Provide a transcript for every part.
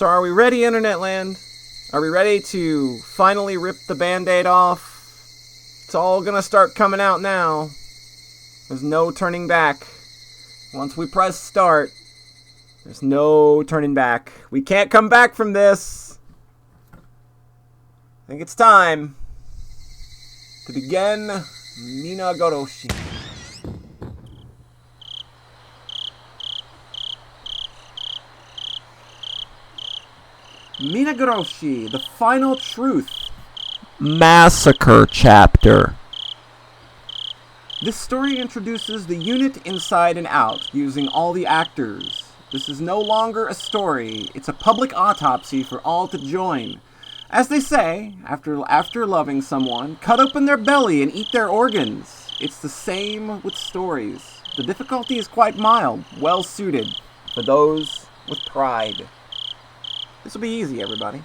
So are we ready, Internet Land? Are we ready to finally rip the Band-Aid off? It's all gonna start coming out now. There's no turning back. Once we press start, there's no turning back. We can't come back from this. I think it's time to begin Minagoroshi. Minagoroshi, the final truth. Massacre chapter. This story introduces the unit inside and out, using all the actors. This is no longer a story, it's a public autopsy for all to join. As they say, after loving someone, cut open their belly and eat their organs. It's the same with stories. The difficulty is quite mild, well suited for those with pride. This will be easy, everybody.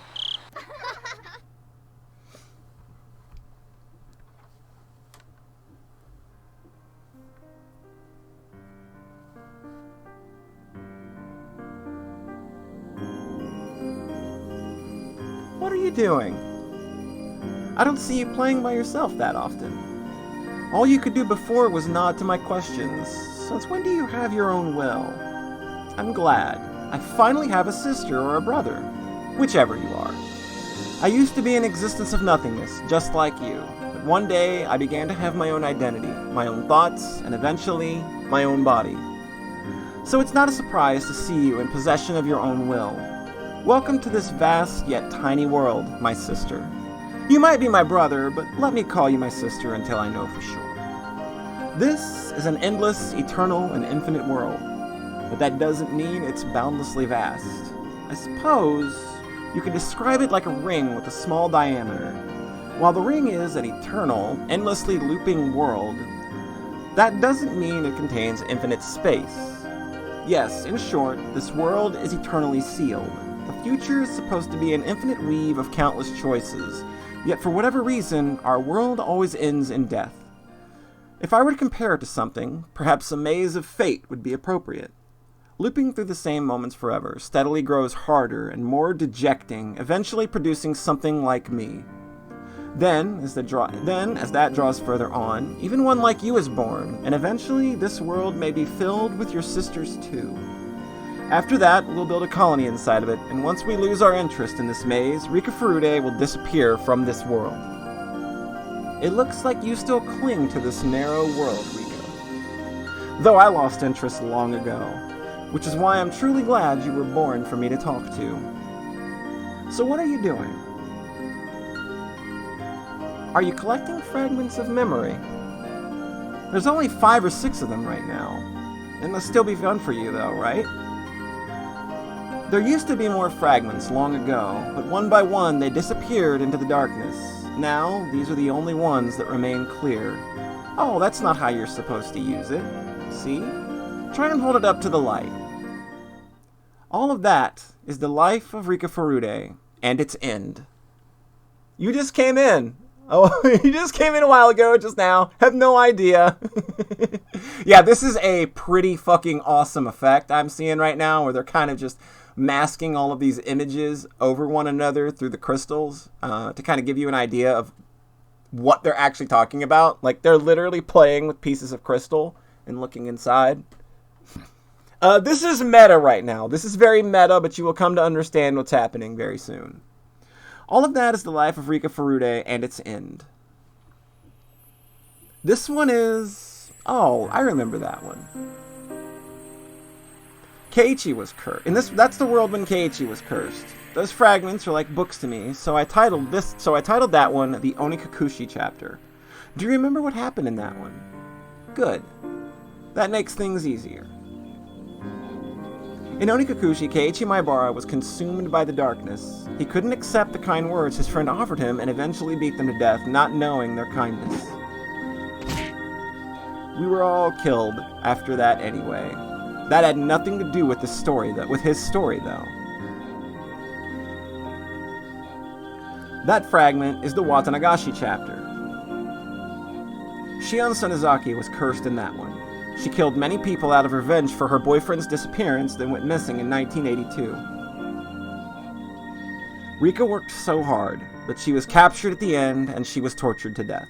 What are you doing? I don't see you playing by yourself that often. All you could do before was nod to my questions. Since when do you have your own will? I'm glad. I finally have a sister or a brother, whichever you are. I used to be an existence of nothingness, just like you. But one day, I began to have my own identity, my own thoughts, and eventually, my own body. So it's not a surprise to see you in possession of your own will. Welcome to this vast yet tiny world, my sister. You might be my brother, but let me call you my sister until I know for sure. This is an endless, eternal, and infinite world. But that doesn't mean it's boundlessly vast. I suppose you could describe it like a ring with a small diameter. While the ring is an eternal, endlessly looping world, that doesn't mean it contains infinite space. Yes, in short, this world is eternally sealed. The future is supposed to be an infinite weave of countless choices, yet for whatever reason, our world always ends in death. If I were to compare it to something, perhaps a maze of fate would be appropriate. Looping through the same moments forever steadily grows harder and more dejecting, eventually producing something like me. Then, as that draws further on, even one like you is born, and eventually this world may be filled with your sisters too. After that, we'll build a colony inside of it, and once we lose our interest in this maze, Rika Furude will disappear from this world. It looks like you still cling to this narrow world, Rika. Though I lost interest long ago. Which is why I'm truly glad you were born for me to talk to. So what are you doing? Are you collecting fragments of memory? There's only 5 or 6 of them right now. It must still be fun for you though, right? There used to be more fragments long ago, but one by one they disappeared into the darkness. Now, these are the only ones that remain clear. Oh, that's not how you're supposed to use it. See? Try and hold it up to the light. All of that is the life of Rika Furude and its end. You just came in. Oh, you just came in a while ago, just now. Have no idea. Yeah, this is a pretty fucking awesome effect I'm seeing right now, where they're kind of just masking all of these images over one another through the crystals to kind of give you an idea of what they're actually talking about. Like, they're literally playing with pieces of crystal and looking inside. This is meta right now. This is very meta, but you will come to understand what's happening very soon. All of that is the life of Rika Furude and its end. This one is... Oh, I remember that one. Keiichi was cursed. And that's the world when Keiichi was cursed. Those fragments are like books to me, so I titled that one the Onikakushi chapter. Do you remember what happened in that one? Good. That makes things easier. In Onikakushi, Keiichi Maibara was consumed by the darkness. He couldn't accept the kind words his friend offered him and eventually beat them to death, not knowing their kindness. We were all killed after that anyway. That had nothing to do with his story, though. That fragment is the Watanagashi chapter. Shion Sonozaki was cursed in that one. She killed many people out of revenge for her boyfriend's disappearance, then went missing in 1982. Rika worked so hard, but she was captured at the end and she was tortured to death.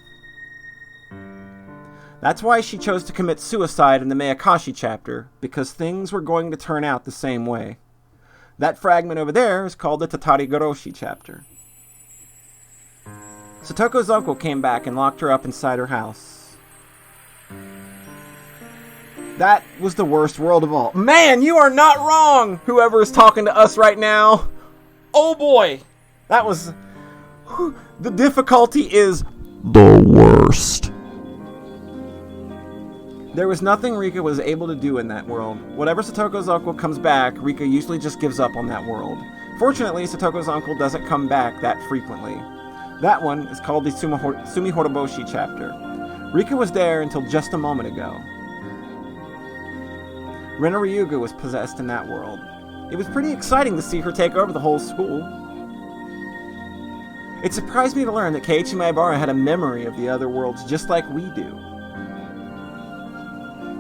That's why she chose to commit suicide in the Minagoroshi chapter, because things were going to turn out the same way. That fragment over there is called the Higurashi chapter. Satoko's uncle came back and locked her up inside her house. That was the worst world of all. Man, you are not wrong, whoever is talking to us right now. Oh boy, that was... The difficulty is the worst. There was nothing Rika was able to do in that world. Whatever Satoko's uncle comes back, Rika usually just gives up on that world. Fortunately, Satoko's uncle doesn't come back that frequently. That one is called the Sumihoroboshi chapter. Rika was there until just a moment ago. Rena Ryugu was possessed in that world. It was pretty exciting to see her take over the whole school. It surprised me to learn that Keiichi Maebara had a memory of the other worlds just like we do.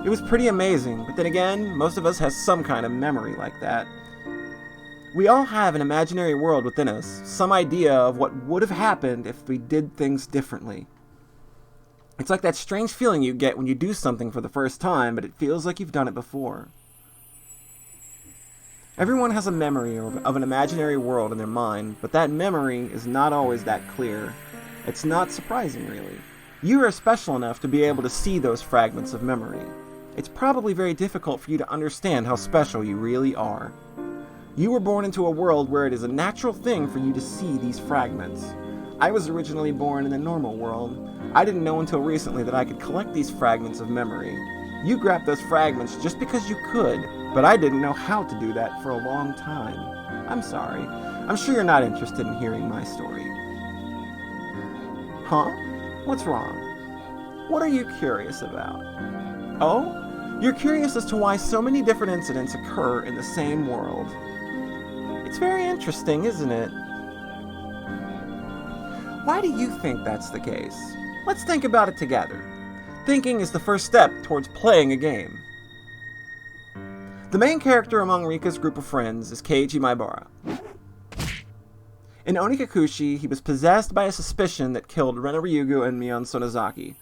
It was pretty amazing, but then again, most of us has some kind of memory like that. We all have an imaginary world within us, some idea of what would have happened if we did things differently. It's like that strange feeling you get when you do something for the first time, but it feels like you've done it before. Everyone has a memory of an imaginary world in their mind, but that memory is not always that clear. It's not surprising, really. You are special enough to be able to see those fragments of memory. It's probably very difficult for you to understand how special you really are. You were born into a world where it is a natural thing for you to see these fragments. I was originally born in the normal world. I didn't know until recently that I could collect these fragments of memory. You grabbed those fragments just because you could, but I didn't know how to do that for a long time. I'm sorry. I'm sure you're not interested in hearing my story. Huh? What's wrong? What are you curious about? Oh? You're curious as to why so many different incidents occur in the same world. It's very interesting, isn't it? Why do you think that's the case? Let's think about it together. Thinking is the first step towards playing a game. The main character among Rika's group of friends is Keiichi Maebara. In Onikakushi, he was possessed by a suspicion that killed Rena Ryugu and Mion Sonozaki.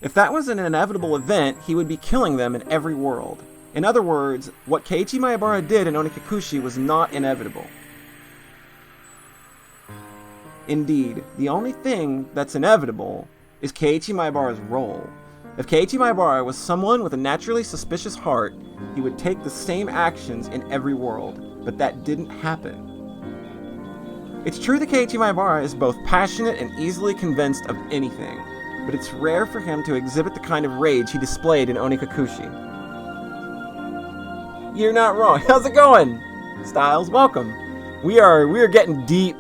If that was an inevitable event, he would be killing them in every world. In other words, what Keiichi Maebara did in Onikakushi was not inevitable. Indeed, the only thing that's inevitable is Keiichi Maebara's role. If Keiichi Maebara was someone with a naturally suspicious heart, he would take the same actions in every world, but that didn't happen. It's true that Keiichi Maebara is both passionate and easily convinced of anything, but it's rare for him to exhibit the kind of rage he displayed in Onikakushi. You're not wrong. How's it going? Styles, welcome. We are getting deep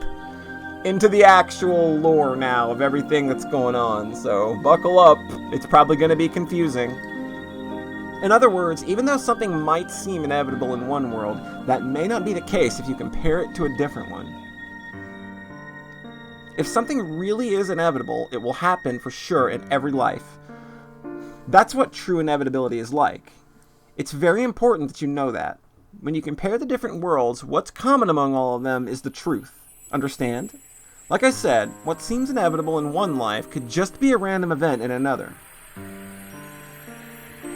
into the actual lore now of everything that's going on, so buckle up. It's probably going to be confusing. In other words, even though something might seem inevitable in one world, that may not be the case if you compare it to a different one. If something really is inevitable, it will happen for sure in every life. That's what true inevitability is like. It's very important that you know that. When you compare the different worlds, what's common among all of them is the truth. Understand? Like I said, what seems inevitable in one life could just be a random event in another.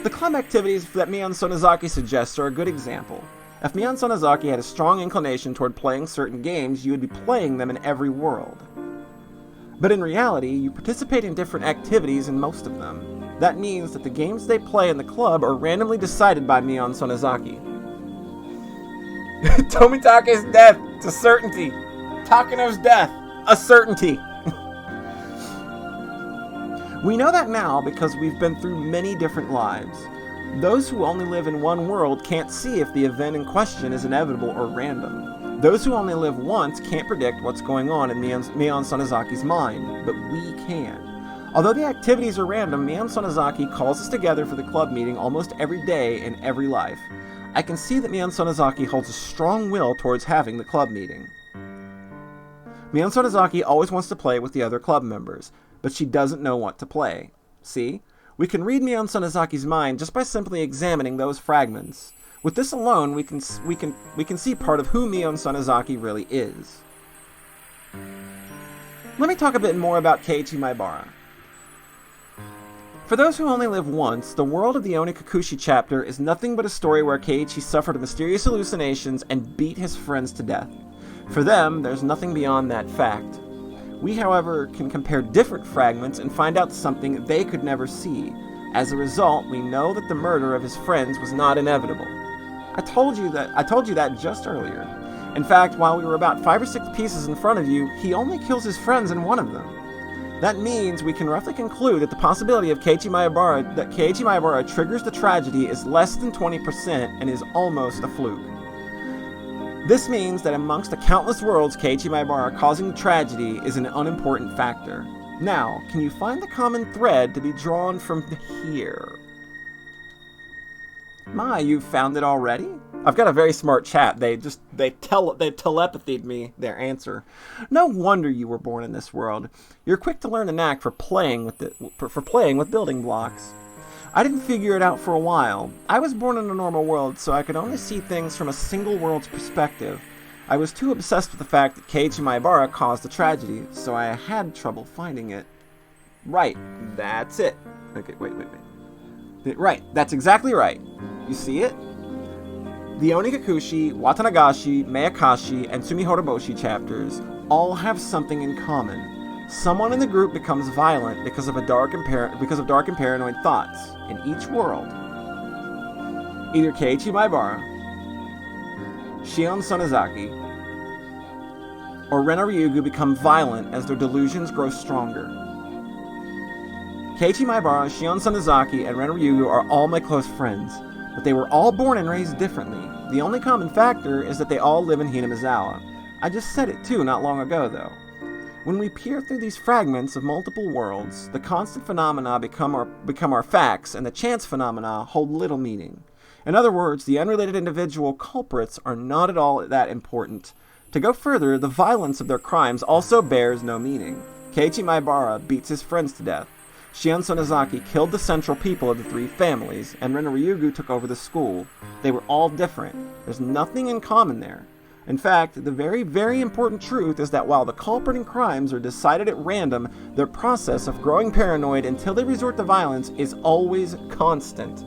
The club activities that Mion Sonozaki suggests are a good example. If Mion Sonozaki had a strong inclination toward playing certain games, you would be playing them in every world. But in reality, you participate in different activities in most of them. That means that the games they play in the club are randomly decided by Mion Sonozaki. Tomitake's death! It's a certainty! Takano's death! A certainty! We know that now because we've been through many different lives. Those who only live in one world can't see if the event in question is inevitable or random. Those who only live once can't predict what's going on in Mion Sonozaki's mind, but we can. Although the activities are random, Mion Sonozaki calls us together for the club meeting almost every day in every life. I can see that Mion Sonozaki holds a strong will towards having the club meeting. Mion Sonozaki always wants to play with the other club members, but she doesn't know what to play. See? We can read Mion Sonozaki's mind just by simply examining those fragments. With this alone, we can see part of who Mion Sonozaki really is. Let me talk a bit more about Keiichi Maebara. For those who only live once, the world of the Onikakushi chapter is nothing but a story where Keiichi suffered mysterious hallucinations and beat his friends to death. For them, there's nothing beyond that fact. We, however, can compare different fragments and find out something they could never see. As a result, we know that the murder of his friends was not inevitable. I told you that just earlier. In fact, while we were about 5 or 6 pieces in front of you, he only kills his friends in one of them. That means we can roughly conclude that the possibility of Keiichi Maebara triggers the tragedy is less than 20% and is almost a fluke. This means that amongst the countless worlds Keiichi Maebara causing the tragedy is an unimportant factor. Now, can you find the common thread to be drawn from here? My, you've found it already? I've got a very smart chat. They telepathied me their answer. No wonder you were born in this world. You're quick to learn the knack for playing with building blocks. I didn't figure it out for a while. I was born in a normal world, so I could only see things from a single world's perspective. I was too obsessed with the fact that Keiichi Maebara caused the tragedy, so I had trouble finding it. Right, that's it. Okay, wait. Right, that's exactly right. You see it? The Onikakushi, Watanagashi, Mayakashi, and Sumihoroboshi chapters all have something in common. Someone in the group becomes violent because of dark and paranoid thoughts in each world. Either Keiichi Maebara, Shion Sonozaki, or Ren or Ryugu become violent as their delusions grow stronger. Keiichi Maebara, Shion Sonozaki, and Ren or Ryugu are all my close friends, but they were all born and raised differently. The only common factor is that they all live in Hinamizawa. I just said it too not long ago, though. When we peer through these fragments of multiple worlds, the constant phenomena become our facts, and the chance phenomena hold little meaning. In other words, the unrelated individual culprits are not at all that important. To go further, the violence of their crimes also bears no meaning. Keiichi Maebara beats his friends to death. Shion Sonozaki killed the central people of the 3 families, and Ren Ryugu took over the school. They were all different. There's nothing in common there. In fact, the very, very important truth is that while the culprit and crimes are decided at random, their process of growing paranoid until they resort to violence is always constant.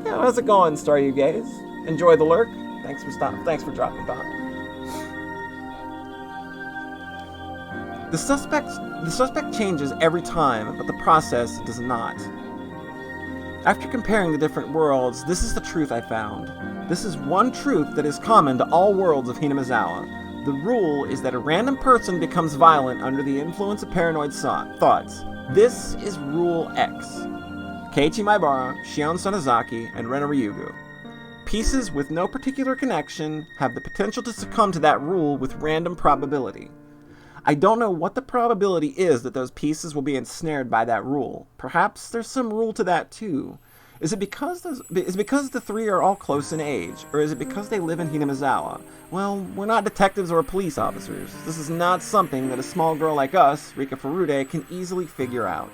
Yeah, how's it going, Staryugaze? Enjoy the lurk? Thanks for dropping by. The suspect changes every time, but the process does not. After comparing the different worlds, this is the truth I found. This is one truth that is common to all worlds of Hinamizawa. The rule is that a random person becomes violent under the influence of paranoid thoughts. This is Rule X. Keiichi Maebara, Shion Sonozaki, and Ren Ryugu. Pieces with no particular connection have the potential to succumb to that rule with random probability. I don't know what the probability is that those pieces will be ensnared by that rule. Perhaps there's some rule to that too. Is it because the 3 are all close in age, or is it because they live in Hinamizawa? Well, we're not detectives or police officers. This is not something that a small girl like us, Rika Furude, can easily figure out.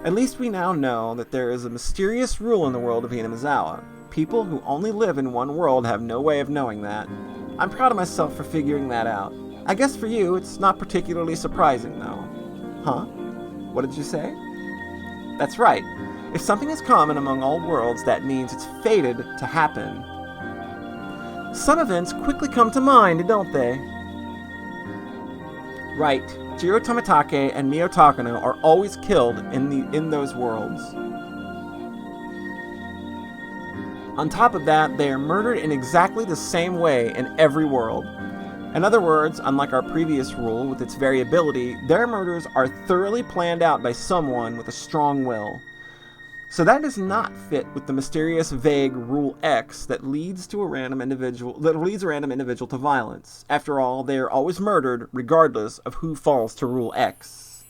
At least we now know that there is a mysterious rule in the world of Hinamizawa. People who only live in one world have no way of knowing that. I'm proud of myself for figuring that out. I guess for you, it's not particularly surprising, though. Huh? What did you say? That's right. If something is common among all worlds, that means it's fated to happen. Some events quickly come to mind, don't they? Right. Jiro Tomitake and Mio Takano are always killed in those worlds. On top of that, they are murdered in exactly the same way in every world. In other words, unlike our previous rule with its variability, their murders are thoroughly planned out by someone with a strong will. So that does not fit with the mysterious, vague Rule X that leads a random individual to violence. After all, they are always murdered regardless of who falls to Rule X.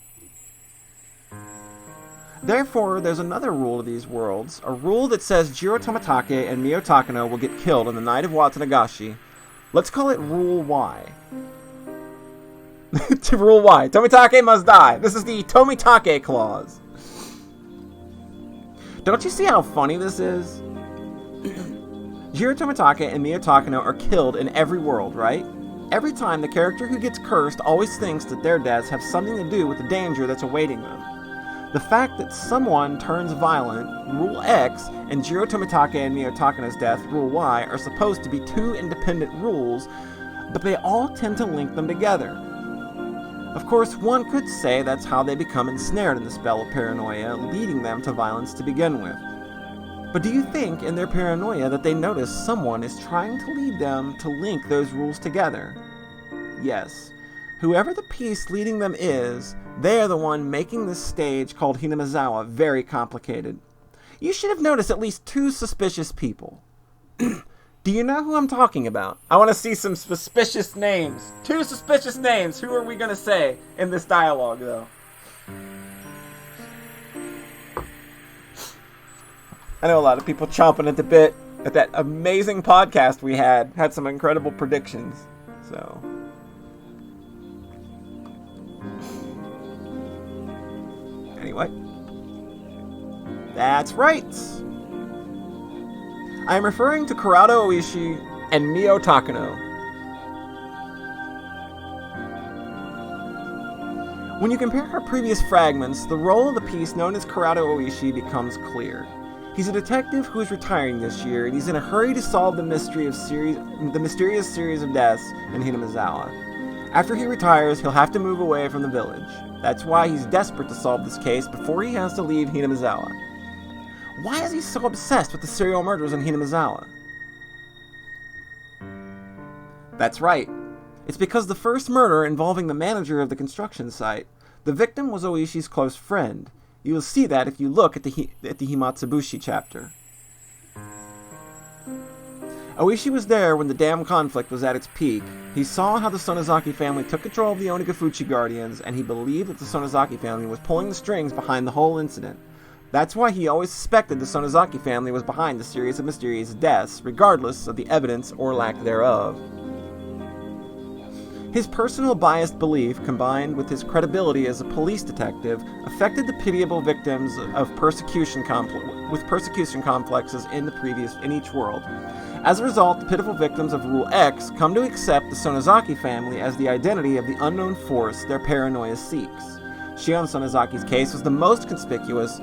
Therefore, there's another rule of these worlds, a rule that says Jiro Tomitake and Mio Takano will get killed on the night of Watanagashi. Let's call it Rule Y. To Rule Y. Tomitake must die. This is the Tomitake clause. Don't you see how funny this is? Jiro Tomitake and Mio Takano are killed in every world, right? Every time, the character who gets cursed always thinks that their deaths have something to do with the danger that's awaiting them. The fact that someone turns violent, Rule X, and Jiro Tomitake and Mio Takano's death, Rule Y, are supposed to be two independent rules, but they all tend to link them together. Of course, one could say that's how they become ensnared in the spell of paranoia, leading them to violence to begin with. But do you think, in their paranoia, that they notice someone is trying to lead them to link those rules together? Yes. Whoever the piece leading them is, they are the one making this stage called Hinamizawa very complicated. You should have noticed at least two suspicious people. Do you know who I'm talking about? I want to see some suspicious names. Two suspicious names. Who are we going to say in this dialogue, though? I know a lot of people chomping at the bit at that amazing podcast we had some incredible predictions. So, anyway, that's right. I am referring to Kurado Oishi and Mio Takano. When you compare her previous fragments, the role of the piece known as Kurado Oishi becomes clear. He's a detective who is retiring this year, and he's in a hurry to solve the mysterious series of deaths in Hinamizawa. After he retires, he'll have to move away from the village. That's why he's desperate to solve this case before he has to leave Hinamizawa. Why is he so obsessed with the serial murders in Hinamizawa? That's right. It's because the first murder involving the manager of the construction site, the victim was Oishi's close friend. You will see that if you look at the Himatsubushi chapter. Oishi was there when the dam conflict was at its peak. He saw how the Sonozaki family took control of the Onigafuchi Guardians, and he believed that the Sonozaki family was pulling the strings behind the whole incident. That's why he always suspected the Sonozaki family was behind the series of mysterious deaths, regardless of the evidence or lack thereof. His personal biased belief, combined with his credibility as a police detective, affected the pitiable victims of persecution complexes in each world. As a result, the pitiful victims of Rule X come to accept the Sonozaki family as the identity of the unknown force their paranoia seeks. Shion Sonozaki's case was the most conspicuous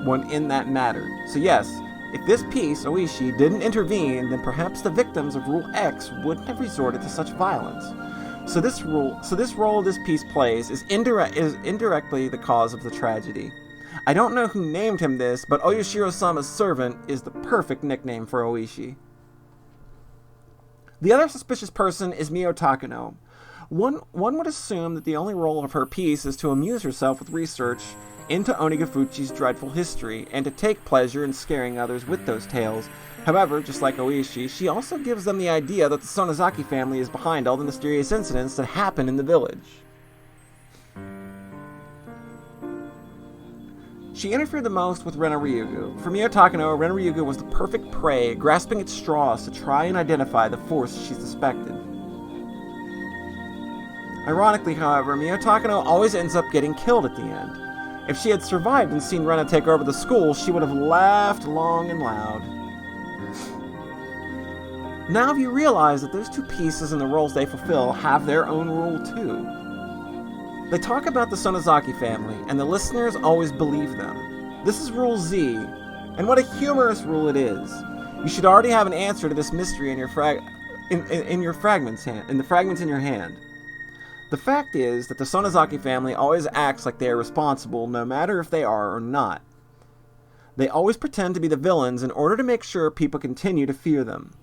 one in that matter. So yes, if this piece, Oishi, didn't intervene, then perhaps the victims of Rule X wouldn't have resorted to such violence. So this role this piece plays is indirectly the cause of the tragedy. I don't know who named him this, but Oyashiro-sama's servant is the perfect nickname for Oishi. The other suspicious person is Mio Takano. One would assume that the only role of her piece is to amuse herself with research into Onigafuchi's dreadful history, and to take pleasure in scaring others with those tales. However, just like Oishi, she also gives them the idea that the Sonozaki family is behind all the mysterious incidents that happen in the village. She interfered the most with Rena Ryugu. For Mio Takano, Rena Ryugu was the perfect prey, grasping at straws to try and identify the force she suspected. Ironically, however, Mio Takano always ends up getting killed at the end. If she had survived and seen Rena take over the school, she would have laughed long and loud. Now have you realized that those two pieces and the roles they fulfill have their own rule too? They talk about the Sonozaki family, and the listeners always believe them. This is Rule Z, and what a humorous rule it is. You should already have an answer to this mystery in the fragments in your hand. The fact is that the Sonozaki family always acts like they are responsible, no matter if they are or not. They always pretend to be the villains in order to make sure people continue to fear them.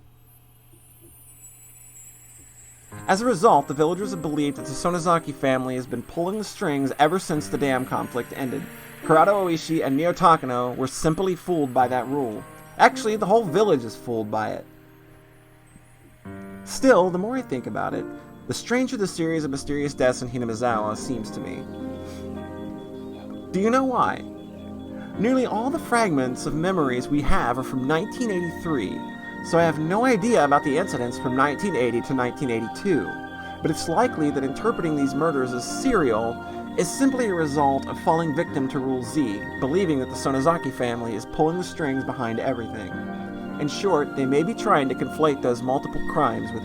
As a result, the villagers have believed that the Sonozaki family has been pulling the strings ever since the dam conflict ended. Kurado Oishi and Mio Takano were simply fooled by that rule. Actually, the whole village is fooled by it. Still, the more I think about it, the stranger the series of mysterious deaths in Hinamizawa seems to me. Do you know why? Nearly all the fragments of memories we have are from 1983, so I have no idea about the incidents from 1980 to 1982, but it's likely that interpreting these murders as serial is simply a result of falling victim to Rule Z, believing that the Sonozaki family is pulling the strings behind everything. In short, they may be trying to conflate those multiple crimes with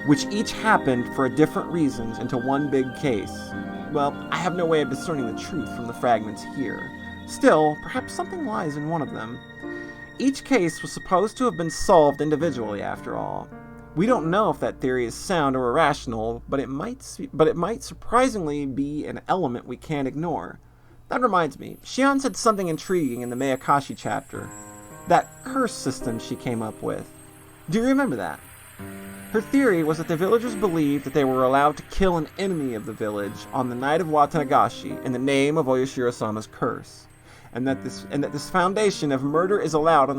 which each happened for different reasons into one big case. Well, I have no way of discerning the truth from the fragments here. Still, perhaps something lies in one of them. Each case was supposed to have been solved individually, after all. We don't know if that theory is sound or irrational, but it might surprisingly be an element we can't ignore. That reminds me, Shion said something intriguing in the Minagoroshi chapter. That curse system she came up with. Do you remember that? Her theory was that the villagers believed that they were allowed to kill an enemy of the village on the night of Watanagashi in the name of Oyashiro-sama's curse, and that this foundation of murder is allowed on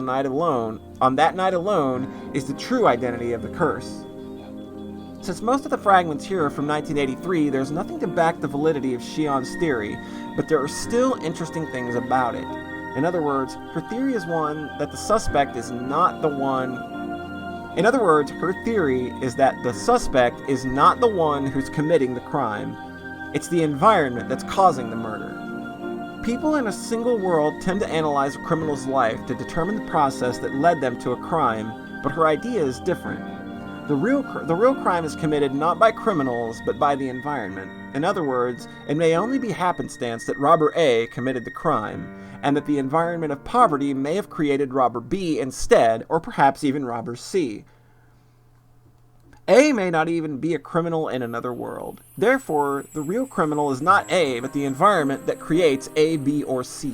that night alone is the true identity of the curse. Since most of the fragments here are from 1983, there's nothing to back the validity of Shion's theory, but there are still interesting things about it. In other words, her theory is that the suspect is not the one who's committing the crime. It's the environment that's causing the murder. People in a single world tend to analyze a criminal's life to determine the process that led them to a crime, but her idea is different. The real crime is committed not by criminals, but by the environment. In other words, it may only be happenstance that robber A committed the crime, and that the environment of poverty may have created robber B instead, or perhaps even robber C. A may not even be a criminal in another world. Therefore, the real criminal is not A, but the environment that creates A, B, or C.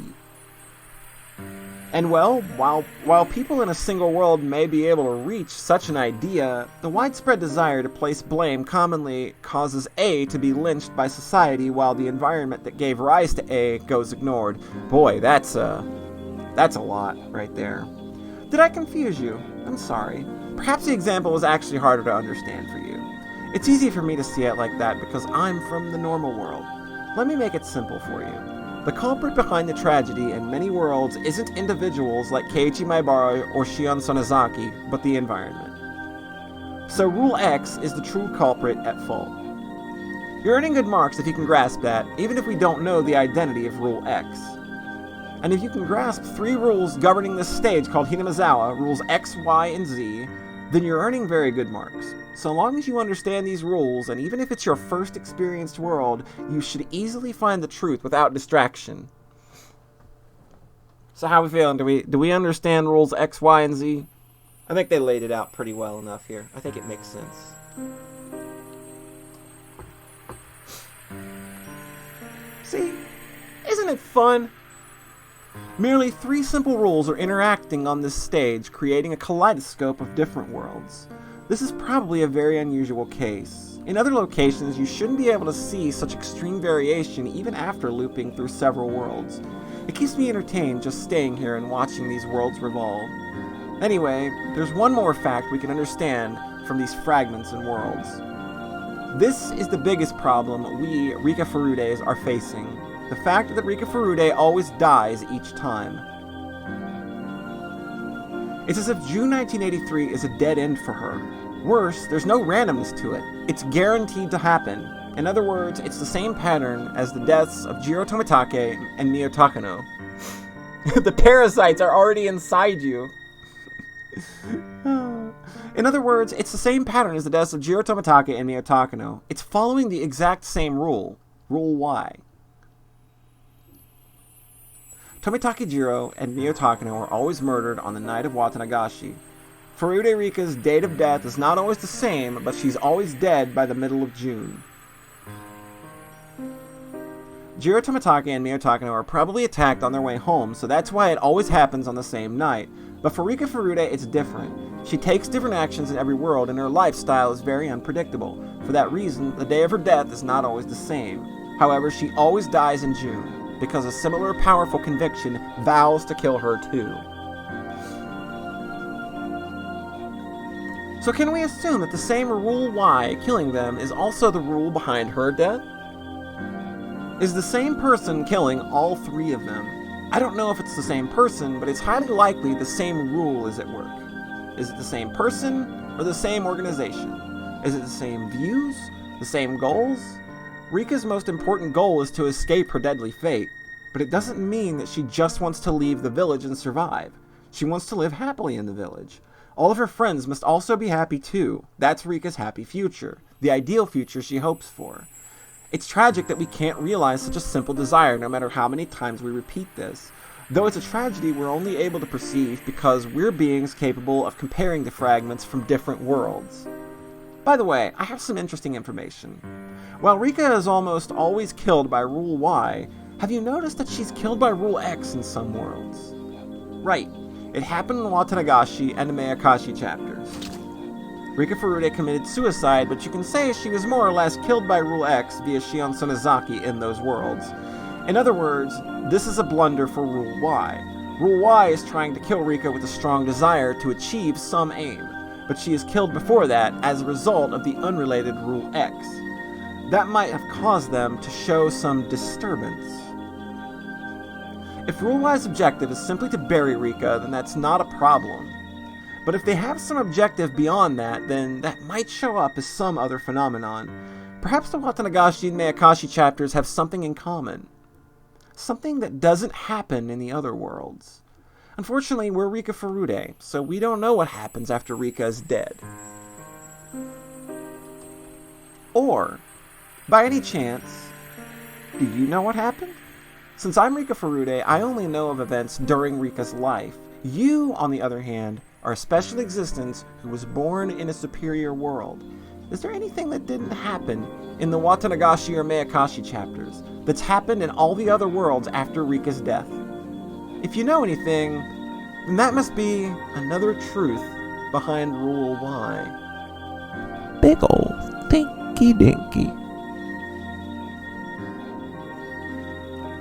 And well, while people in a single world may be able to reach such an idea, the widespread desire to place blame commonly causes A to be lynched by society while the environment that gave rise to A goes ignored. Boy, that's a lot right there. Did I confuse you? I'm sorry. Perhaps the example was actually harder to understand for you. It's easy for me to see it like that because I'm from the normal world. Let me make it simple for you. The culprit behind the tragedy in many worlds isn't individuals like Keiichi Maebara or Shion Sonozaki, but the environment. So Rule X is the true culprit at fault. You're earning good marks if you can grasp that, even if we don't know the identity of Rule X. And if you can grasp 3 rules governing this stage called Hinamizawa, rules X, Y, and Z, then you're earning very good marks. So long as you understand these rules, and even if it's your first experienced world, you should easily find the truth without distraction. So how are we feeling? Do we understand rules X, Y, and Z? I think they laid it out pretty well enough here. I think it makes sense. See? Isn't it fun? Merely 3 simple rules are interacting on this stage, creating a kaleidoscope of different worlds. This is probably a very unusual case. In other locations, you shouldn't be able to see such extreme variation even after looping through several worlds. It keeps me entertained just staying here and watching these worlds revolve. Anyway, there's one more fact we can understand from these fragments and worlds. This is the biggest problem we, Rika Furudes, are facing. The fact that Rika Furude always dies each time. It's as if June 1983 is a dead end for her. Worse, there's no randomness to it. It's guaranteed to happen. In other words, it's the same pattern as the deaths of Jiro Tomitake and Mio Takano. The parasites are already inside you. In other words, it's the same pattern as the deaths of Jiro Tomitake and Mio Takano. It's following the exact same rule. Rule Y. Tomitake Jiro and Mio Takano are always murdered on the night of Watanagashi. Furude Rika's date of death is not always the same, but she's always dead by the middle of June. Jiro Tomitake and Mio Takano are probably attacked on their way home, so that's why it always happens on the same night. But for Rika Furude, it's different. She takes different actions in every world, and her lifestyle is very unpredictable. For that reason, the day of her death is not always the same. However, she always dies in June, because a similar powerful conviction vows to kill her too. So can we assume that the same Rule Y, killing them, is also the rule behind her death? Is the same person killing all 3 of them? I don't know if it's the same person, but it's highly likely the same rule is at work. Is it the same person, or the same organization? Is it the same views? The same goals? Rika's most important goal is to escape her deadly fate, but it doesn't mean that she just wants to leave the village and survive. She wants to live happily in the village. All of her friends must also be happy too. That's Rika's happy future, the ideal future she hopes for. It's tragic that we can't realize such a simple desire no matter how many times we repeat this. Though it's a tragedy we're only able to perceive because we're beings capable of comparing the fragments from different worlds. By the way, I have some interesting information. While Rika is almost always killed by Rule Y, have you noticed that she's killed by Rule X in some worlds? Right, it happened in Watanagashi and the Minagoroshi chapters. Rika Furude committed suicide, but you can say she was more or less killed by Rule X via Shion Sonozaki in those worlds. In other words, this is a blunder for Rule Y. Rule Y is trying to kill Rika with a strong desire to achieve some aim, but she is killed before that as a result of the unrelated Rule X. That might have caused them to show some disturbance. If Rule Y's objective is simply to bury Rika, then that's not a problem. But if they have some objective beyond that, then that might show up as some other phenomenon. Perhaps the Watanagashi and Minagoroshi chapters have something in common. Something that doesn't happen in the other worlds. Unfortunately, we're Rika Furude, so we don't know what happens after Rika is dead. Or, by any chance, do you know what happened? Since I'm Rika Furude, I only know of events during Rika's life. You, on the other hand, are a special existence who was born in a superior world. Is there anything that didn't happen in the Watanagashi or Minagoroshi chapters that's happened in all the other worlds after Rika's death? If you know anything, then that must be another truth behind Rule Y. Big ol' Tinky Dinky.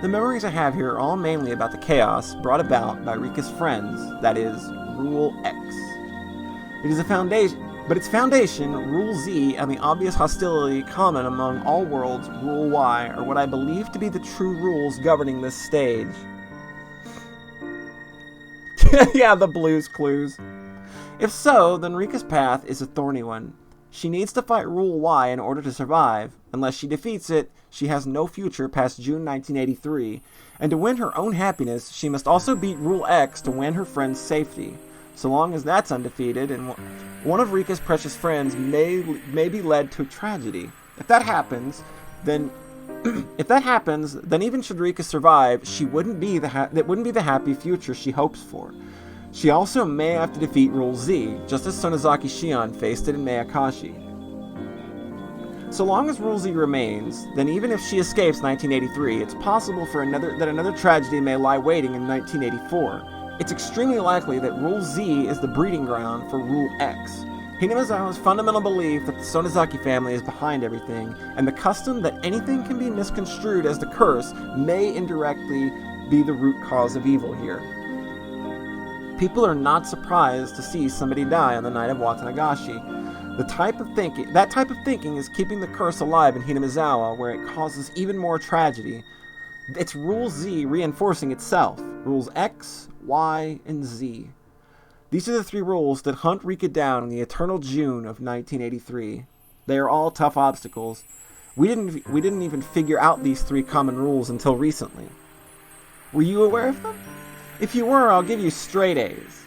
The memories I have here are all mainly about the chaos brought about by Rika's friends, that is, Rule X. It is a foundation, but its foundation, Rule Z, and the obvious hostility common among all worlds, Rule Y, are what I believe to be the true rules governing this stage. Yeah, the Blue's Clues. If so, then Rika's path is a thorny one. She needs to fight Rule Y in order to survive. Unless she defeats it, she has no future past June 1983, and to win her own happiness, she must also beat Rule X to win her friend's safety. So long as that's undefeated, and one of Rika's precious friends may be led to tragedy. If that happens, then even should Rika survive, she wouldn't be that wouldn't be the happy future she hopes for. She also may have to defeat Rule Z, just as Sonozaki Shion faced it in Minagoroshi. So long as Rule Z remains, then even if she escapes 1983, it's possible that another tragedy may lie waiting in 1984. It's extremely likely that Rule Z is the breeding ground for Rule X. Hinamizawa's fundamental belief that the Sonozaki family is behind everything, and the custom that anything can be misconstrued as the curse may indirectly be the root cause of evil here. People are not surprised to see somebody die on the night of Watanagashi. That type of thinking is keeping the curse alive in Hinamizawa, where it causes even more tragedy. It's Rule Z reinforcing itself. Rules X, Y, and Z. These are the three rules that hunt Rika down in the eternal June of 1983. They are all tough obstacles. We didn't even figure out these three common rules until recently. Were you aware of them? If you were, I'll give you straight A's.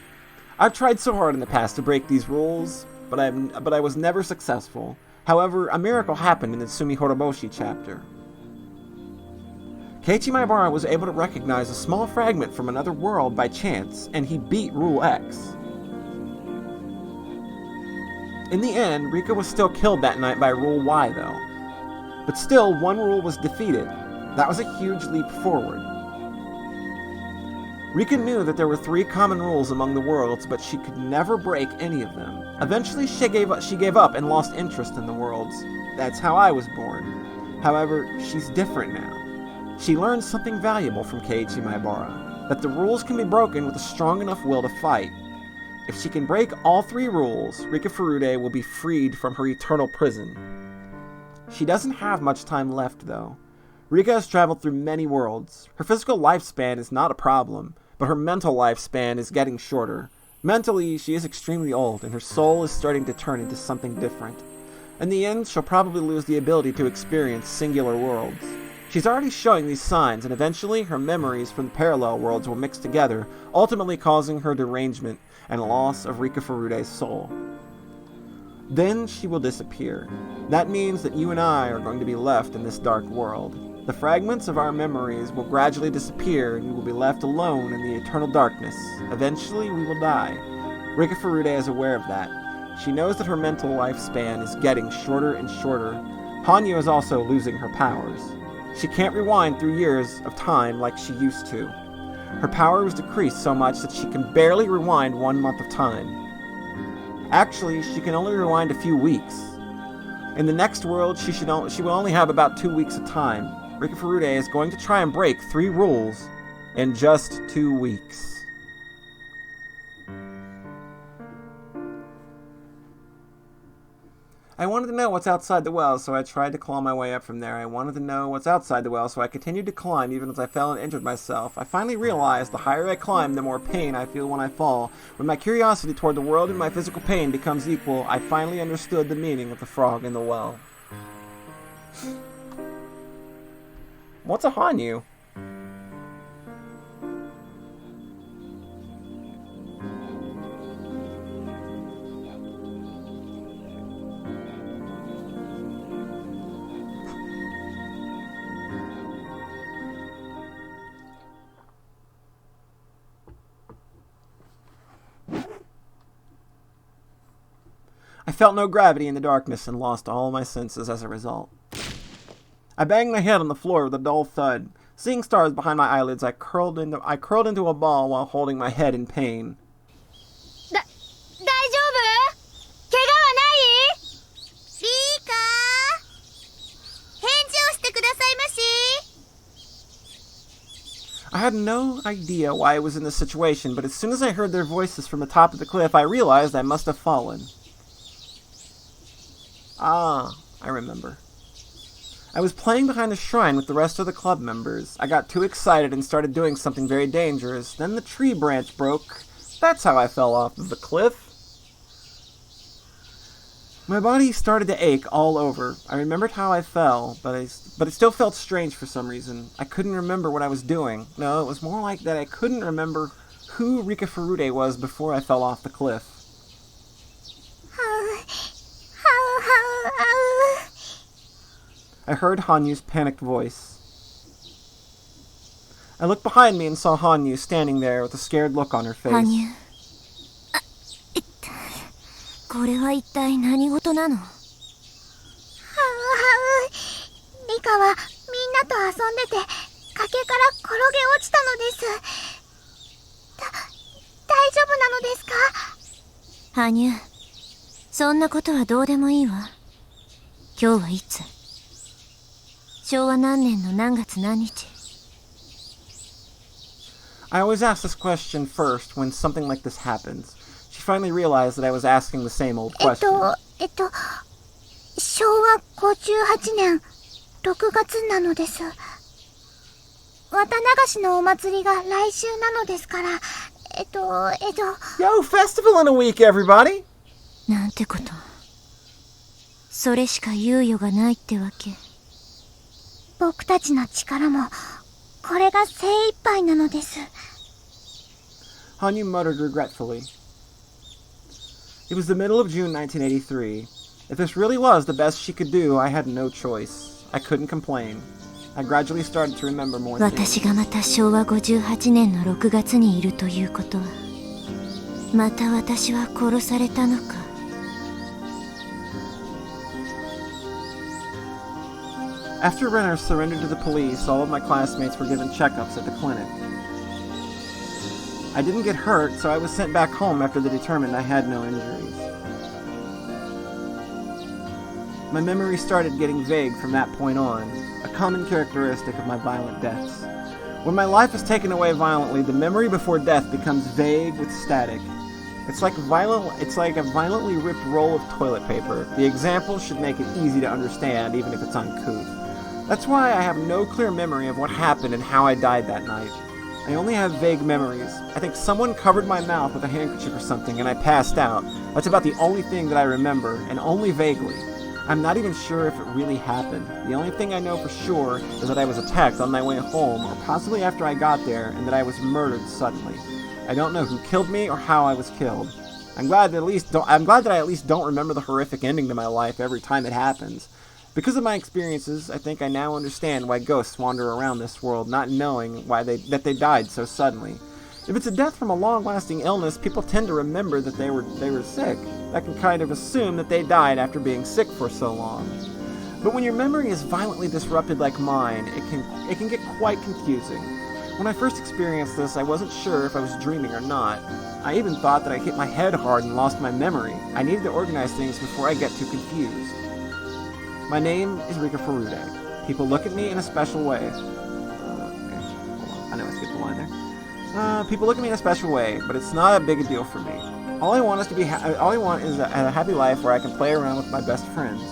I've tried so hard in the past to break these rules, but I was never successful. However, a miracle happened in the Tsumi Horoboshi chapter. Keiichi Maebara was able to recognize a small fragment from another world by chance, and he beat Rule X. In the end, Rika was still killed that night by Rule Y, though. But still, one rule was defeated. That was a huge leap forward. Rika knew that there were three common rules among the worlds, but she could never break any of them. Eventually, she gave up and lost interest in the worlds. That's how I was born. However, she's different now. She learned something valuable from Keiichi Maebara, that the rules can be broken with a strong enough will to fight. If she can break all three rules, Rika Furude will be freed from her eternal prison. She doesn't have much time left, though. Rika has traveled through many worlds. Her physical lifespan is not a problem, but her mental lifespan is getting shorter. Mentally, she is extremely old, and her soul is starting to turn into something different. In the end, she'll probably lose the ability to experience singular worlds. She's already showing these signs, and eventually her memories from the parallel worlds will mix together, ultimately causing her derangement and loss of Rika Furude's soul. Then she will disappear. That means that you and I are going to be left in this dark world. The fragments of our memories will gradually disappear, and we will be left alone in the eternal darkness. Eventually, we will die. Rika Furude is aware of that. She knows that her mental lifespan is getting shorter and shorter. Hanyu is also losing her powers. She can't rewind through years of time like she used to. Her power was decreased so much that she can barely rewind 1 month of time. Actually, she can only rewind a few weeks. In the next world, she will only have about 2 weeks of time. Rika Furude is going to try and break 3 rules in just 2 weeks. I wanted to know what's outside the well, so I tried to claw my way up from there. I wanted to know what's outside the well, so I continued to climb even as I fell and injured myself. I finally realized the higher I climb, the more pain I feel when I fall. When my curiosity toward the world and my physical pain becomes equal, I finally understood the meaning of the frog in the well. What's a Hanyu? I felt no gravity in the darkness and lost all my senses as a result. I banged my head on the floor with a dull thud. Seeing stars behind my eyelids, I curled into a ball while holding my head in pain. 大丈夫？怪我はない？リーカー？返事をしてくださいまし。 I had no idea why I was in this situation, but as soon as I heard their voices from the top of the cliff, I realized I must have fallen. Ah, I remember. I was playing behind the shrine with the rest of the club members. I got too excited and started doing something very dangerous. Then the tree branch broke. That's how I fell off of the cliff. My body started to ache all over. I remembered how I fell, but it still felt strange for some reason. I couldn't remember what I was doing. No, it was more like that I couldn't remember who Rika Furude was before I fell off the cliff. I heard Hanyu's panicked voice. I looked behind me and saw Hanyu standing there with a scared look on her face. Hanyu. これは一体何事なの？リカはみんなと遊んでて崖から転げ落ちたのです。大丈夫なのですか？羽生、そんなことはどうでもいいわ。今日はいつ？昭和何年の何月何日？ I always ask this question first when something like this happens. She finally realized that I was asking the same old question. 昭和58年6月なのです。綿流しのお祭りが来週なのですから、Yo, festival in a week, everybody! なんてこと。それしか猶予がないってわけ。僕たちの力も、これが精一杯なのです。Hanyu muttered regretfully. It was the middle of June 1983. If this really was the best she could do, I had no choice. I couldn't complain. I gradually started to remember more things. 私がまた昭和58年の6月にいるということは、また私は殺されたのか。After Renner surrendered to the police, all of my classmates were given checkups at the clinic. I didn't get hurt, so I was sent back home after they determined I had no injuries. My memory started getting vague from that point on, a common characteristic of my violent deaths. When my life is taken away violently, the memory before death becomes vague with static. It's like a violently ripped roll of toilet paper. The example should make it easy to understand, even if it's uncouth. That's why I have no clear memory of what happened and how I died that night. I only have vague memories. I think someone covered my mouth with a handkerchief or something and I passed out. That's about the only thing that I remember, and only vaguely. I'm not even sure if it really happened. The only thing I know for sure is that I was attacked on my way home, or possibly after I got there, and that I was murdered suddenly. I don't know who killed me or how I was killed. I'm glad that I at least don't remember the horrific ending to my life every time it happens. Because of my experiences, I think I now understand why ghosts wander around this world, not knowing that they died so suddenly. If it's a death from a long-lasting illness, people tend to remember that they were sick. That can kind of assume that they died after being sick for so long. But when your memory is violently disrupted like mine, it can get quite confusing. When I first experienced this, I wasn't sure if I was dreaming or not. I even thought that I hit my head hard and lost my memory. I needed to organize things before I get too confused. My name is Rika Furude. People look at me in a special way. Okay, hold on. I know I skipped the line there. People look at me in a special way, but it's not a big a deal for me. All I want is a happy life where I can play around with my best friends.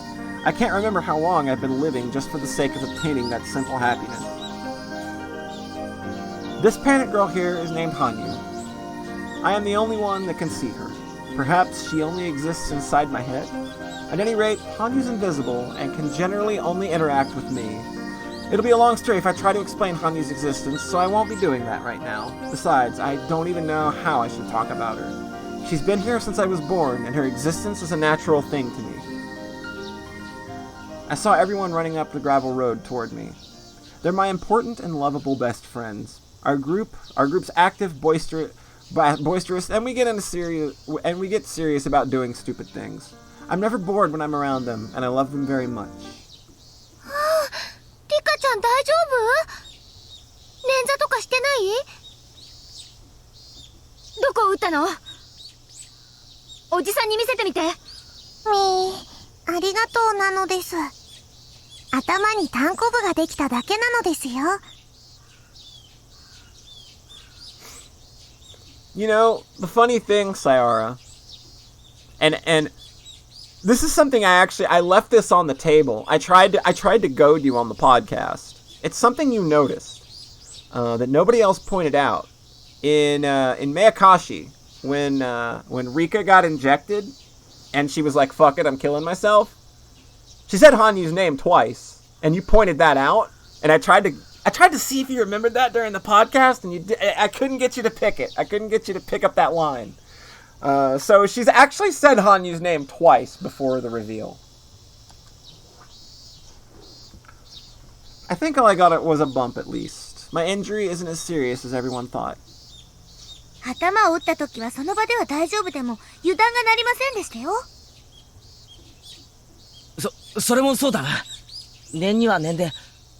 I can't remember how long I've been living just for the sake of obtaining that simple happiness. This panic girl here is named Hanyu. I am the only one that can see her. Perhaps she only exists inside my head? At any rate, Hanyu's invisible and can generally only interact with me. It'll be a long story if I try to explain Hanyu's existence, so I won't be doing that right now. Besides, I don't even know how I should talk about her. She's been here since I was born, and her existence is a natural thing to me. I saw everyone running up the gravel road toward me. They're my important and lovable best friends. Our group's active, boisterous, and we get serious about doing stupid things. I'm never bored when I'm around them, and I love them very much. リカちゃん大丈夫？捻挫とかしてない？どこを打ったの？おじさんに見せてみて。ありがとうなのです。頭にタンコブができただけなのですよ。You know, the funny thing, Sayara, and this is something I left this on the table. I tried to goad you on the podcast. It's something you noticed that nobody else pointed out in Minagoroshi when Rika got injected and she was like, "Fuck it, I'm killing myself." She said Hanyu's name twice, and you pointed that out. And I tried to see if you remembered that during the podcast, and I couldn't get you to pick it. I couldn't get you to pick up that line. So she's actually said Hanyu's name twice before the reveal. I think all I got was a bump at least. My injury isn't as serious as everyone thought. 頭を打った時はその場では大丈夫でも油断がなりませんでしたよ。それもそうだな。念には念で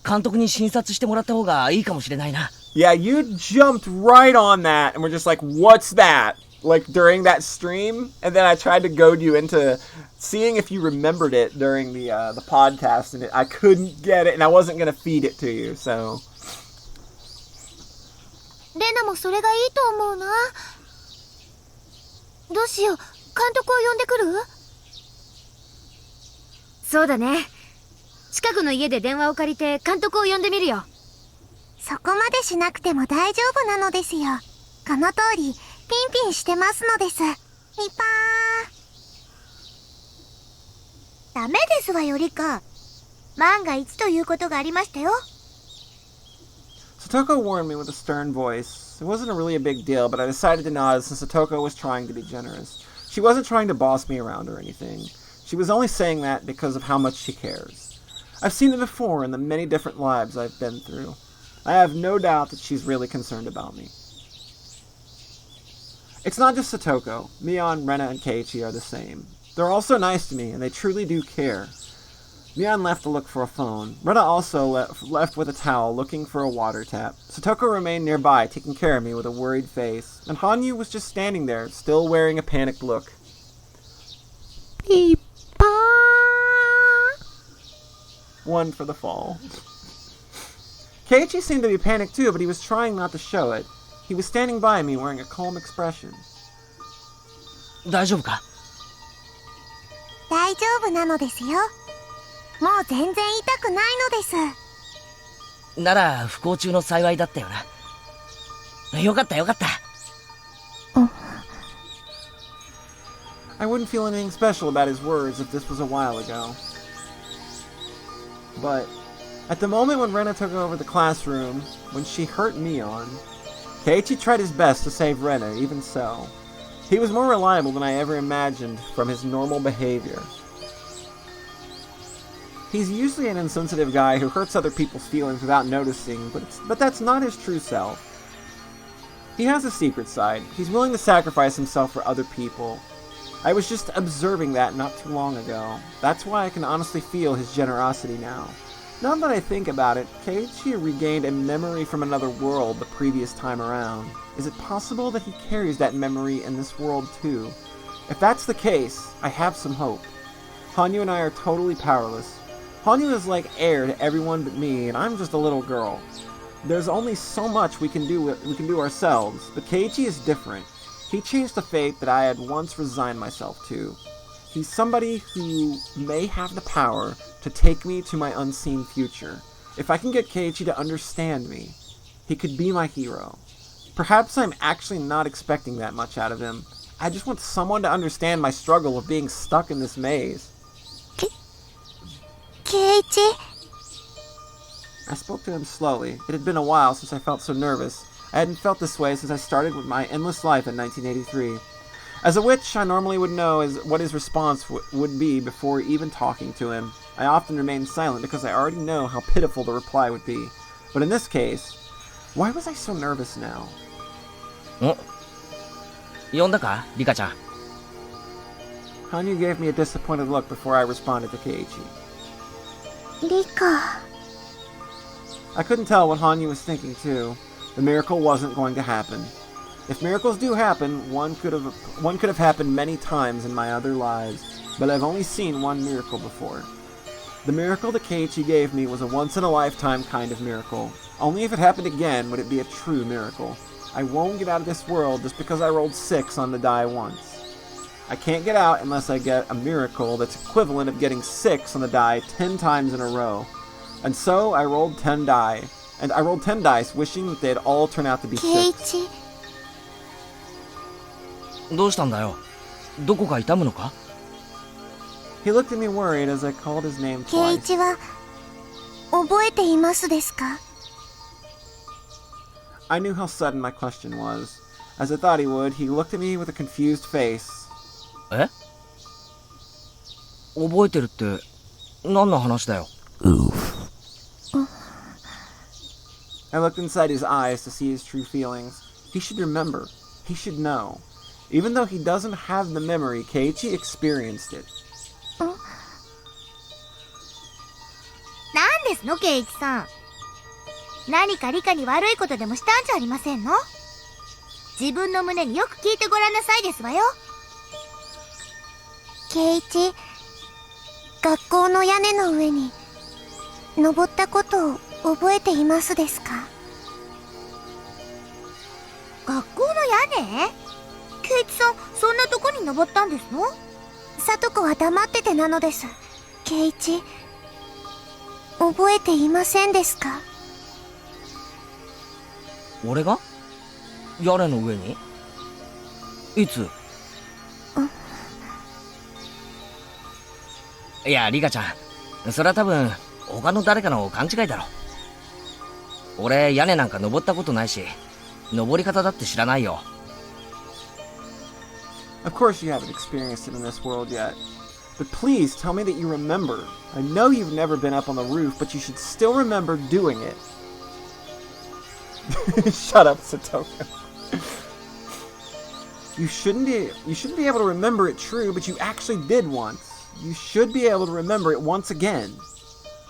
監督に診察してもらった方がいいかもしれないな。Yeah, you jumped right on that and we're just like, what's that? Like during that stream, and then I tried to goad you into seeing if you remembered it during the podcast, and I couldn't get it, and I wasn't gonna feed it to you, so. レナもそれがいいと思うな。どうしよう、監督を呼んでくる？そうだね。近くの家で電話を借りて監督を呼んでみるよ。そこまでしなくても大丈夫なのですよ。この通りピンピンしてますのです。リパー。ダメですわよリカ。万が一ということがありましたよ。Satoko warned me with a stern voice. It wasn't really a big deal, but I decided to nod since Satoko was trying to be generous. She wasn't trying to boss me around or anything. She was only saying that because of how much she cares. I've seen it before in the many different lives I've been through. I have no doubt that she's really concerned about me. It's not just Satoko. Mion, Rena, and Keiichi are the same. They're also nice to me, and they truly do care. Mion left to look for a phone. Rena also left with a towel, looking for a water tap. Satoko remained nearby, taking care of me with a worried face. And Hanyu was just standing there, still wearing a panicked look. One for the fall. Keiichi seemed to be panicked too, but he was trying not to show it. He was standing by me wearing a calm expression. 大丈夫か？大丈夫なのですよ。もう全然痛くないのです。なら不幸中の幸いだったよな。よかったよかった。I wouldn't feel anything special about his words if this was a while ago. but at the moment when Rena took over the classroom, when she hurt Mion, Keiichi tried his best to save Rena, even so. He was more reliable than I ever imagined from his normal behavior. He's usually an insensitive guy who hurts other people's feelings without noticing, but that's not his true self. He has a secret side. He's willing to sacrifice himself for other people. I was just observing that not too long ago. That's why I can honestly feel his generosity now. Now that I think about it, Keiichi regained a memory from another world the previous time around. Is it possible that he carries that memory in this world too? If that's the case, I have some hope. Hanyu and I are totally powerless. Hanyu is like heir to everyone but me, and I'm just a little girl. There's only so much we can do ourselves, but Keiichi is different. He changed the fate that I had once resigned myself to. He's somebody who may have the power to take me to my unseen future. If I can get Keiichi to understand me, he could be my hero. Perhaps I'm actually not expecting that much out of him. I just want someone to understand my struggle of being stuck in this maze. Keiichi? I spoke to him slowly. It had been a while since I felt so nervous. I hadn't felt this way since I started with my endless life in 1983. As a witch, I normally would know what his response would be before even talking to him. I often remained silent because I already know how pitiful the reply would be. But in this case, why was I so nervous now? 呼んだか、リカちゃん。Hanyu gave me a disappointed look before I responded to Keiichi. Rika. I couldn't tell what Hanyu was thinking too. The miracle wasn't going to happen. If miracles do happen, one could have happened many times in my other lives, but I've only seen one miracle before. The miracle that Keiichi gave me was a once-in-a-lifetime kind of miracle. Only if it happened again would it be a true miracle. I won't get out of this world just because I rolled 6 on the die once. I can't get out unless I get a miracle that's equivalent of getting 6 on the die 10 times in a row. And so I rolled 10 die. And I rolled 10 dice, wishing that they'd all turn out to be 6. Keiichi. どうしたんだよ。どこか痛むのか？ He looked at me worried as I called his name twice. Keiichi は覚えていますですか？ I knew how sudden my question was. As I thought he would, he looked at me with a confused face. え？覚えてるって何の話だよ？ Oof. I looked inside his eyes to see his true feelings. He should remember. He should know. Even though he doesn't have the memory, Keiichi experienced it. なんですの、ケイイチさん。何かリカに悪いことでもしたんじゃありませんの？自分の胸によく聞いてごらんなさいですわよ。ケイイチ、学校の屋根の上に登ったことを覚えていますですか？学校の屋根？ケイイチさん、そんなとこに登ったんですの？サトコは黙っててなのです。ケイイチ、覚えていませんですか？俺が？屋根の上に？いつ？いや、リカちゃん、それは多分他の誰かの勘違いだろ。俺屋根なんか登ったことないし、登り方だって知らないよ。Of course you haven't experienced it in this world yet. But please tell me that you remember. I know you've never been up on the roof, but you should still remember doing it. Shut up, Satoko. You shouldn't be able to remember it true, but you actually did once. You should be able to remember it once again.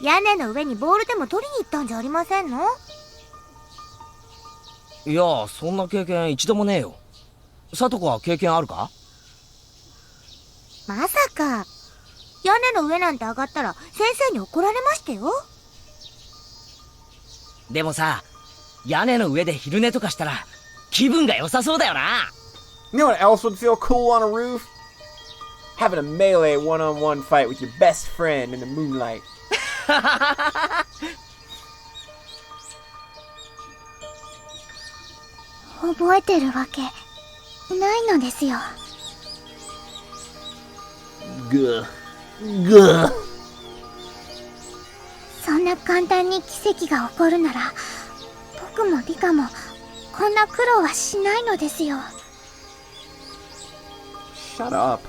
屋根の上にボールでも取りに行ったんじゃありませんの？いや、そんな経験一度もねえよ。サトコは経験あるか？まさか。屋根の上なんて上がったら先生に怒られましたよ。でもさ、屋根の上で昼寝とかしたら気分が良さそうだよな。You know what else would feel cool on a roof? Having a melee one-on-one fight with your best friend in the moonlight. 覚えてるわけないのですよ。Gah. Gah. そんんな簡単に奇跡が起こるなら、僕もリカもこんな苦労はしないのですよ。Shut up.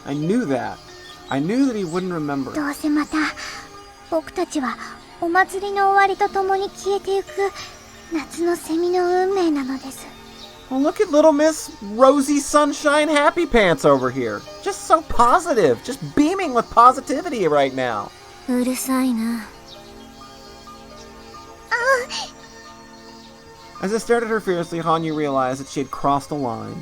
I knew that. I knew that he wouldn't remember. どうせまた僕たちはお祭りの終わりとともに消えてゆく夏のセミの運命なのです。 Well, look at little Miss Rosy Sunshine Happy Pants over here. Just so positive. Just beaming with positivity right now. うるさいな。As I stared at her fiercely, Hanyu realized that she had crossed a line.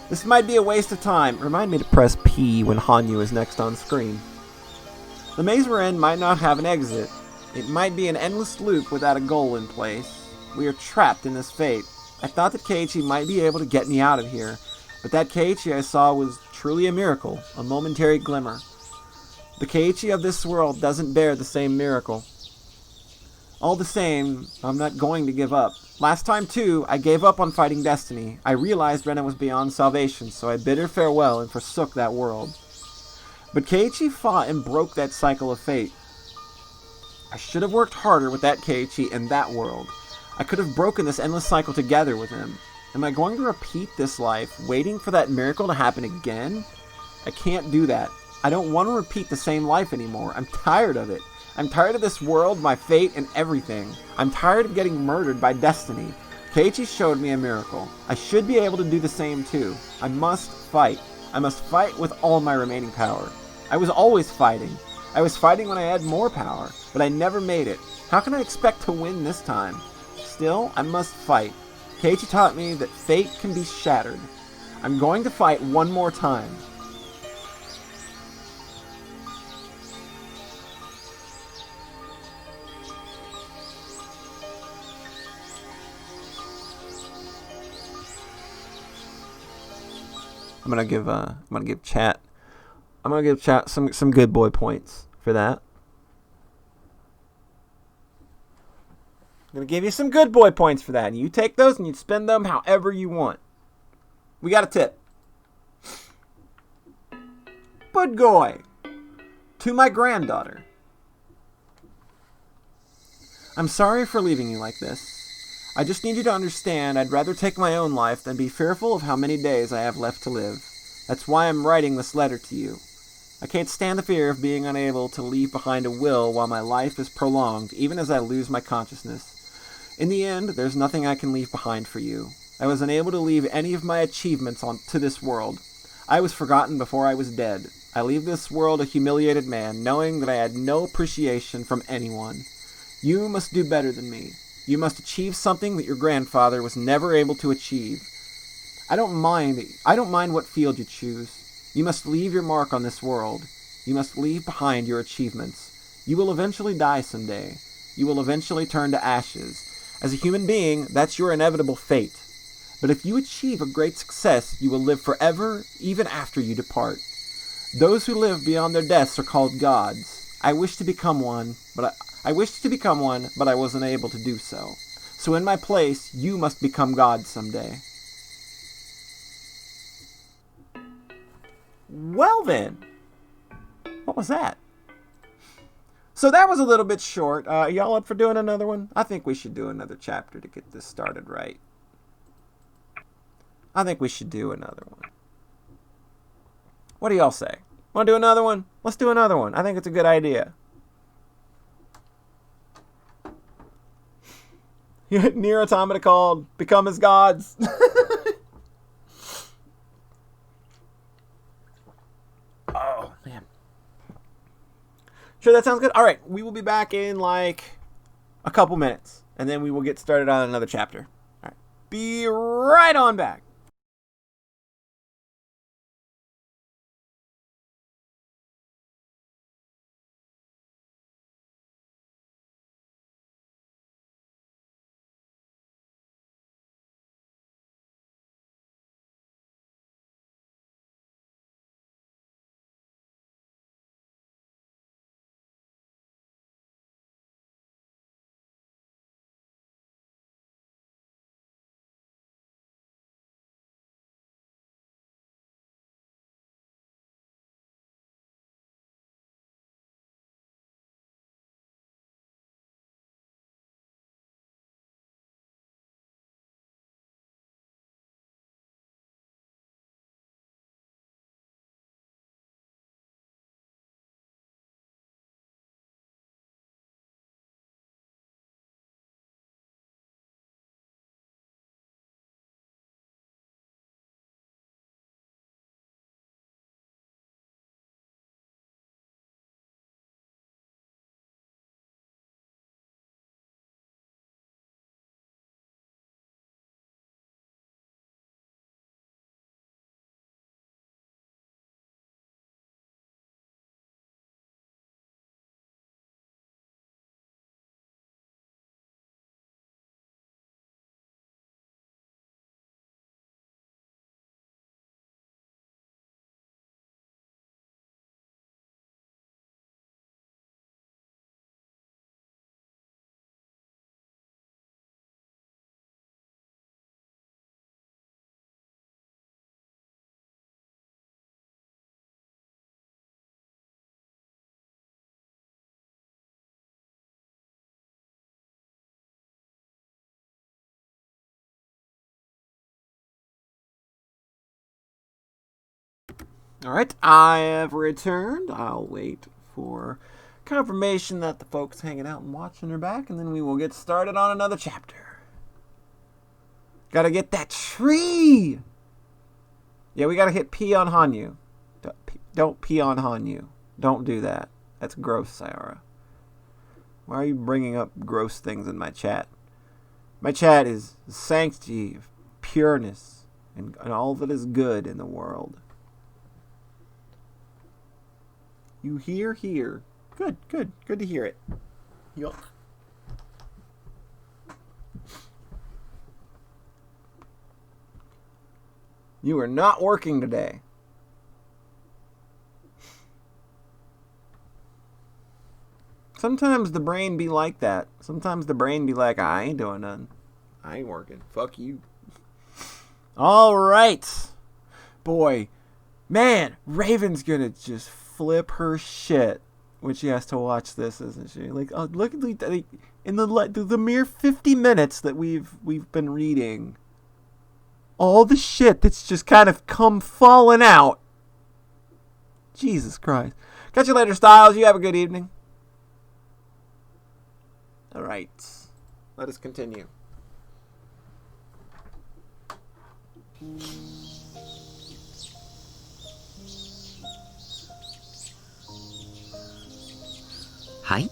This might be a waste of time. Remind me to press P when Hanyu is next on screen. The maze we're in might not have an exit. It might be an endless loop without a goal in place. We are trapped in this fate. I thought that Keiichi might be able to get me out of here, but that Keiichi I saw was truly a miracle, a momentary glimmer. The Keiichi of this world doesn't bear the same miracle. All the same, I'm not going to give up. Last time, too, I gave up on fighting destiny. I realized Rena was beyond salvation, so I bid her farewell and forsook that world. But Keiichi fought and broke that cycle of fate. I should have worked harder with that Keiichi in that world. I could have broken this endless cycle together with him. Am I going to repeat this life, waiting for that miracle to happen again? I can't do that. I don't want to repeat the same life anymore. I'm tired of it. I'm tired of this world, my fate, and everything. I'm tired of getting murdered by destiny. Keiichi showed me a miracle. I should be able to do the same too. I must fight. I must fight with all my remaining power. I was always fighting. I was fighting when I had more power, but I never made it. How can I expect to win this time? Still, I must fight. Keiichi taught me that fate can be shattered. I'm going to fight one more time. I'm gonna give chat some good boy points for that. I'm gonna give you some good boy points for that, and you take those and you spend them however you want. We got a tip. Budgoy, to my granddaughter. I'm sorry for leaving you like this. I just need you to understand I'd rather take my own life than be fearful of how many days I have left to live. That's why I'm writing this letter to you. I can't stand the fear of being unable to leave behind a will while my life is prolonged, even as I lose my consciousness. In the end, there's nothing I can leave behind for you. I was unable to leave any of my achievements to this world. I was forgotten before I was dead. I leave this world a humiliated man, knowing that I had no appreciation from anyone. You must do better than me. You must achieve something that your grandfather was never able to achieve. I don't mind what field you choose. You must leave your mark on this world. You must leave behind your achievements. You will eventually die someday. You will eventually turn to ashes. As a human being, that's your inevitable fate. But if you achieve a great success, you will live forever, even after you depart. Those who live beyond their deaths are called gods. I wished to become one, but I wasn't able to do so. So in my place, you must become God someday. Well then, what was that? So that was a little bit short. Y'all up for doing another one? I think we should do another chapter to get this started right. I think we should do another one. What do y'all say? Want to do another one? Let's do another one. I think it's a good idea. Nier Automata called Become as Gods. Oh, man. Sure, that sounds good. All right, we will be back in like a couple minutes, and then we will get started on another chapter. All right, be right on back. Alright, I have returned. I'll wait for confirmation that the folks hanging out and watching are back, and then we will get started on another chapter. Gotta get that tree! Yeah, we gotta hit P on Hanyu. Don't pee on Hanyu. Don't do that. That's gross, Sayara. Why are you bringing up gross things in my chat? My chat is the sanctity of pureness and all that is good in the world. You hear? Good to hear it. Yuck. You are not working today. Sometimes the brain be like that. Sometimes the brain be like, I ain't doing nothing. I ain't working. Fuck you. All right. Boy, man, Raven's gonna just flip her shit when she has to watch this, isn't she? Like, oh, look at in the mere 50 minutes that we've been reading, all the shit that's just kind of come falling out. Jesus Christ. Catch you later, Styles. You have a good evening. All right, let us continue. Hi.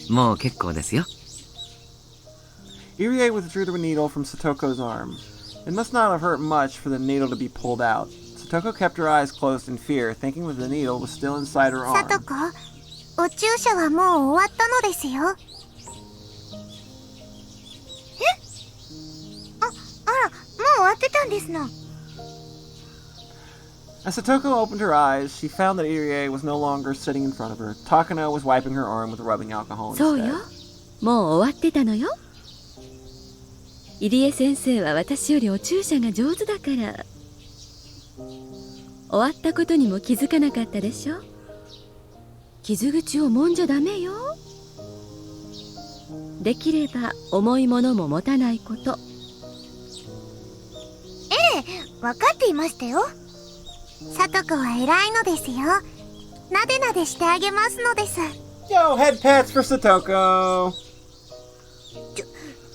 もう結構ですよ。 Irie withdrew the needle from Satoko's arm. It must not have hurt much for the needle to be pulled out. Satoko kept her eyes closed in fear, thinking that the needle was still inside her arm. さとこ、お注射はもう終わったのですよ。あら、もう終わってたんですの。 As Satoko opened her eyes, she found that Irie was no longer sitting in front of her. Takano was wiping her arm with rubbing alcohol そう instead. よ。もう終わってたのよ。入江先生は私よりお注射が上手だから。終わったことにも気づかなかったでしょ。傷口を揉んじゃダメよ。できれば重いものも持たないこと。ええ、分かっていましたよ。さとこは偉いのですよ。なでなでしてあげますのです。 Yo, head pats for Satoko!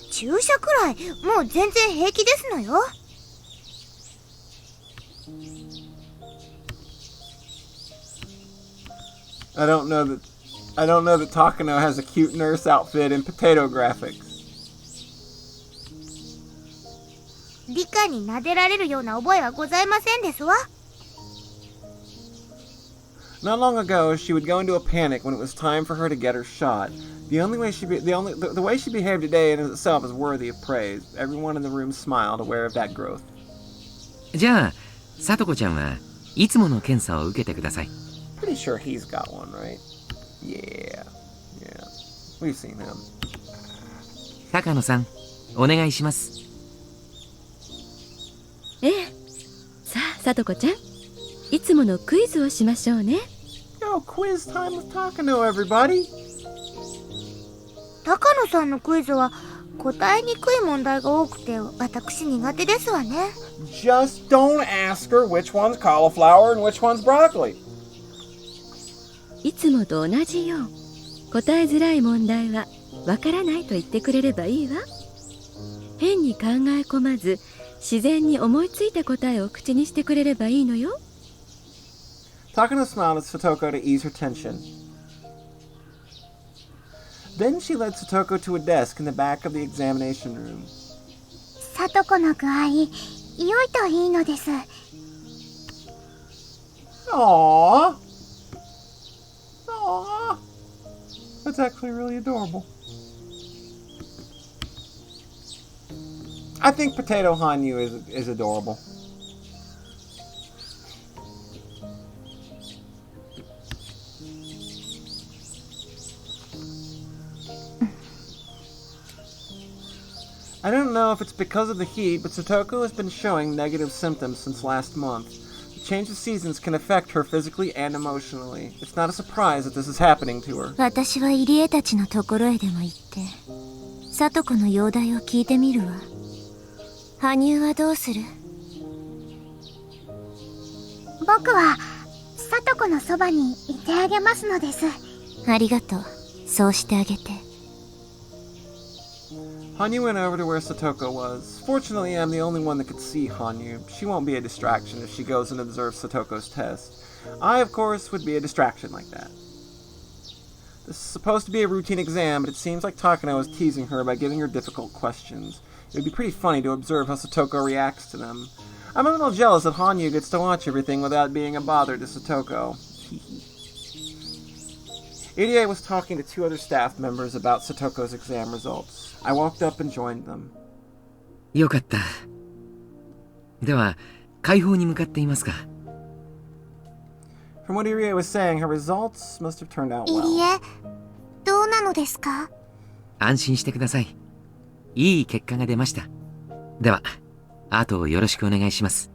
注射くらいもう全然平気ですのよ。 I don't know that Takano has a cute nurse outfit and potato graphics. 理科に撫でられるような覚えはございませんですわ。 Not long ago, she would go into a panic when it was time for her to get her shot. The way she behaved today in itself is worthy of praise. Everyone in the room smiled, aware of that growth. じゃあ、さとこちゃんはいつもの検査を受けてください。 Pretty sure he's got one, right? Yeah. We've seen him. 高野さん、お願いします。ええ。さあ、さとこちゃん。いつものクイズをしましょうね。 Yo, quiz time with Takano, everybody! 高野さんのクイズは答えにくい問題が多くて私苦手ですわね。 Just don't ask her which one's cauliflower and which one's broccoli. いつもと同じよ。答えづらい問題はわからないと言ってくれればいいわ。変に考え込まず、自然に思いついた答えを口にしてくれればいいのよ。 Takano smiled at Satoko to ease her tension. Then she led Satoko to a desk in the back of the examination room. さとこの具合、良いといいのです。 Aww. That's actually really adorable. I think Potato Hanyu is adorable. I don't know if it's because of the heat, but Satoko has been showing negative symptoms since last month. The change of seasons can affect her physically and emotionally. It's not a surprise that this is happening to her. 私は入江たちのところへでも行って、さとこの容体を聞いてみるわ。羽生はどうする？僕は聡子のそばにいてあげますのです。ありがとう。そうしてあげて。Hanyu went over to where Satoko was. Fortunately, I'm the only one that could see Hanyu. She won't be a distraction if she goes and observes Satoko's test. I, of course, would be a distraction like that. This is supposed to be a routine exam, but it seems like Takano is teasing her by giving her difficult questions. It would be pretty funny to observe how Satoko reacts to them. I'm a little jealous that Hanyu gets to watch everything without being a bother to Satoko. Irie was talking to 2 other staff members about Satoko's exam results. I walked up and joined them. よかった。では、解放に向かっていますか？ From what Irie was saying, her results must have turned out い well. りえ、どうなのですか？安心してください。いい結果が出ました。では、あとよろしくお願いします。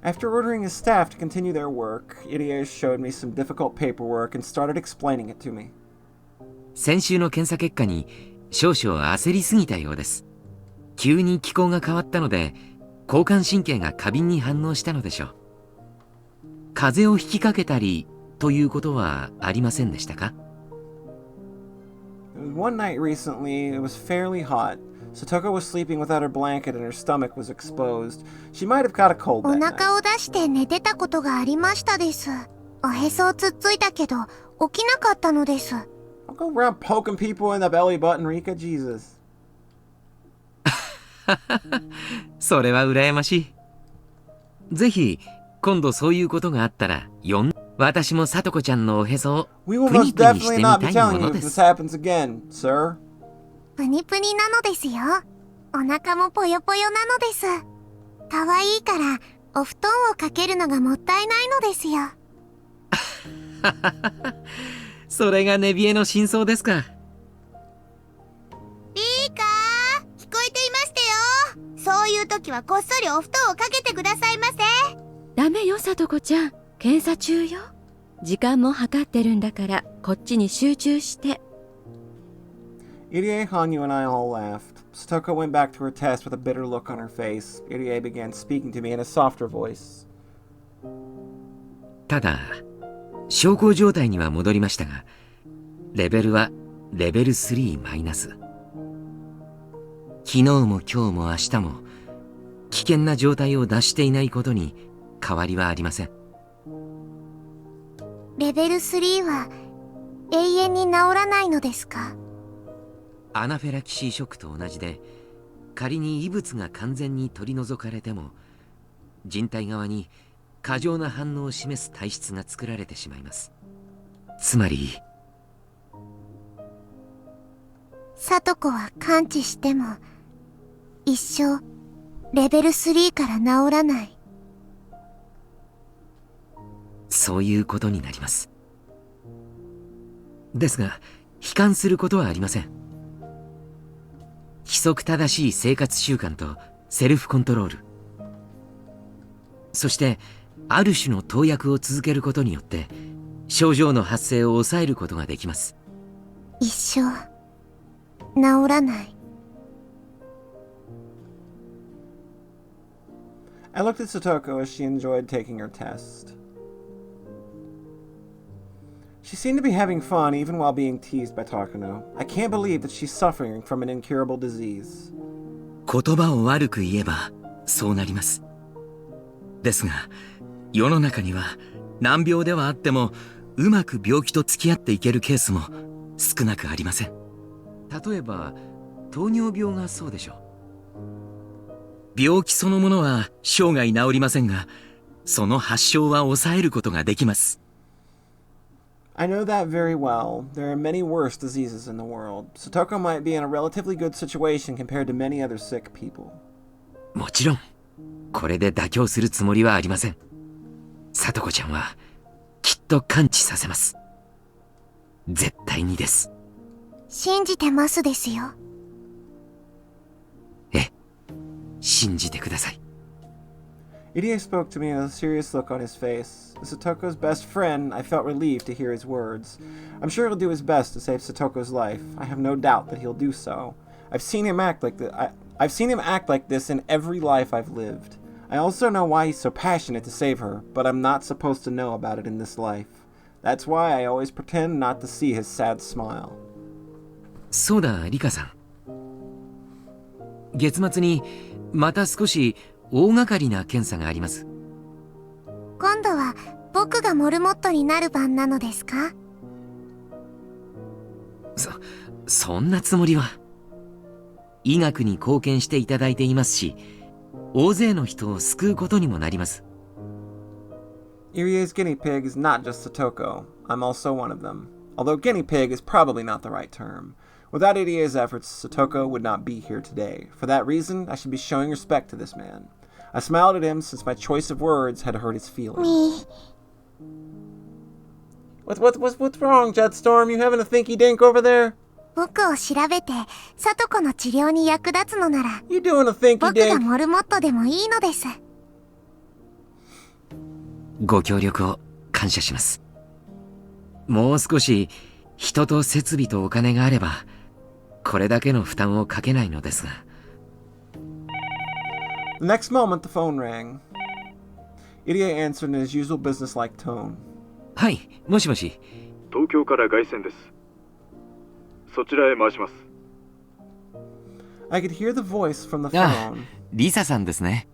After ordering his staff to continue their work, Irie showed me some difficult paperwork and started explaining it to me. 先週の検査結果に少々焦りすぎたようです。急に気候が変わったので、交感神経が過敏に反応したのでしょう。風邪をひきかけたりということはありませんでしたか？ One night recently, it was fairly hot. Satoko was sleeping without her blanket and her stomach was exposed. She might have caught a cold お that night. 腹を出して寝てたことがありましたです。おへそをつっついたけど起きなかったのです。I'll go around poking people in the belly button, Rika. Jesus. それは羨ましい。ぜひ今度そういうことがあったら私もさとこちゃんのおへそを We will プニ most プニして definitely み not た be いも telling you の if で this す。 happens again, sir. プニプニなのですよ。お腹もぽよぽよなのです。可愛いからお布団をかけるのがもったいないのですよ。それが寝冷えの真相ですか。いいか聞こえていましたよ。そういう時はこっそりお布団をかけてくださいませ。ダメよ、さとこちゃん。検査中よ。時間も計ってるんだから、こっちに集中して。Irie, Hanyu, and I all laughed. Satoko went back to her test with a bitter look on her face. Irie began speaking to me in a softer voice. ただ、小康状態には戻りましたが、レベルはレベル3マイナス。昨日も今日も明日も危険な状態を脱していないことに変わりはありません。レベル3は永遠に治らないのですか？アナフィラキシーショックと同じで、仮に異物が完全に取り除かれても人体側に過剰な反応を示す体質が作られてしまいます。つまり聡子は完治しても一生レベル3から治らない。そういうことになります。ですが悲観することはありません。規則正しい生活習慣とセルフコントロール、そしてある種の投薬を続けることによって症状の発生を抑えることができます。一生治らない。I looked at Satoko as she enjoyed taking her test. She seemed to be having fun even while being teased by Takano. I can't believe that she's suffering from an incurable disease. 言葉を悪く言えばそうなります。ですが世の中には難病ではあってもうまく病気と付き合っていけるケースも少なくありません。例えば糖尿病がそうでしょう。病気そのものは生涯治りませんが、その発症は抑えることができます。I know that very well. There are many worse diseases in the world. Satoko might be in a relatively good situation compared to many other sick people. もちろんこれで妥協するつもりはありません。さとこちゃんはきっと完治させます。絶対にです。信じてますですよ。ええ、信じてください。Irie spoke to me with a serious look on his face. As Satoko's best friend, I felt relieved to hear his words. I'm sure he'll do his best to save Satoko's life. I have no doubt that he'll do so. I've seen him act like this in every life I've lived. I also know why he's so passionate to save her, but I'm not supposed to know about it in this life. That's why I always pretend not to see his sad smile. そうだ、リカさん。月末にまた少し大掛かりな検査があります。今度は僕がモルモットになる番なのですか？そんなつもりは。医学に貢献していただいていますし、大勢の人を救うことにもなります。Irie's guinea pig is not just Satoko. I'm also one of them. Although guinea pig is probably not the right term. Without Irie's efforts, Satoko would not be here today. For that reason, I should be showing respect to this man. I smiled at him since my choice of words had hurt his feelings. What's wrong, Jetstorm? You having a thinky dink over there? 僕を調べて、サトコの治療に役立つのなら、 You doing a thinky 僕が dink? モルモットでもいいのです。ご協力を感謝します。もう少し人と設備とお金があれば、これだけの負担をかけないのですが。The next moment, the phone rang. Irie answered in his usual business-like tone. はい、もしもし。東京から凱旋です。そちらへ回します。I could hear the voice from the あ phone. リサさんですね。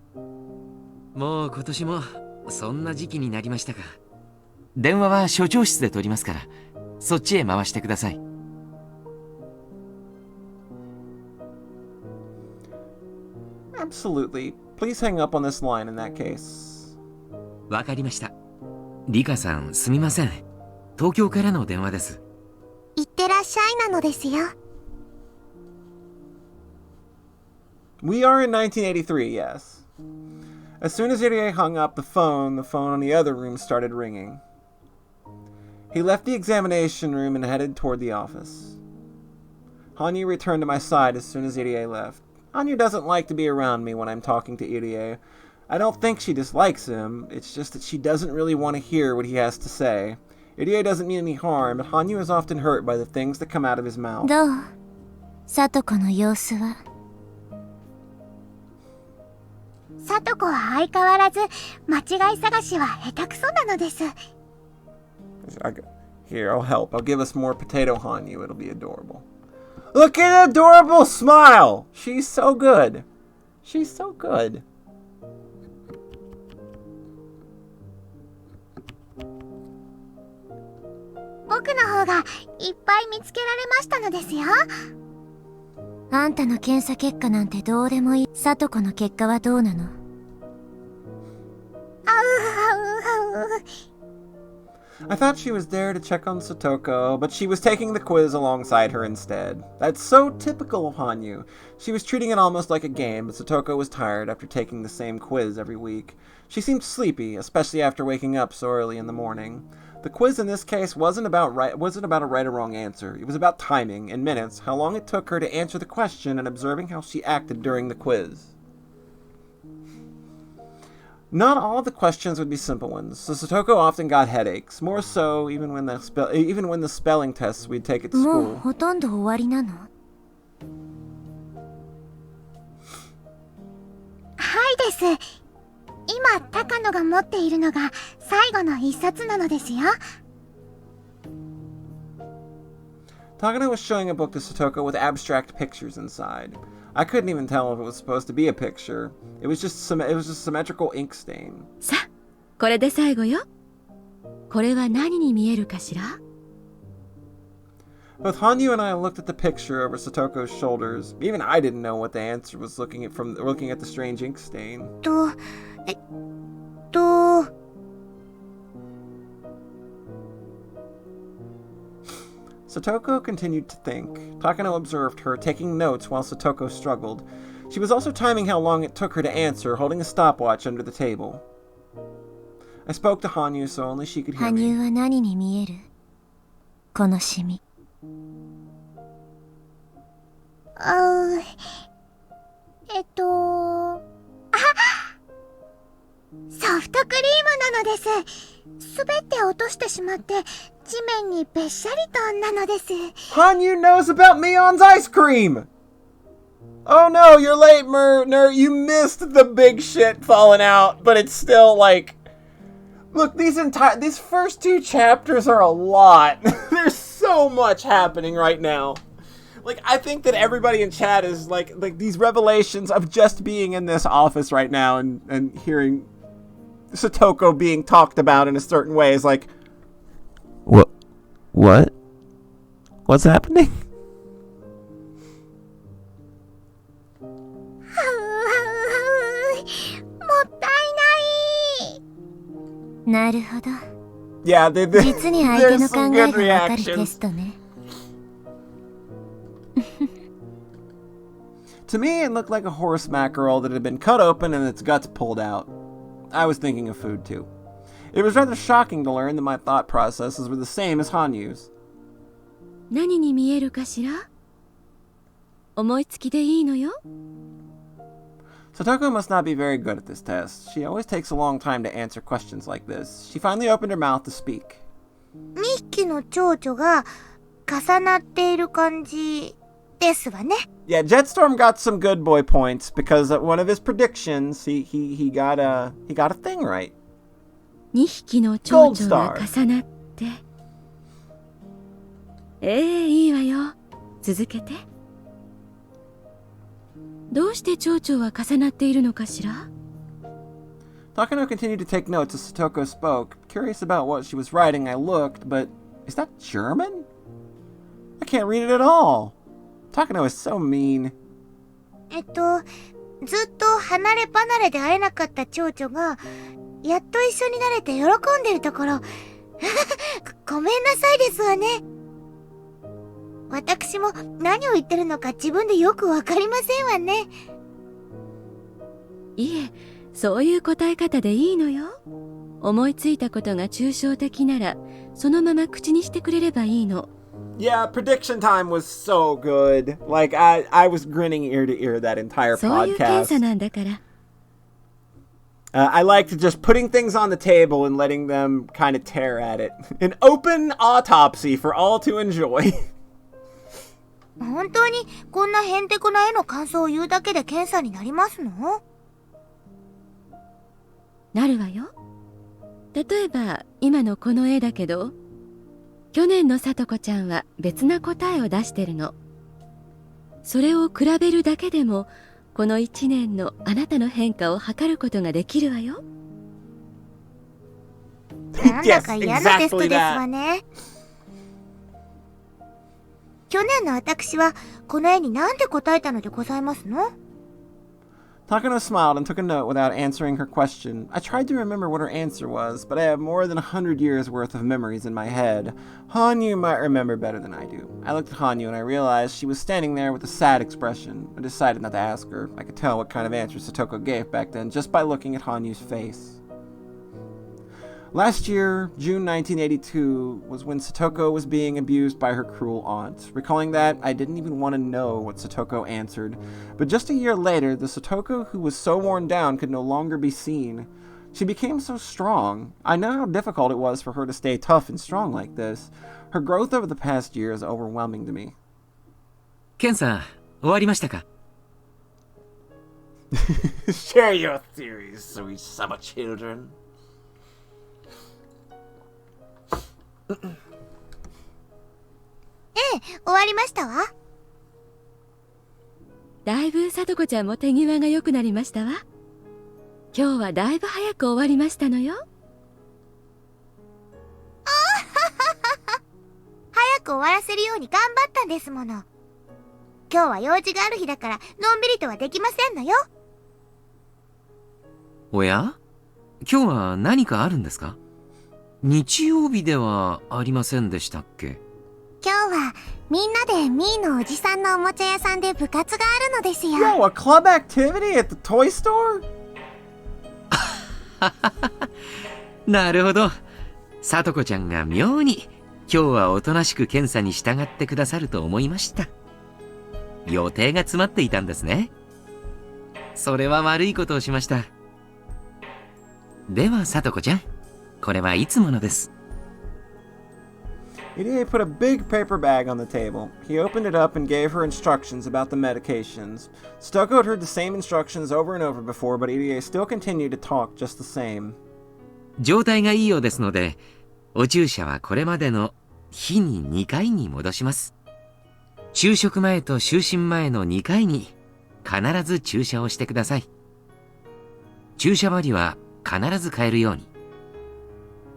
もう今年もそんな時期になりましたか。電話は所長室で取りますから、そっちへ回してください。Absolutely. Please hang up on this line in that case. わかりました。リカさん、すみません。東京からの電話です。いってらっしゃいなのですよ。We are in 1983, yes. As soon as Irie hung up the phone in the other room started ringing. He left the examination room and headed toward the office. Hanyu returned to my side as soon as Irie left. Hanyu doesn't like to be around me when I'm talking to Irie. I don't think she dislikes him, it's just that she doesn't really want to hear what he has to say. Irie doesn't mean any harm, but Hanyu is often hurt by the things that come out of his mouth. どう？サトコの様子は？サトコは相変わらず間違い探しは下手くそなのです。Here, I'll help. I'll give us more potato Hanyu. It'll be adorable. Look at the adorable smile! She's so good. She's so good. 僕の方がいっぱい見つけられましたのですよ。あんたの検査結果なんてどうでもいい。サトコの結果はどうなの？I thought she was there to check on Satoko, but she was taking the quiz alongside her instead. That's so typical of Hanyu. She was treating it almost like a game, but Satoko was tired after taking the same quiz every week. She seemed sleepy, especially after waking up so early in the morning. The quiz in this case wasn't about a right or wrong answer. It was about timing, in minutes, how long it took her to answer the question and observing how she acted during the quiz. Not all of the questions would be simple ones, so Satoko often got headaches, more so even when the spelling tests we'd take at もう school. ほとんど終わりなの？はいです。今、高野が持っているのが最後の一冊なのですよ。Takano was showing a book to Satoko with abstract pictures inside. I couldn't even tell if it was supposed to be a picture. It was just symmetrical ink stain. さあ、これで最後よ。これは何に見えるかしら？ Both Hanyu and I looked at the picture over Satoko's shoulders. Even I didn't know what the answer was looking at the strange ink stain. と、Satoko continued to think. Takano observed her, taking notes while Satoko struggled. She was also timing how long it took her to answer, holding a stopwatch under the table. I spoke to Hanyu so only she could hear 羽 me. 生は何に見える？このシミ。ソフトクリームなのです。滑って落としてしまって地面にべっしゃりとなのです。 Hanyu knows about Mion's ice cream! Oh no, you're late, Nerd. You missed the big shit falling out, but it's still like... Look, these first 2 chapters are a lot. There's so much happening right now. Like, I think that everybody in chat is like these revelations of just being in this office right now and hearing Satoko being talked about in a certain way is like... What? What's happening? もったいない。なるほど。Yeah, 実に相手の考えがわかるテストね。To me, it looked like a horse mackerel that had been cut open and its guts pulled out. I was thinking of food too. It was rather shocking to learn that my thought processes were the same as Hanyu's. 何に見えるかしら？思いつきでいいのよ。Satoko must not be very good at this test. She always takes a long time to answer questions like this. She finally opened her mouth to speak. 2匹の蝶々が重なっている感じですわね。Yeah, Jetstorm got some good boy points because at one of his predictions, he got a thing right. 2匹の蝶々が重なって。いいわよ。続けて。どうして蝶々は重なっているのかしら？ Takano continued to take notes as Satoko spoke. Curious about what she was writing, I looked, but is that German? I can't read it at all. Takano is so mean. ずっと離れ離れで会えなかった蝶々が、やっと一緒になれて喜んでるところ。ごめんなさいですわね。私も何を言ってるのか自分でよくわかりませんわね。いえ、そういう答え方でいいのよ。思いついたことが抽象的なら、そのまま口にしてくれればいいの。Yeah, prediction time was so good. Like, I was grinning ear to ear that entire そういう検査 podcast. なんだから。I liked just putting things on the table and letting them kind of tear at it. An open autopsy for all to enjoy. 本当にこんなへんてこな絵の感想を言うだけで検査になりますの？なるわよ。例えば今のこの絵だけど、去年のさとこちゃんは別な答えを出してるの。それを比べるだけでもこの1年のあなたの変化を測ることができるわよ。なんだか嫌なテストですわね。去年の私はこの絵に何て答えたのでございますの？ Takano smiled and took a note without answering her question. I tried to remember what her answer was, but I have more than 100 years worth of memories in my head. Hanyu might remember better than I do. I looked at Hanyu and I realized she was standing there with a sad expression. I decided not to ask her. I could tell what kind of answer Satoko gave back then just by looking at Hanyu's face. Last year, June 1982, was when Satoko was being abused by her cruel aunt. Recalling that, I didn't even want to know what Satoko answered. But just a year later, the Satoko who was so worn down could no longer be seen. She became so strong. I know how difficult it was for her to stay tough and strong like this. Her growth over the past year is overwhelming to me. ケンさん、終わりましたか？ Share your theories, sweet summer children. 終わりましたわ。だいぶさとこちゃんも手際が良くなりましたわ。今日はだいぶ早く終わりましたのよ。早く終わらせるように頑張ったんですもの。今日は用事がある日だからのんびりとはできませんのよ。おや？今日は何かあるんですか？日曜日ではありませんでしたっけ？今日はみんなでミーのおじさんのおもちゃ屋さんで部活があるのですよ。Yo, a club activity at the toy store? なるほど。さとこちゃんが妙に今日はおとなしく検査に従ってくださると思いました。予定が詰まっていたんですね。それは悪いことをしました。ではさとこちゃん、これはいつものです。Irie put a big paper bag on the table. He opened it up and gave her instructions about the medications. Satoko had heard the same instructions over and over before, but Irie still continued to talk just the same. 状態がいいようですので、お注射はこれまでの日に2回に戻します。昼食前と就寝前の2回に必ず注射をしてください。注射針は必ず変えるように。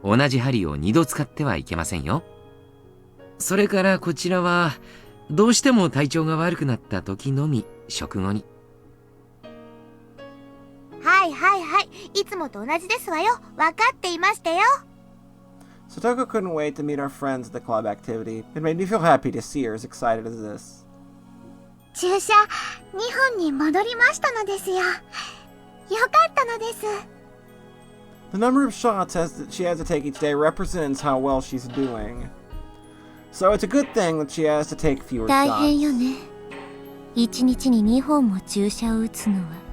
同じ針を2度使ってはいけませんよ。それからこちらは、どうしても体調が悪くなった時のみ食後に。はいはいはい。いつもと同じですわよ。わかっていましたよ。Satoko couldn't wait to meet our friends at the club activity. It made me feel happy to see her as excited as this. 注射2本に戻りましたのですよ。よかったのです。The number of shots that she has to take each day represents how well she's doing. So it's a good thing that she has to take fewer 大 shots. 変よね。1日に2本も注射を打つのは。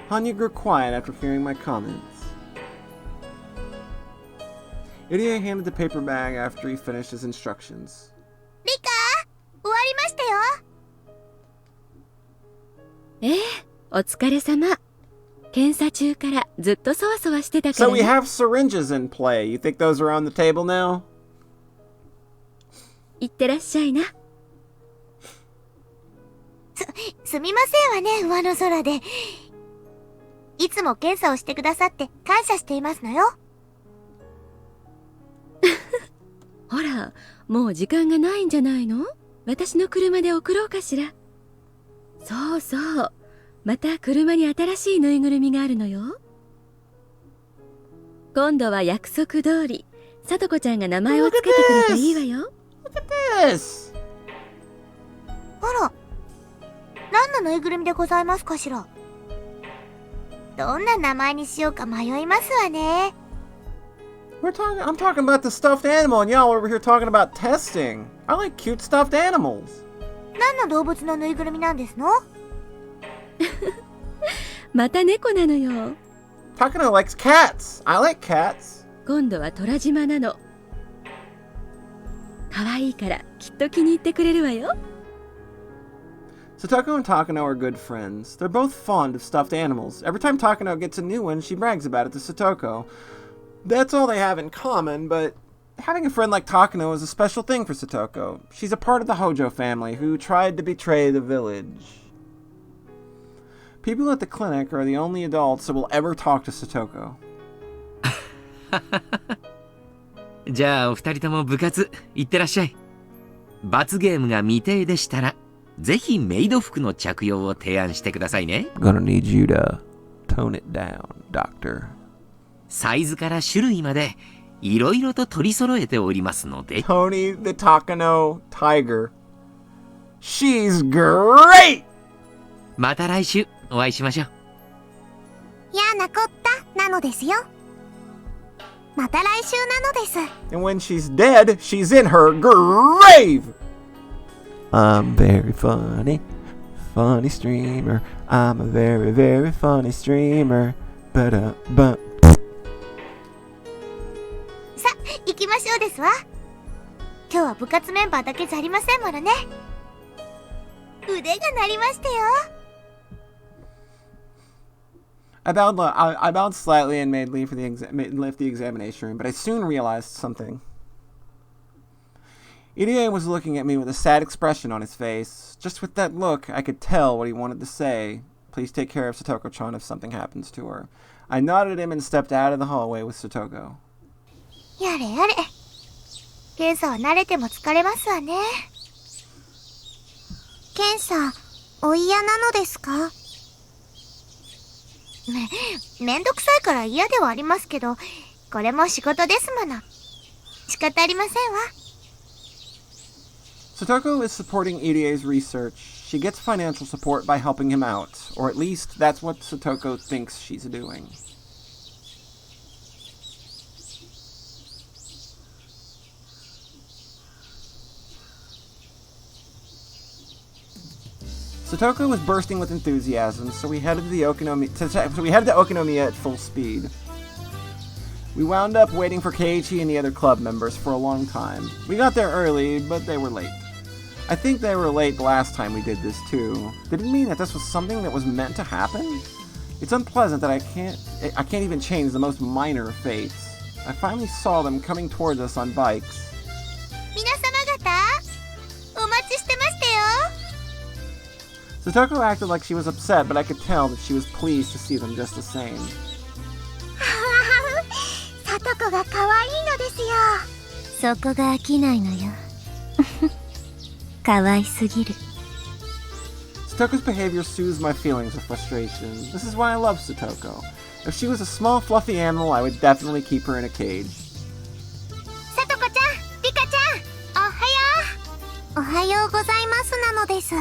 Hanya grew quiet after hearing my comments. Irie handed the paper bag after he finished his instructions. リカ、終わりましたよ。ええ、お疲れ様。検査中からずっとそわそわしてたか So ら we ね。 have syringes in play. You think those are on the table now? いってらっしゃいな。すみませんわね、上の空で。いつも検査をしてくださって感謝していますのよ。ほら、もう時間がないんじゃないの？私の車で送ろうかしら。そうそう。また車に新しいぬいぐるみがあるのよ。今度は約束通り、さとこちゃんが名前をつけてくれていいわよ。Look at this! あら、何のぬいぐるみでございますかしら。どんな名前にしようか迷いますわね。I'm talking about the stuffed animal, and y'all are over here talking about testing. I like cute stuffed animals. 何の動物のぬいぐるみなんですの？また猫なのよ。Takano likes cats. I like cats. 今度は虎島なの。可愛いからきっと気に入ってくれるわよ。Satoko and Takano are good friends. They're both fond of stuffed animals. Every time Takano gets a new one, she brags about it to Satoko. That's all they have in common, but having a friend like Takano is a special thing for Satoko. She's a part of the Hojo family who tried to betray the village. People at the clinic are the only adults that will ever talk to Satoko. じゃあお二人とも部活行ってらっしゃい。罰ゲームが未定でしたら、ぜひメイド服の着用を提案してくださいね。 Gonna need you to tone it down, Doctor. サイズから種類までいろいろと取り揃えておりますので。 Tony the Takano Tiger. She's great! また来週お会いしましょう。嫌なこったなのですよ。また来週なのです。 And when she's dead, she's in her grave! I'm very funny, funny streamer. I'm a very, very funny streamer. But さ、行きましょうですわ。今日は部活メンバーだけじゃありませんものね。腕が鳴りましたよ。I bowed slightly and made leave for left the examination room, but I soon realized something. Irie was looking at me with a sad expression on his face. Just with that look, I could tell what he wanted to say. Please take care of Satoko-chan if something happens to her. I nodded at him and stepped out of the hallway with Satoko. やれやれ。検査は慣れても疲れますわね。検査、お嫌なのですか？めんどくさいから嫌ではありますけど、これも仕事ですもの。仕方ありませんわ。Satoko is supporting Irie's research. She gets financial support by helping him out, or at least that's what Satoko thinks she's doing. Satoko was bursting with enthusiasm, so we headed to Okonomiya at full speed. We wound up waiting for Keiichi and the other club members for a long time. We got there early, but they were late. I think they were late the last time we did this too. Did it mean that this was something that was meant to happen? It's unpleasant that I can't even change the most minor of fates. I finally saw them coming towards us on bikes. 皆様方、お待ちしてましたよ。 Satoko acted like she was upset, but I could tell that she was pleased to see them just the same. さとこが可愛いのですよ。そこが飽きないのよ。可愛すぎる。 Satoko's behavior soothes my feelings of frustration. This is why I love Satoko. If she was a small, fluffy animal, I would definitely keep her in a cage. さとこちゃん、リカちゃん、おはよう。おはようございますなのです。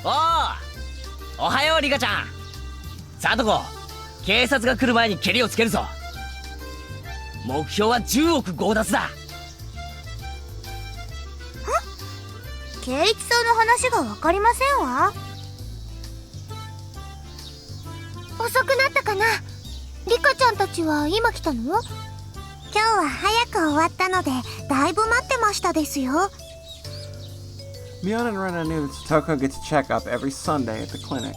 おはようリカちゃん。さとこ、警察が来る前にケリをつけるぞ。目標は10億強奪だ。圭一さんの話がわかりませんわ。遅くなったかな。リカちゃんたちは今来たの？今日は早く終わったのでだいぶ待ってましたですよ。 Mion and Rena knew that Satoko gets a checkup every Sunday at the clinic.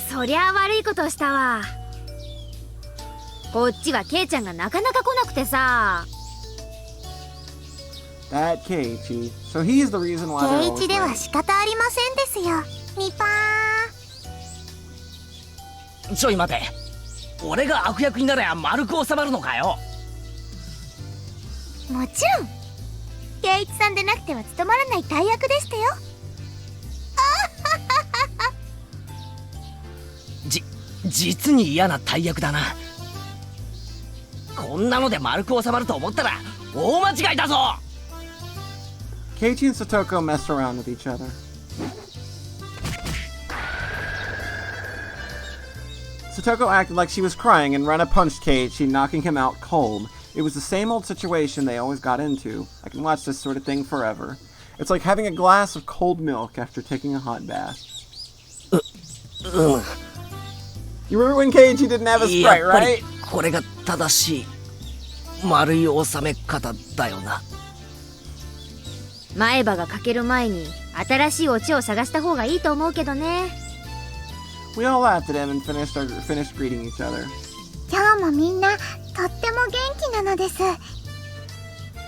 そりゃあ悪いことをしたわ。こっちはケイちゃんがなかなか来なくてさ。That Keiichi. So he's the reason why they're 圭 always 一では late. 仕方ありませんですよ。ミパちょい待て。俺が悪役になれば丸く収まるのかよ。ー。もちろん。圭一さんでなくては務まらない大役でしたよ。実に嫌な大役だな。こんなので丸く収まると思ったら大間違いだぞ。 Keiichi and Satoko messed around with each other. Satoko acted like she was crying and Rena punched Keiichi, knocking him out cold. It was the same old situation they always got into. I can watch this sort of thing forever. It's like having a glass of cold milk after taking a hot bath. You remember when Keiichi didn't have a や Sprite, っぱり right? これが正しい丸い収め方だよな。前歯が欠ける前に新しいオチを探した方がいいと思うけどね。 We all laughed at him and finished greeting each other. 今日もみんなとっても元気なのです。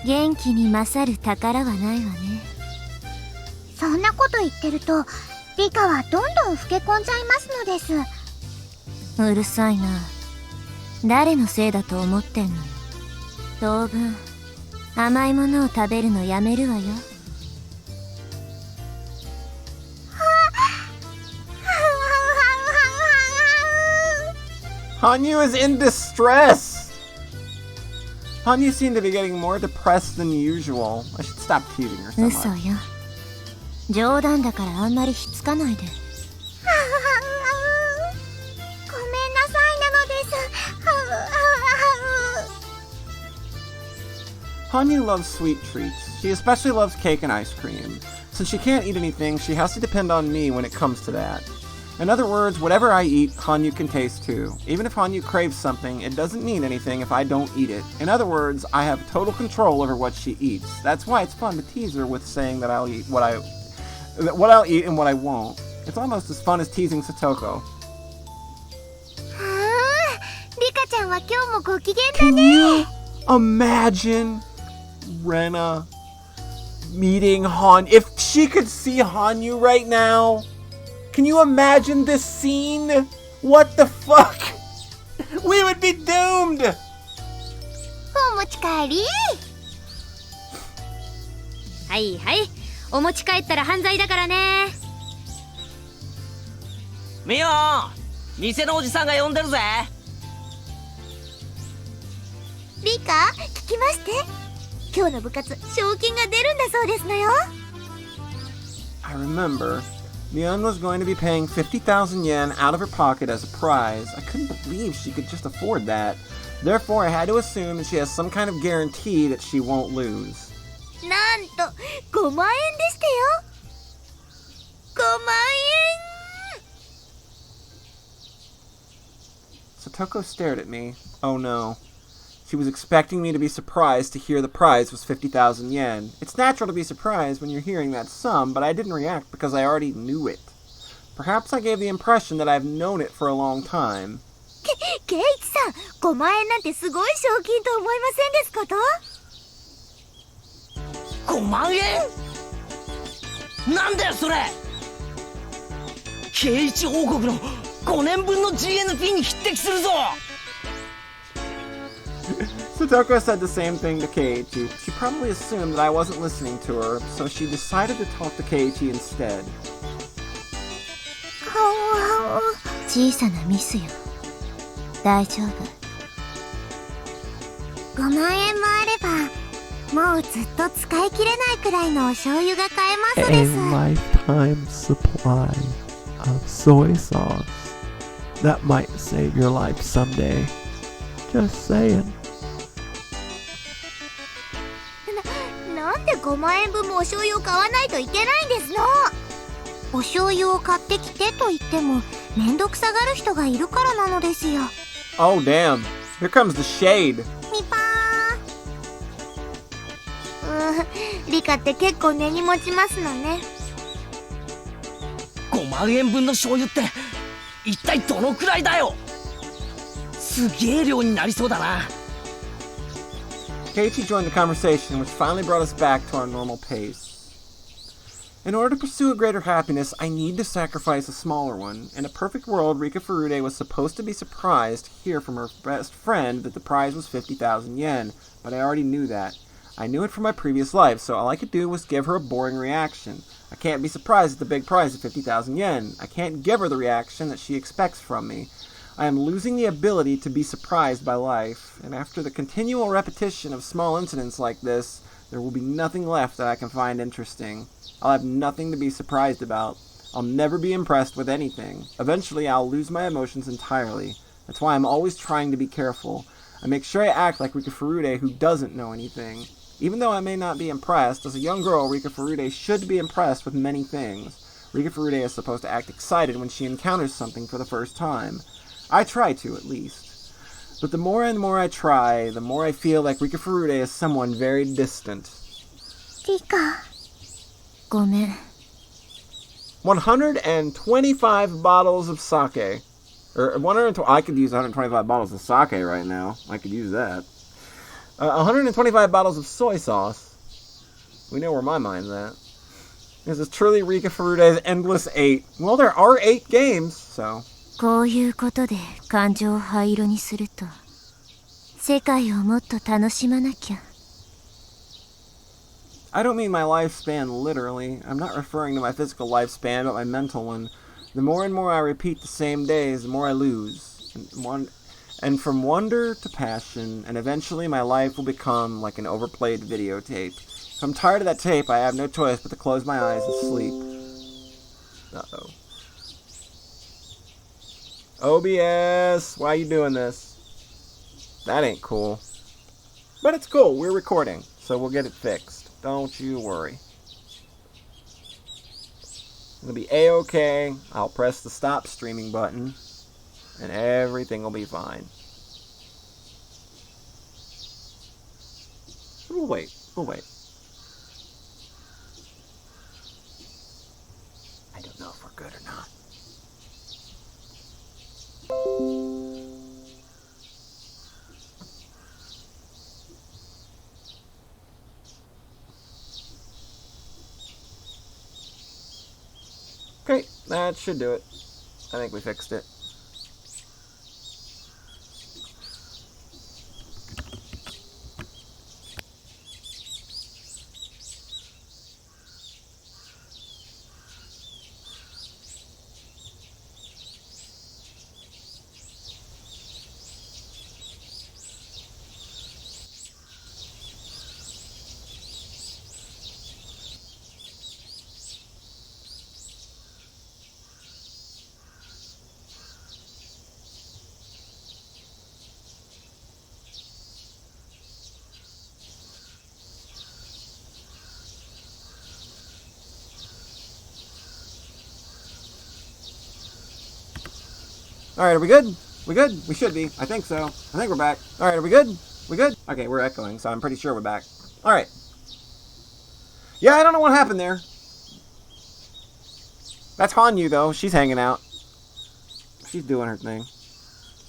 元気に勝る宝はないわね。そんなこと言ってるとリカはどんどん老け込んじゃいますのです。うるさいな。誰のせいだと思ってんのよ。当分甘いものを食べるのやめるわよ。Hanyu is in distress! Hanyu seemed to be getting more depressed than usual. I should stop teasing her so 嘘 much. よ。冗談だからあんまりひっつかないで。ごめんなさいなのです。 Hanyu loves sweet treats. She especially loves cake and ice cream. Since she can't eat anything, she has to depend on me when it comes to that. In other words, whatever I eat, Hanyu can taste too. Even if Hanyu craves something, it doesn't mean anything if I don't eat it. In other words, I have total control over what she eats. That's why it's fun to tease her with saying that I'll eat what I'll eat and what I won't. It's almost as fun as teasing Satoko. リカちゃんは今日もご機嫌だ Can ね。 you imagine Rena meeting Han? If she could see Hanyu right now, can you imagine this scene? What the fuck? We would be doomed! お持ち帰り。はいはい、お持ち帰ったら犯罪だからね。ミオン、店のおじさんが呼んでるぜ。リカ、聞きまして。今日の部活、賞金が出るんだそうですのよ。I remember. Mion was going to be paying 50,000 yen out of her pocket as a prize. I couldn't believe she could just afford that. Therefore, I had to assume that she has some kind of guarantee that she won't lose. なんと5万円でしたよ。Satoko stared at me. Oh no. She was expecting me to be surprised to hear the prize was 50,000 yen. It's natural to be surprised when you're hearing that sum, but I didn't react because I already knew it. Perhaps I gave the impression that I've known it for a long time. ケイチさん、5万円なんてすごい賞金と思いませんですこと？ 5万円？なんだよそれ。ケイチ王国の5年分の GNP に匹敵するぞ。 Satoko said the same thing to Keiichi. She probably assumed that I wasn't listening to her, so she decided to talk to Keiichi instead. 小さなミスよ。大丈夫。5万円もあれば、もうずっと使い切れないくらいのお醤油が買えますです。 A lifetime supply of soy sauce. That might save your life someday. Just saying. なんで5万円分もお醤油を買わないといけないんですの？お醤油を買ってきてと言っても、めんどくさがる人がいるからなのですよ。Oh damn. Here comes the shade. みぱー。リカって結構根に持ちますのね。5万円分の醤油って一体どのくらいだよ。すげえ量になりそうだな。 Keiichi joined the conversation, which finally brought us back to our normal pace. In order to pursue a greater happiness, I need to sacrifice a smaller one. In a perfect world, Rika Furude was supposed to be surprised to hear from her best friend that the prize was 50,000 yen, but I already knew that. I knew it from my previous life, so all I could do was give her a boring reaction. I can't be surprised at the big prize of 50,000 yen. I can't give her the reaction that she expects from me. I am losing the ability to be surprised by life, and after the continual repetition of small incidents like this, there will be nothing left that I can find interesting. I'll have nothing to be surprised about. I'll never be impressed with anything. Eventually, I'll lose my emotions entirely. That's why I'm always trying to be careful. I make sure I act like Rika Furude, who doesn't know anything. Even though I may not be impressed, as a young girl, Rika Furude should be impressed with many things. Rika Furude is supposed to act excited when she encounters something for the first time. I try to, at least. But the more and more I try, the more I feel like Rika Furude is someone very distant. リカ、ごめん。 125 bottles of sake. Or 120. I could use 125 bottles of sake right now. I could use that. 125 bottles of soy sauce. We know where my mind's at. This is truly Rika Furude's endless 8. Well, there are 8 games, so... こういうことで感情を灰色にすると、世界をもっと楽しまなきゃ。I don't mean my lifespan literally. I'm not referring to my physical lifespan, but my mental one. The more and more I repeat the same days, the more I lose. And from wonder to passion, and eventually my life will become like an overplayed videotape. If I'm tired of that tape, I have no choice but to close my eyes and sleep. Uh-oh. OBS, why are you doing this? That ain't cool. But it's cool, we're recording, so we'll get it fixed. Don't you worry. It'll be A-okay. I'll press the stop streaming button, and everything will be fine. We'll wait. We'll wait. I don't know if we're good or not. Okay, that should do it. I think we fixed it. Alright, are we good? We good? We should be. I think so. I think we're back. Alright, are we good? We good? Okay, we're echoing, so I'm pretty sure we're back. Alright. Yeah, I don't know what happened there. That's Hanyu, though. She's hanging out. She's doing her thing.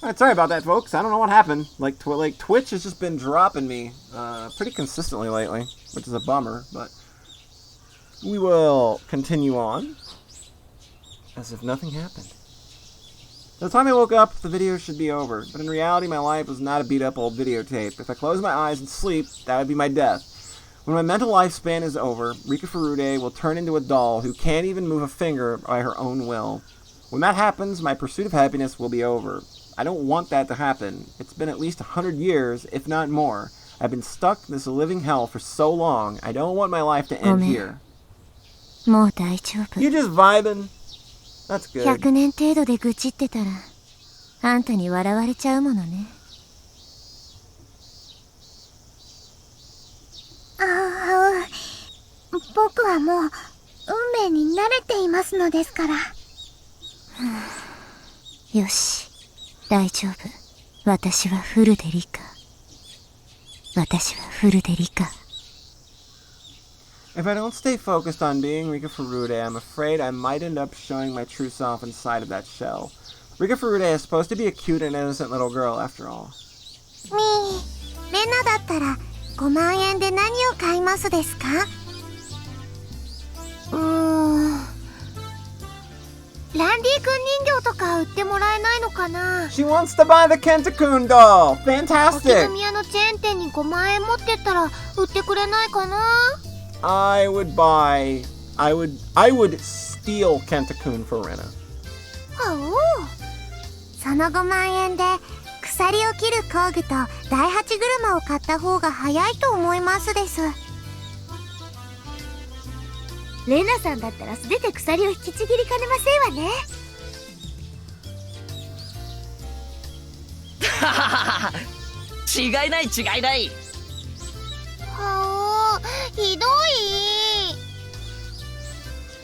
Alright, sorry about that, folks. I don't know what happened. Like Twitch has just been dropping me pretty consistently lately, which is a bummer, but we will continue on as if nothing happened. By the time I woke up, the video should be over, but in reality, my life was not a beat-up old videotape. If I close my eyes and sleep, that would be my death. When my mental lifespan is over, Rika Furude will turn into a doll who can't even move a finger by her own will. When that happens, my pursuit of happiness will be over. I don't want that to happen. It's been at least 100 years, if not more. I've been stuck in this living hell for so long. I don't want my life to end here. You just vibing? That's good. 100年程度で愚痴ってたら、あんたに笑われちゃうものね。僕はもう運命に慣れていますのですから。よし、大丈夫。私はフルで理解。私はフルで理解。If I don't stay focused on being Rika Furude, I'm afraid I might end up showing my true self inside of that shell. Rika Furude is supposed to be a cute and innocent little girl, after all. レナだったら5万円で何を買いますですか？ランディ君人形とか売ってもらえないのかな？ She wants to buy the Kenta-kun doll! 沖 Fantastic! 宮のチェーン店に5万円持ってったら売ってくれないかな？ I would steal Kenta-kun for Rena. その5万円で鎖を切る工具と第8車を買った方が早いと思いますです。レナさんだったら素手で鎖を引きちぎりかねませんわね。違いない違いない。ひどい。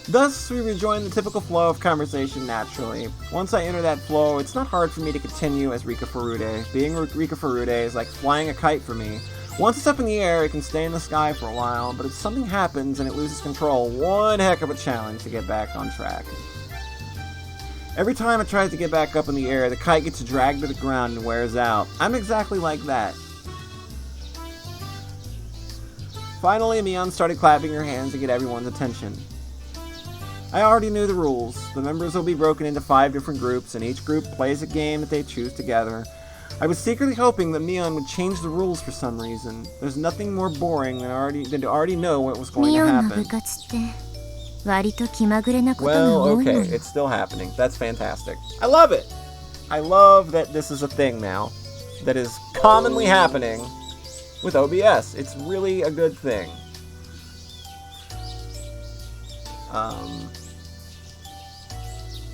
Thus, we rejoin the typical flow of conversation naturally. Once I enter that flow, it's not hard for me to continue as Rika Furude. Being Rika Furude is like flying a kite for me. Once it's up in the air, it can stay in the sky for a while, but if something happens and it loses control, one heck of a challenge to get back on track. Every time it tries to get back up in the air, the kite gets dragged to the ground and wears out. I'm exactly like that. Finally, Mion started clapping her hands to get everyone's attention. I already knew the rules. The members will be broken into 5 different groups, and each group plays a game that they choose together. I was secretly hoping that Mion would change the rules for some reason. There's nothing more boring than to already know what was going to happen. Well, okay, it's still happening. That's fantastic. I love it! I love that this is a thing now that is commonly happening with OBS. It's really a good thing.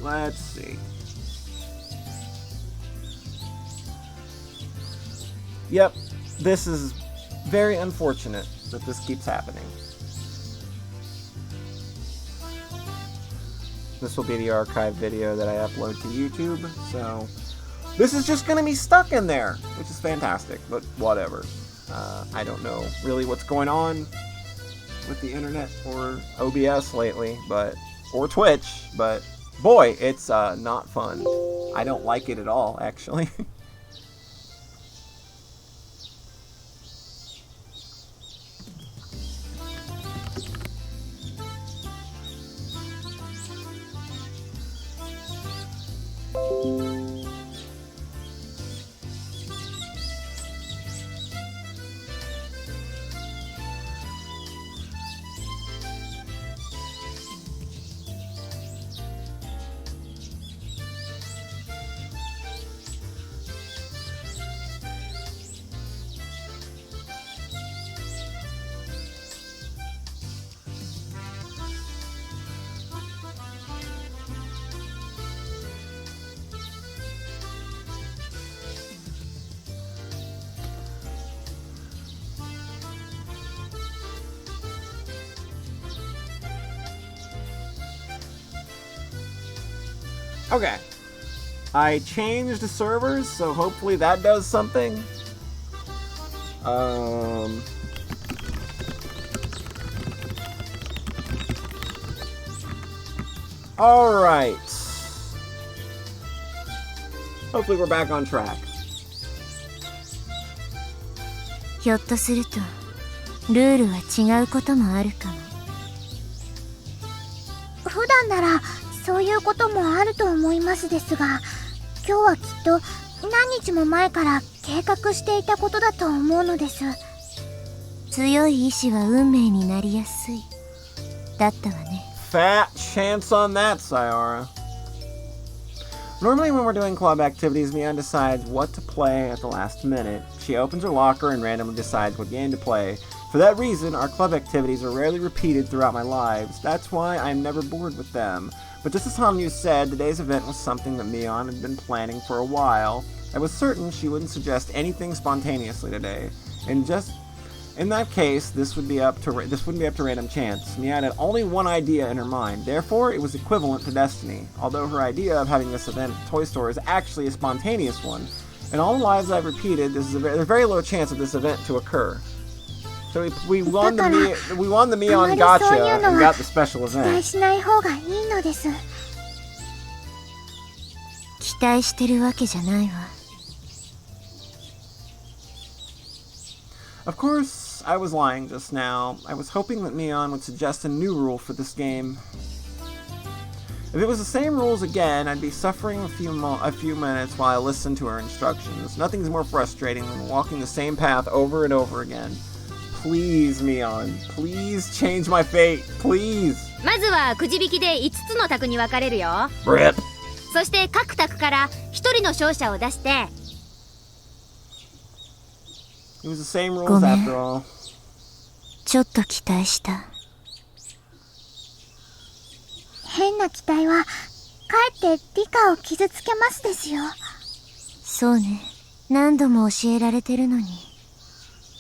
Let's see. Yep, this is very unfortunate that this keeps happening. This will be the archive video that I upload to YouTube, so this is just gonna be stuck in there, which is fantastic, but whatever. I don't know really what's going on with the internet or OBS lately, or Twitch, but boy, it's not fun. I don't like it at all, actually. Okay. I changed the servers, so hopefully that does something. Alright. Hopefully we're back on track. ひょっとするとルールは違うこともあるかも。普段ならそういうこともあると思いますですが、今日はきっと何日も前から計画していたことだと思うのです。強い意志は運命になりやすいだったわね。 Fat chance on that, Sayara. Normally when we're doing club activities, Mion decides what to play at the last minute. She opens her locker and randomly decides what game to play. For that reason, our club activities are rarely repeated throughout my lives. That's why I'm never bored with them. But just as Hanyu said, today's event was something that Mion had been planning for a while. I was certain she wouldn't suggest anything spontaneously today. In that case, this wouldn't be up to random chance. Mion had only one idea in her mind. Therefore, it was equivalent to destiny. Although her idea of having this event at the toy store is actually a spontaneous one. In all the lives I've repeated, there's a very low chance of this event to occur. So we won the Mion Gacha and got the special event. 期待しない方がいいのです。期待してるわけじゃないわ。Of course, I was lying just now. I was hoping that Mion would suggest a new rule for this game. If it was the same rules again, I'd be suffering a few minutes while I listened to her instructions. Nothing's more frustrating than walking the same path over and over again. Please, Mion. Please change my fate. Please. まずはくじ引きで5つの択に分かれるよ。 Rip. そして各択から1人の勝者を出して。 It was the same rules after all. ちょっと期待した。変な期待はかえって理科を傷つけますですよ。そうね。何度も教えられてるのに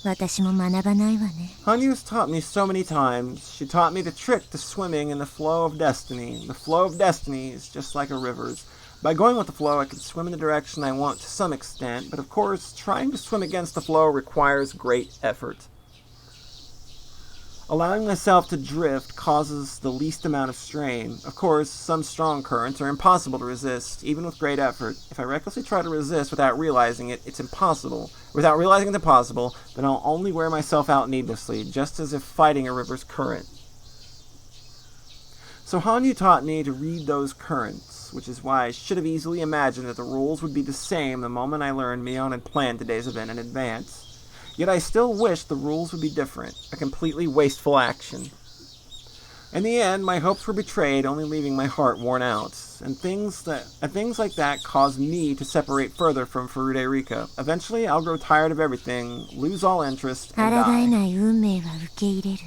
私も学ばないわね。 Hanyu's taught me so many times. She taught me the trick to swimming in the flow of destiny. The flow of destiny is just like a river's. By going with the flow, I can swim in the direction I want to some extent, but of course, trying to swim against the flow requires great effort. Allowing myself to drift causes the least amount of strain. Of course, some strong currents are impossible to resist, even with great effort. If I recklessly try to resist without realizing it's impossible, then I'll only wear myself out needlessly, just as if fighting a river's current. So Hanyu taught me to read those currents, which is why I should have easily imagined that the rules would be the same the moment I learned Mion had planned today's event in advance. Yet I still wished the rules would be different, a completely wasteful action. In the end, my hopes were betrayed, only leaving my heart worn out, and things like that caused me to separate further from Furude Rika. Eventually, I'll grow tired of everything, lose all interest, and 抗え die. ない運命は受け入れる。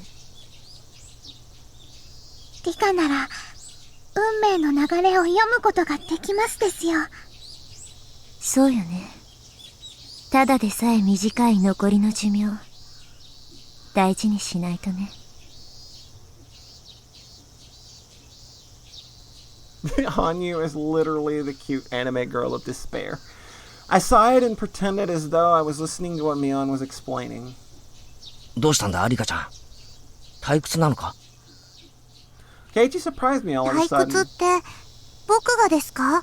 理科なら運命の流れを読むことができますですよ。そうよね。ただでさえ短い残りの寿命、大事にしないとね。Hanyu is literally the cute anime girl of despair. I sighed and pretended as though I was listening to what Mion was explaining. どうしたんだリカちゃん、退屈なのか？ Keiichi surprised me all of a 退 sudden. 屈って僕がですか？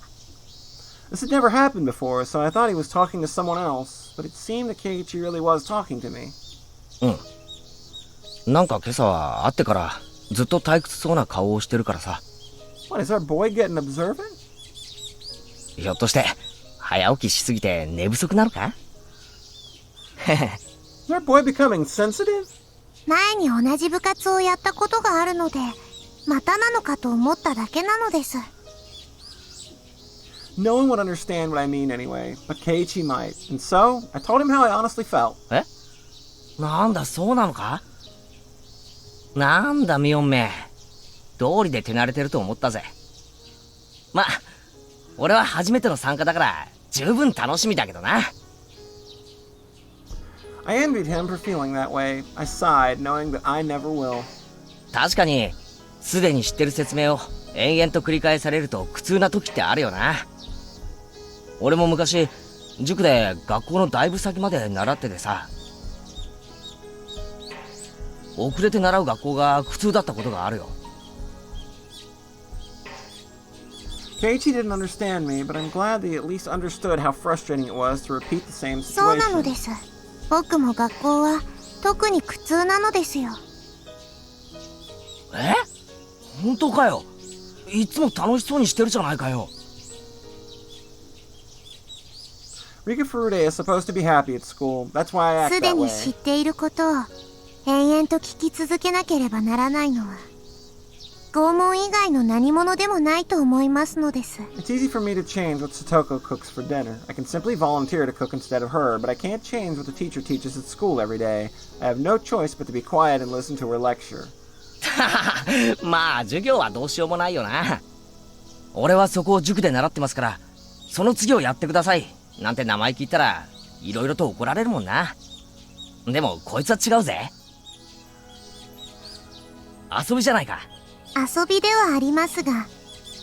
This had never happened before, so I thought he was talking to someone else, but it seemed that Keiichi really was talking to me. うん。なんか今朝は会ってからずっと退屈そうな顔をしてるからさ。What, is our boy getting observant? ひょっとして早起きしすぎて寝不足なのか？ Is our boy becoming sensitive? 前に同じ部活をやったことがあるので、またなのかと思っただけなのです。No one would understand what I mean anyway, but Keiichi might, and so I told him how I honestly felt. え？なんだそうなのか？なんだミオンめ、道理で手慣れてると思ったぜ。ま、俺は初めての参加だから十分楽しみだけどな。I envied him for feeling that way. I sighed, knowing that I never will. 確かにすでに知ってる説明を延々と繰り返されると苦痛な時ってあるよな。俺も昔塾で学校のだいぶ先まで習っててさ、遅れて習う学校が苦痛だったことがあるよ。Keiichi didn't understand me, but I'm glad that he at least understood how frustrating it was to repeat the same そうなの situation. です。僕も学校は特に苦痛なのですよ。え？本当かよ。いつも楽しそうにしてるじゃないかよ。Rika Furude is supposed to be happy at school. That's why I act すで that に way. 知っていることを延々と聞き続けなければならないのは拷問以外の何者でもないと思いますのです。 It's easy for me to change what Satoko cooks for dinner. I can simply volunteer to cook instead of her, but I can't change what the teacher teaches at school every day. I have no choice but to be quiet and listen to her lecture. まあ授業はどうしようもないよな。俺はそこを塾で習ってますから、その次をやってくださいなんて名前聞いたらいろいろと怒られるもんな。でもこいつは違うぜ。遊びじゃないか。遊びではありますが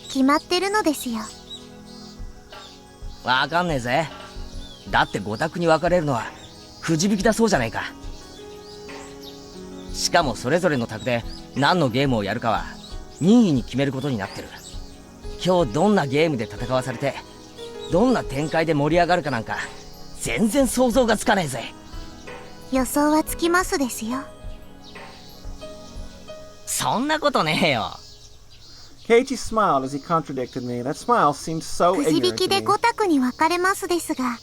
決まってるのですよ。わかんねえぜ。だって5択に分かれるのはくじ引きだそうじゃないか。しかもそれぞれの択で何のゲームをやるかは任意に決めることになってる。今日どんなゲームで戦わされてどんな展開で盛り上がるかなんか全然想像がつかねえぜ。予想はつきますですよ。そんなことねえよ。Keiichi smiled as he contradicted me. That smile seemed so くじ引 ignorant き to で me. 5択に分かれますですが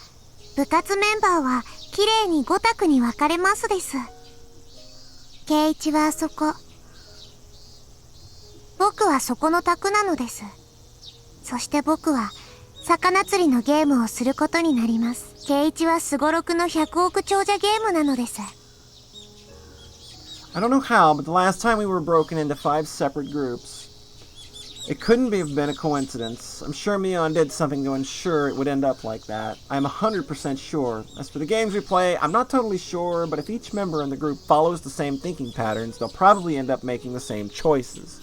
部活メンバーはきれいに5択に分かれますです。圭一はあそこ、僕はそこの択なのです。そして僕は魚釣りのゲームをすることになります。圭一はすごろくの100億長者ゲームなのです。I don't know how, but the last time we were broken into 5 separate groups. It couldn't have been a coincidence. I'm sure Mion did something to ensure it would end up like that. I'm 100% sure. As for the games we play, I'm not totally sure, but if each member in the group follows the same thinking patterns, they'll probably end up making the same choices.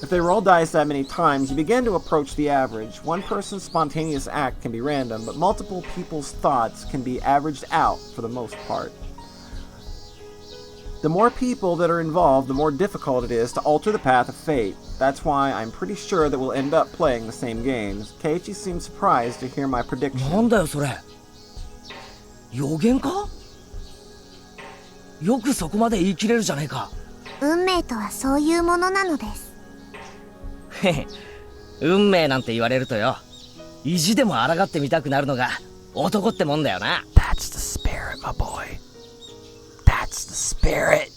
If they roll dice that many times, you begin to approach the average. One person's spontaneous act can be random, but multiple people's thoughts can be averaged out for the most part. The more people that are involved, the more difficult it is to alter the path of fate. That's why I'm pretty sure that we'll end up playing the same games. Keiichi seemed surprised to hear my なん prediction. だよそれ。予言か？よくそこまで言い切れるじゃねえか。運命とはそういうものなのです。へへ、運命なんて言われるとよ、意地でも抗ってみたくなるのが男ってもんだよな。 That's the spirit, my boy. That's the spirit.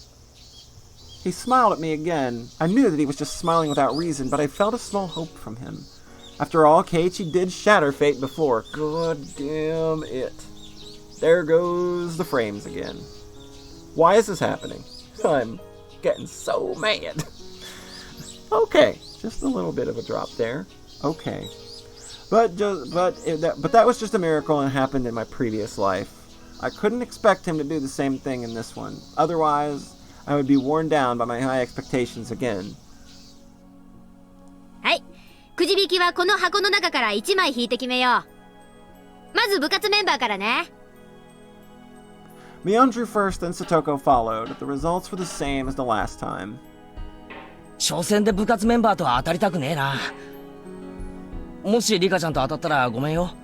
He smiled at me again. I knew that he was just smiling without reason, but I felt a small hope from him. After all, Keiichi did shatter fate before. God damn it. There goes the frames again. Why is this happening? I'm getting so mad. Okay, just a little bit of a drop there. Okay. But that was just a miracle and happened in my previous life. I couldn't expect him to do the same thing in this one. Otherwise, I would be worn down by my high expectations again. はい、くじ引きはこの箱の中から1枚引いて決めよう。まず部活メンバーからね。Mion drew first, then Satoko followed. The results were the same as the last time. 初戦で部活メンバーとは当たりたくねえな。もしリカちゃんと当たったらごめんよ。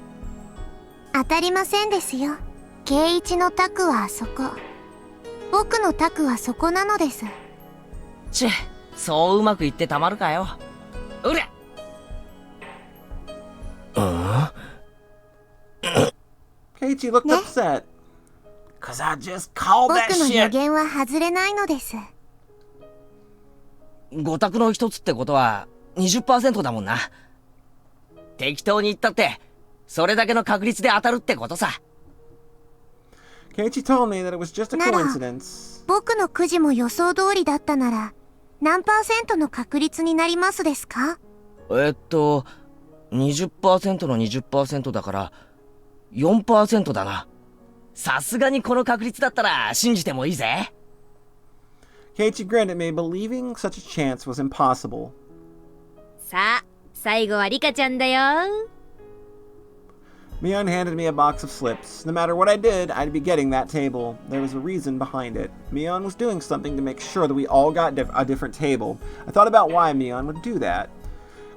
当たりませんですよ。圭一の択はあそこ、僕の択はそこなのです。ちぇ、そううまくいってたまるかよ。うりゃ。Keiichi looked upset. Cause I just called 僕 that の予 shit. 言は外れないのです。5択の一つってことは 20% だもんな。適当に言ったってそれだけの確率で当たるってことさ。Keiichi told me that it was just a なら coincidence. 僕のくじも予想通りだったなら何%の確率になりますですか？ 20% の 20% だから 4% だな。さすがにこの確率だったら信じてもいいぜ。Keiichi grinned at me, believing such a chance was impossible. さあ、最後はリカちゃんだよ。Mion handed me a box of slips. No matter what I did, I'd be getting that table. There was a reason behind it. Mion was doing something to make sure that we all got a different table. I thought about why Mion would do that.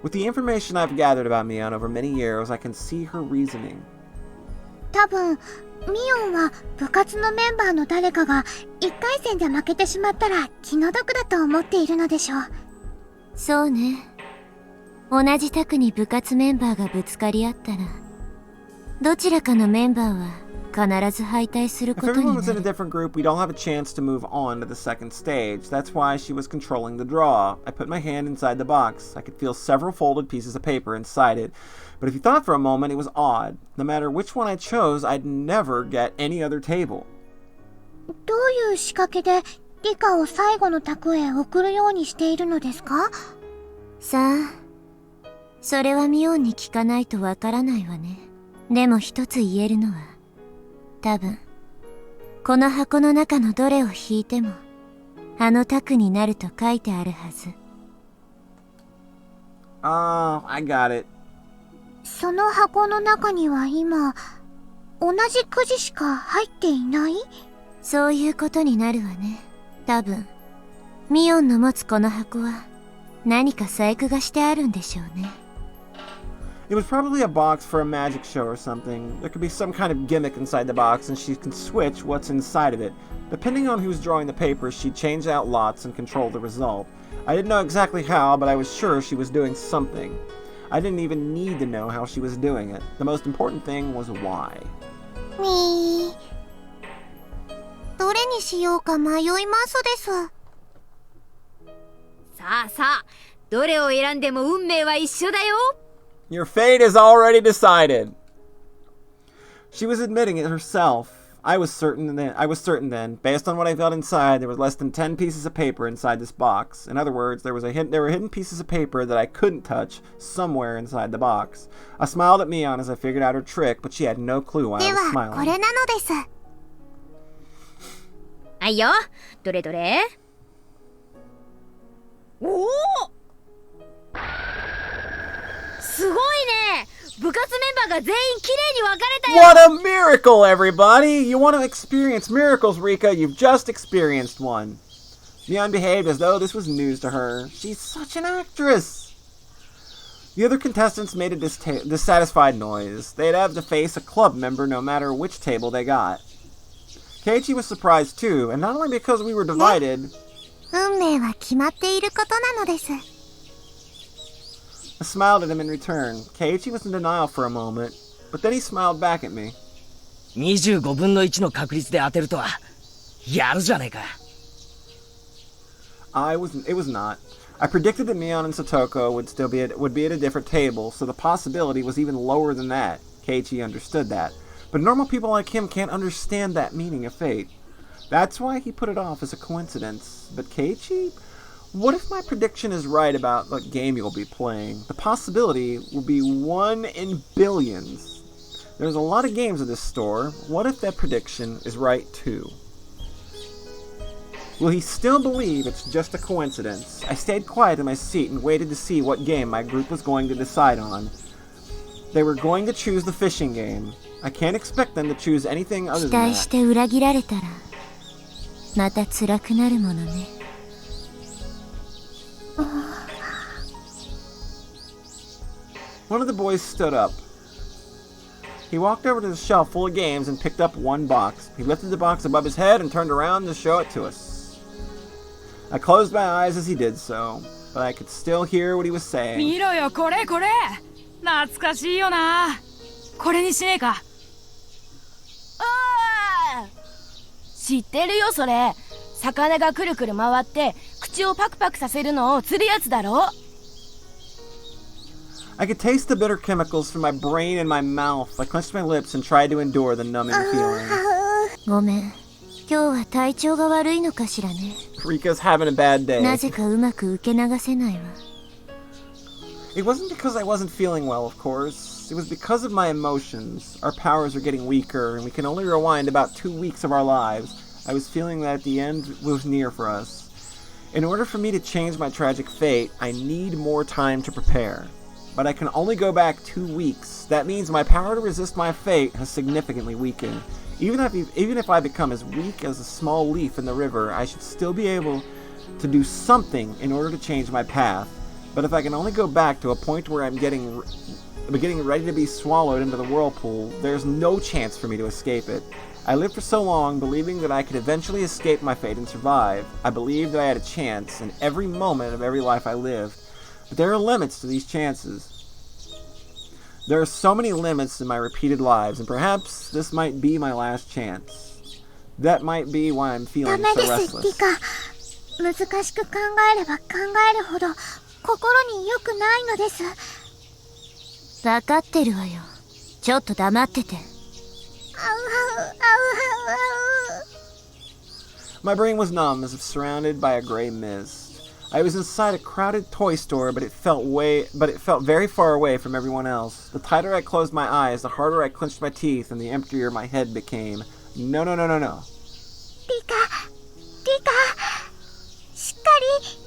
With the information I've gathered about Mion over many years, I can see her reasoning. 多分、ミオンは部活のメンバーの誰かが1回戦で負けてしまったら気の毒だと思っているのでしょう。そうね。同じ卓に部活メンバーがぶつかり合ったら、どちらかのメンバーは必ず敗退する If ことに everyone な was in a る。 different group, we'd all have a chance to move on to the second stage. That's why she was controlling the draw. I put my hand inside the box. I could feel several folded pieces of paper inside it. But if you thought for a moment, it was odd. No matter which one I chose, I'd never get any other table. どういう仕掛けでリカを最後の卓へ送るようにしているのですか？さあ、それはミオンに聞かないとわからないわね。でも一つ言えるのは、多分、この箱の中のどれを引いても、あの卓になると書いてあるはず。I got it. その箱の中には今、同じくじしか入っていない？そういうことになるわね。多分、ミオンの持つこの箱は、何か細工がしてあるんでしょうね。It was probably a box for a magic show or something. There could be some kind of gimmick inside the box, and she can switch what's inside of it. Depending on who's drawing the papers, she'd change out lots and control the result. I didn't know exactly how, but I was sure she was doing something. I didn't even need to know how she was doing it. The most important thing was why. みー。どれにしようか迷いますです。さあさあ、どれを選んでも運命は一緒だよ。Your fate is already decided. She was admitting it herself. I was certain then, based on what I felt inside, there was less than 10 pieces of paper inside this box. In other words, there were hidden pieces of paper that I couldn't touch somewhere inside the box. I smiled at Mion as I figured out her trick, but she had no clue why I で was は、これ smiling. なのです。はいよ。どれどれ？おお！すごいね。部活メンバーが全員きれいに分かれたよ。 What a miracle, everybody! You want to experience miracles, Rika? You've just experienced one. Mion behaved as though this was news to her. She's such an actress! The other contestants made a dissatisfied noise. They'd have to face a club member no matter which table they got. Keiichi was surprised too, and not only because we were divided. 運命は決まっていることなのです。I smiled at him in return. Keiichi was in denial for a moment, but then he smiled back at me. 25分の1の確率で当てるとは、やるじゃねえか。It was not. I predicted that Mion and Satoko would be at a different table, so the possibility was even lower than that. Keiichi understood that. But normal people like him can't understand that meaning of fate. That's why he put it off as a coincidence. But Keiichi? What if my prediction is right about what game you'll be playing? The possibility will be 1 in billions. There's a lot of games at this store. What if that prediction is right too? Will he still believe it's just a coincidence? I stayed quiet in my seat and waited to see what game my group was going to decide on. They were going to choose the fishing game. I can't expect them to choose anything other 期 than 待し that. て裏切られたら、また辛くなるものね。One of the boys stood up. He walked over to the shelf full of games and picked up one box. He lifted the box above his head and turned around to show it to us. I closed my eyes as he did so, but I could still hear what he was saying. 見ろよ、これこれ。懐かしいよな。これにしねえか。ああ、知ってるよそれ。魚がくるくる回って口をパクパクさせるのを釣るやつだろ。I could taste the bitter chemicals from my brain and my mouth. I clenched my lips and tried to endure the numbing feeling. ごめん。今日は体調が悪いのかしらね。 Rika's having a bad な day. ぜかうまく受け流せないわ。It wasn't because I wasn't feeling well, of course. It was because of my emotions. Our powers are getting weaker, and we can only rewind about 2 weeks of our lives. I was feeling that the end was near for us. In order for me to change my tragic fate, I need more time to prepare. but I can only go back 2 weeks. That means my power to resist my fate has significantly weakened. Even if I become as weak as a small leaf in the river, I should still be able to do something in order to change my path. But if I can only go back to a point where I'm getting ready to be swallowed into the whirlpool, there's no chance for me to escape it. I lived for so long believing that I could eventually escape my fate and survive. I believed that I had a chance in every moment of every life I lived. But there are limits to these chances. There are so many limits in my repeated lives, and perhaps this might be my last chance. That might be why I'm feeling so restless. 難しく考えれば考えるほど心に良くないのです。わかってるわよ。ちょっと黙ってて。My brain was numb as if surrounded by a gray mist. I was inside a crowded toy store, but it felt very far away from everyone else. The tighter I closed my eyes, the harder I clenched my teeth, and the emptier my head became. No. リカ、しっかり。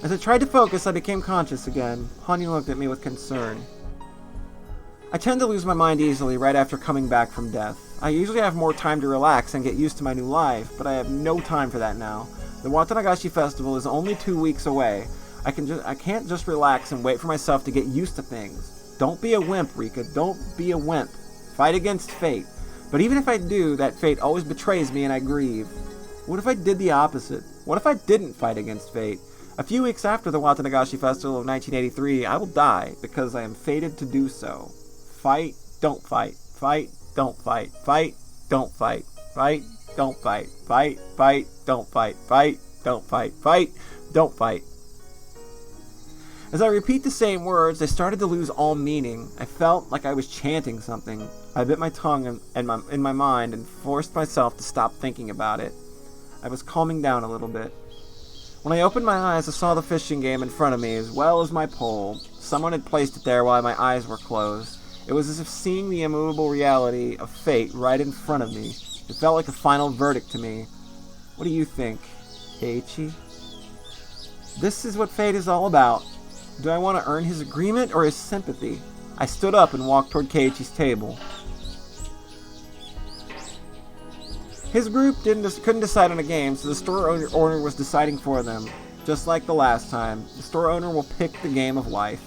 As I tried to focus, I became conscious again. Hanyu looked at me with concern. I tend to lose my mind easily right after coming back from death. I usually have more time to relax and get used to my new life, but I have no time for that now. The Watanagashi festival is only 2 weeks away. I can't just relax and wait for myself to get used to things. Don't be a wimp, Rika. Don't be a wimp. Fight against fate. But even if I do, that fate always betrays me and I grieve. What if I did the opposite? What if I didn't fight against fate? A few weeks after the Watanagashi festival of 1983, I will die because I am fated to do so. Fight, don't fight. Fight, don't fight. Fight, don't fight. Fight, don't fight. Fight, don't fight. Fight, don't fight. Fight, don't fight. As I repeat the same words, they started to lose all meaning. I felt like I was chanting something. I bit my tongue in my mind and forced myself to stop thinking about it. I was calming down a little bit. When I opened my eyes, I saw the fishing game in front of me as well as my pole. Someone had placed it there while my eyes were closed. It was as if seeing the immovable reality of fate right in front of me. It felt like a final verdict to me. What do you think, Keiichi? This is what fate is all about. Do I want to earn his agreement or his sympathy? I stood up and walked toward Keiichi's table. His group couldn't decide on a game, so the store owner was deciding for them. Just like the last time, the store owner will pick the game of life.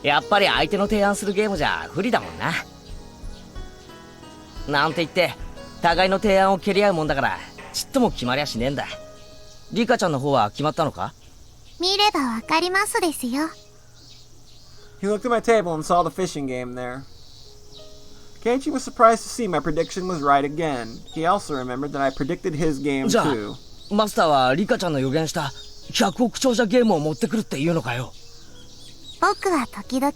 やっぱり相手の提案するゲームじゃ不利だもんな。なんて言って互いの提案を蹴り合うもんだからちっとも決まりゃしねえんだ。リカちゃんの方は決まったのか？見ればわかりますですよ。He looked at my table and saw the fishing game there. Keiichi was surprised to see my prediction was right again. He also remembered that I predicted his game じゃあ too. マスターはリカちゃんの予言した100億長者ゲームを持ってくるっていうのかよ。僕は時々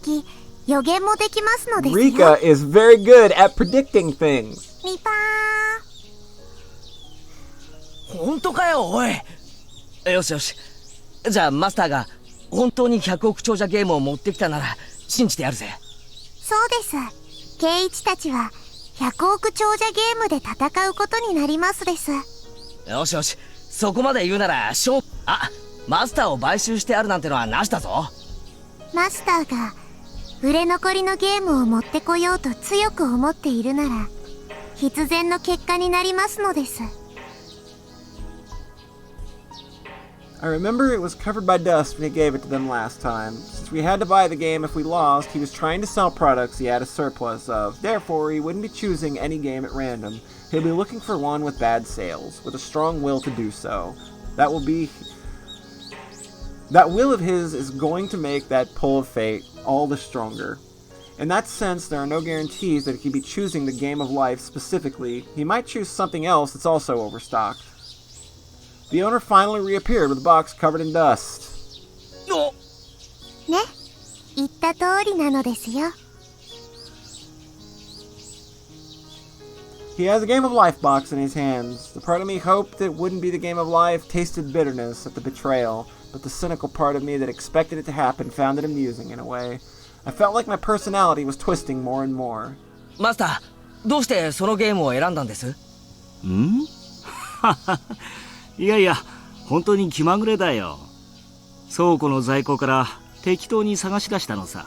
予言もできますのですよ。 Rika is very good at predicting things. リパ本当かよおい。よしよし。じゃあマスターが本当に100億長者ゲームを持ってきたなら信じてやるぜ。そうです。ケイイチたちは100億長者ゲームで戦うことになりますです。よしよし。そこまで言うならマスターを買収してあるなんてのはなしだぞ。マスターが売れ残りのゲームを持ってこようと強く思っているなら必然の結果になりますのです。I remember it was covered by dust when he gave it to them last time. Since we had to buy the game if we lost, he was trying to sell products he had a surplus of. Therefore, he wouldn't be choosing any game at random. He'll be looking for one with bad sales, with a strong will to do so. That will of his is going to make that pull of fate all the stronger. In that sense, there are no guarantees that he could be choosing the game of life specifically. He might choose something else that's also overstocked. The owner finally reappeared with a box covered in dust. ね、言った通りなのですよ。He has a Game of Life box in his hands. The part of me hoped it wouldn't be the Game of Life tasted bitterness at the betrayal, but the cynical part of me that expected it to happen found it amusing in a way. I felt like my personality was twisting more and more. マスター、どうしてそのゲームを選んだんです？んいやいや、本当に気まぐれだよ。倉庫の在庫から適当に探し出したのさ。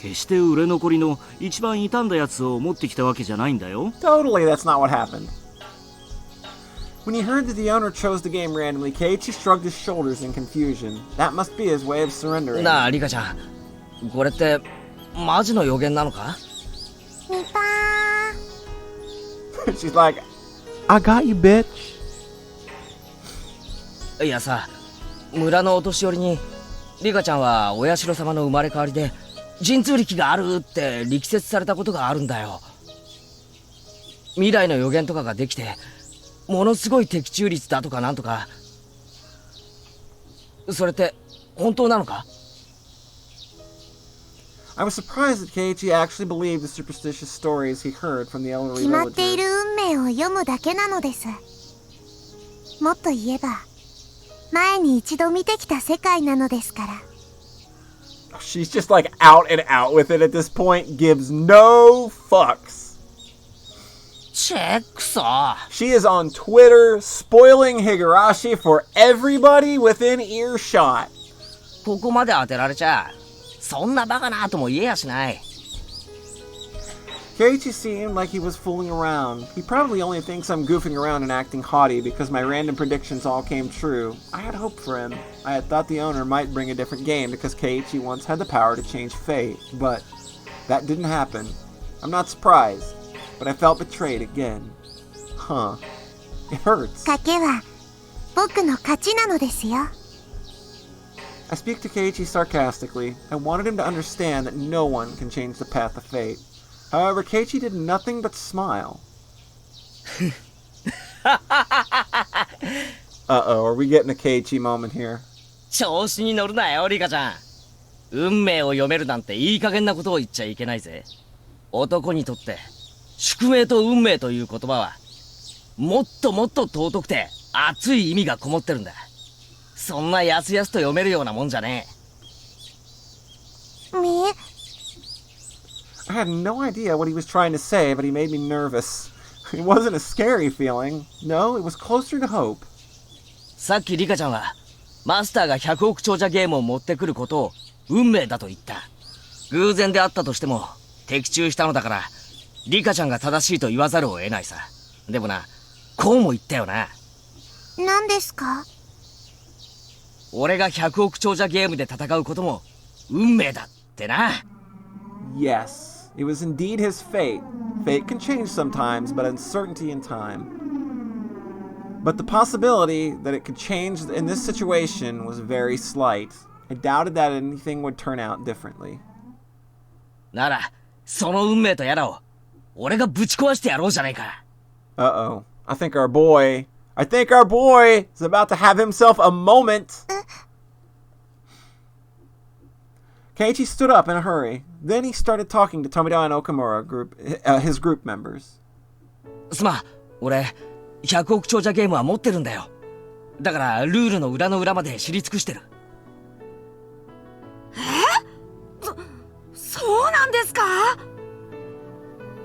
決して売れ残りの一番傷んだやつを持ってきたわけじゃないんだよ。Totally, that's not what happened. When he heard that the owner chose the game randomly, Keiichi shrugged his shoulders in confusion. That must be his way of surrendering. なあリカちゃん、これってマジの予言なのか？みぱーん。She's like, I got you, bitch. いやさ、村のお年寄りにリカちゃんはお社様の生まれ変わりで神通力があるって力説されたことがあるんだよ。未来の予言とかができてものすごい的中率だとかなんとか。それって本当なのか？ I was surprised that Keiichi actually believed the superstitious stories he heard from the elderly 決まってい villagers. る運命を読むだけなのです。もっと言えば、前に一度見てきた世界なのですから。She's just like out and out with it at this point, gives no fucks. チェックさ。 She is on Twitter spoiling Higurashi for everybody within earshot. ここまで当てられちゃそんなバカなとも言えやしない。Keiichi seemed like he was fooling around. He probably only thinks I'm goofing around and acting haughty because my random predictions all came true. I had hope for him. I had thought the owner might bring a different game because Keiichi once had the power to change fate, but that didn't happen. I'm not surprised, but I felt betrayed again. Huh. It hurts. 賭けは僕の勝ちなのですよ。I speak to Keiichi sarcastically. I wanted him to understand that no one can change the path of fate. However, Keiichi did nothing but smile. Uh-oh, are we getting a Keiichi moment here? 調子に乗るなよリカちゃん。運命を読めるなんていい加減なことを言っちゃいけないぜ。男にとって宿命と運命という言葉はもっともっと尊くて熱い意味がこもってるんだ。そんなやすやすと読めるようなもんじゃねえ。I had no idea what he was trying to say, but he made me nervous. It wasn't a scary feeling. No, it was closer to hope. さっきリカちゃんはマスターが100億長者ゲームを持ってくることを運命だと言った。偶然であったとしても的中したのだからリカちゃんが正しいと言わざるを得ないさ。でもな、こうも言ったよな。何ですか？俺が100億長者ゲームで戦うことも運命だってな。 Yes, it was indeed his fate. Fate can change sometimes, but uncertainty in time. But the possibility that it could change in this situation was very slight. I doubted that anything would turn out differently. なら、その運命とやらを俺がぶち壊してやろうじゃないか。Uh-oh. I think our boy is about to have himself a moment. Keiichi stood up in a hurry. Then he started talking to Tomida and Okamura, his group members. すまん、俺100億長者ゲームは持ってるんだよ。だからルールの裏の裏まで知り尽くしてる。そうなんですか？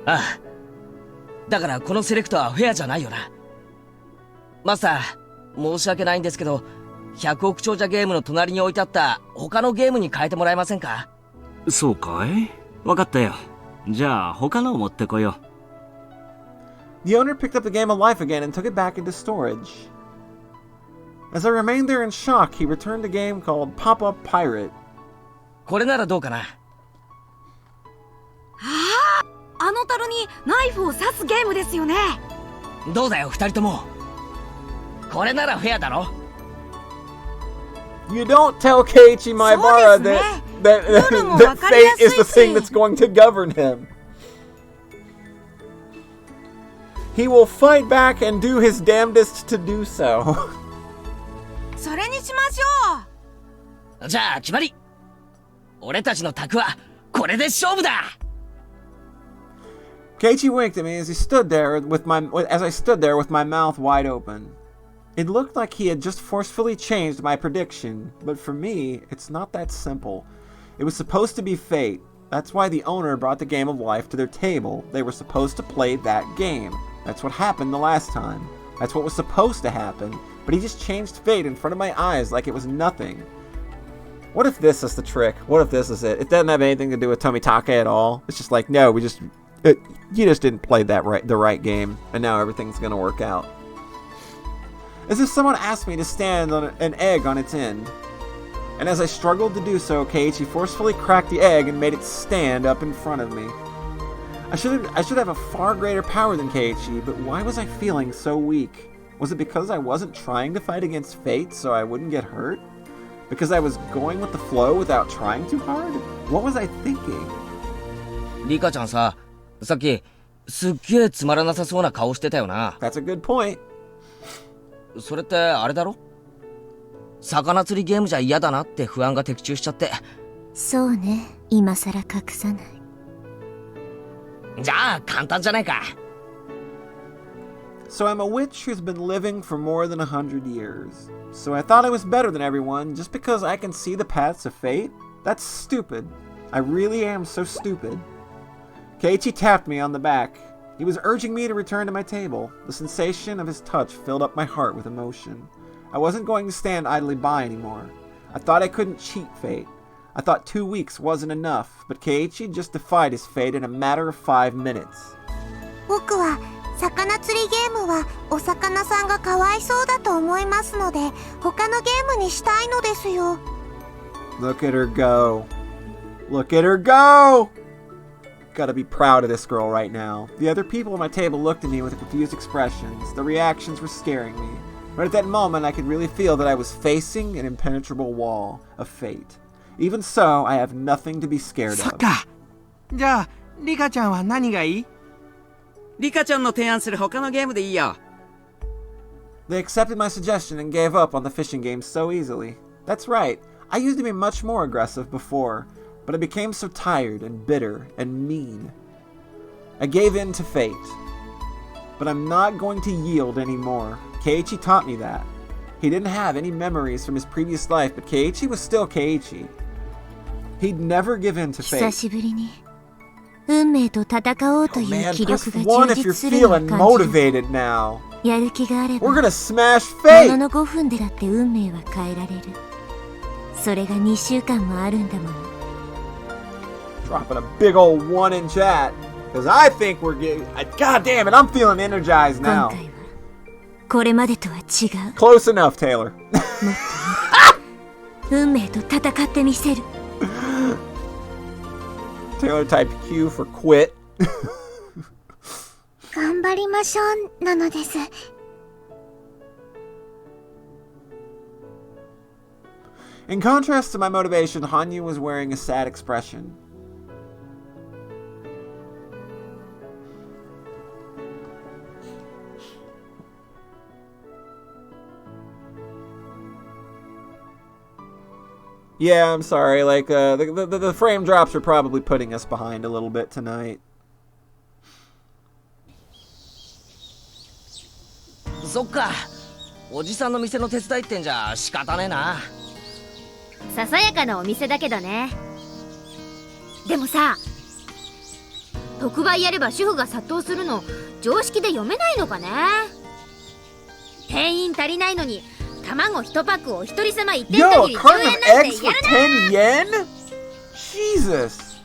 ああ。だからこのセレクトはフェアじゃないよな。マスター、申し訳ないんですけど、100億長者ゲームの隣に置いてあった他のゲームに変えてもらえませんか？そうかい？わかったよ。じゃあ他のを持ってこよう。The owner picked up the game of life again and took it back into storage. As I remained there in shock, he returned a game called Pop-Up Pirate. これならどうかな？あの樽にナイフを刺すゲームですよね。どうだよ二人とも。これならフェアだろ。You don't tell Keiichi Maibara that fate is the thing that's going to govern him. He will fight back and do his damnedest to do so. それにしましょう。じゃあ決まり。俺たちの卓はこれで勝負だ。Keiichi winked at me as I stood there with my mouth wide open. It looked like he had just forcefully changed my prediction, but for me, it's not that simple. It was supposed to be fate. That's why the owner brought the game of life to their table. They were supposed to play that game. That's what happened the last time. That's what was supposed to happen, but he just changed fate in front of my eyes like it was nothing. What if this is the trick? What if this is it? It doesn't have anything to do with Tomitake at all. It's just like, no, you just didn't play the right game, and now everything's gonna work out. As if someone asked me to stand on an egg on its end. And as I struggled to do so, Keiichi forcefully cracked the egg and made it stand up in front of me. I should have a far greater power than Keiichi, but why was I feeling so weak? Was it because I wasn't trying to fight against fate so I wouldn't get hurt? Because I was going with the flow without trying too hard? What was I thinking? リカちゃんさ、さっきすっげえつまらなさそうな顔してたよな。That's a good point. それってあれだろ？魚釣りゲームじゃ嫌だなって不安が的中しちゃって。そうね、今さら隠さない。じゃあ簡単じゃないか。So I'm a witch who's been living for more than 100 years. So I thought I was better than everyone just because I can see the paths of fate? That's stupid. I really am so stupid. Keiichi tapped me on the back. He was urging me to return to my table. The sensation of his touch filled up my heart with emotion. I wasn't going to stand idly by anymore. I thought I couldn't cheat fate. I thought 2 weeks wasn't enough, but Keiichi just defied his fate in a matter of 5 minutes. 僕は魚釣りゲームはお魚さんがかわいそうだと思いますので、他のゲームにしたいのですよ。Look at her go. Look at her go! Gotta be proud of this girl right now. The other people at my table looked at me with confused expressions. The reactions were scaring me. But at that moment, I could really feel that I was facing an impenetrable wall of fate. Even so, I have nothing to be scared of. そっか。じゃあ、リカちゃんは何がいい？リカちゃんの提案する他のゲームでいいよ。They accepted my suggestion and gave up on the fishing game so easily. That's right. I used to be much more aggressive before, but I became so tired and bitter and mean. I gave in to fate. But I'm not going to yield anymore. Keiichi taught me that. He didn't have any memories from his previous life, but Keiichi was still Keiichi. He'd never give in to fate. 久しぶりに運命と戦おうという Man, 気 press 力が 1 if 充 you're 実するのを feeling 感じる。 motivated now. やる気があれば We're gonna smash も fate! のの5分でだって運命は変えられる。それが2週間もあるんだもの。 Dropping a big old 1 in chat. Because I think we're getting... God damn it, I'm feeling energized 今 now. 回はこれまでとは違う。 Close enough, Taylor. 運命と戦ってみせる。 Taylor typed Q for quit. 頑張りましょうなのです。In contrast to my motivation, Hanyu was wearing a sad expression. Yeah, I'm sorry. Like, the frame drops are probably putting us behind a little bit tonight. そっか。おじさんの店の手伝いってんじゃ仕方ねえな。ささやかなお店だけどね。でもさ、特売やれば主婦が殺到するの常識で読めないのかね。店員足りないのに卵1パックをお一人様1点 Yo, 限り a 10 carton 円 of なんて eggs や for るな。 10 yen? Jesus.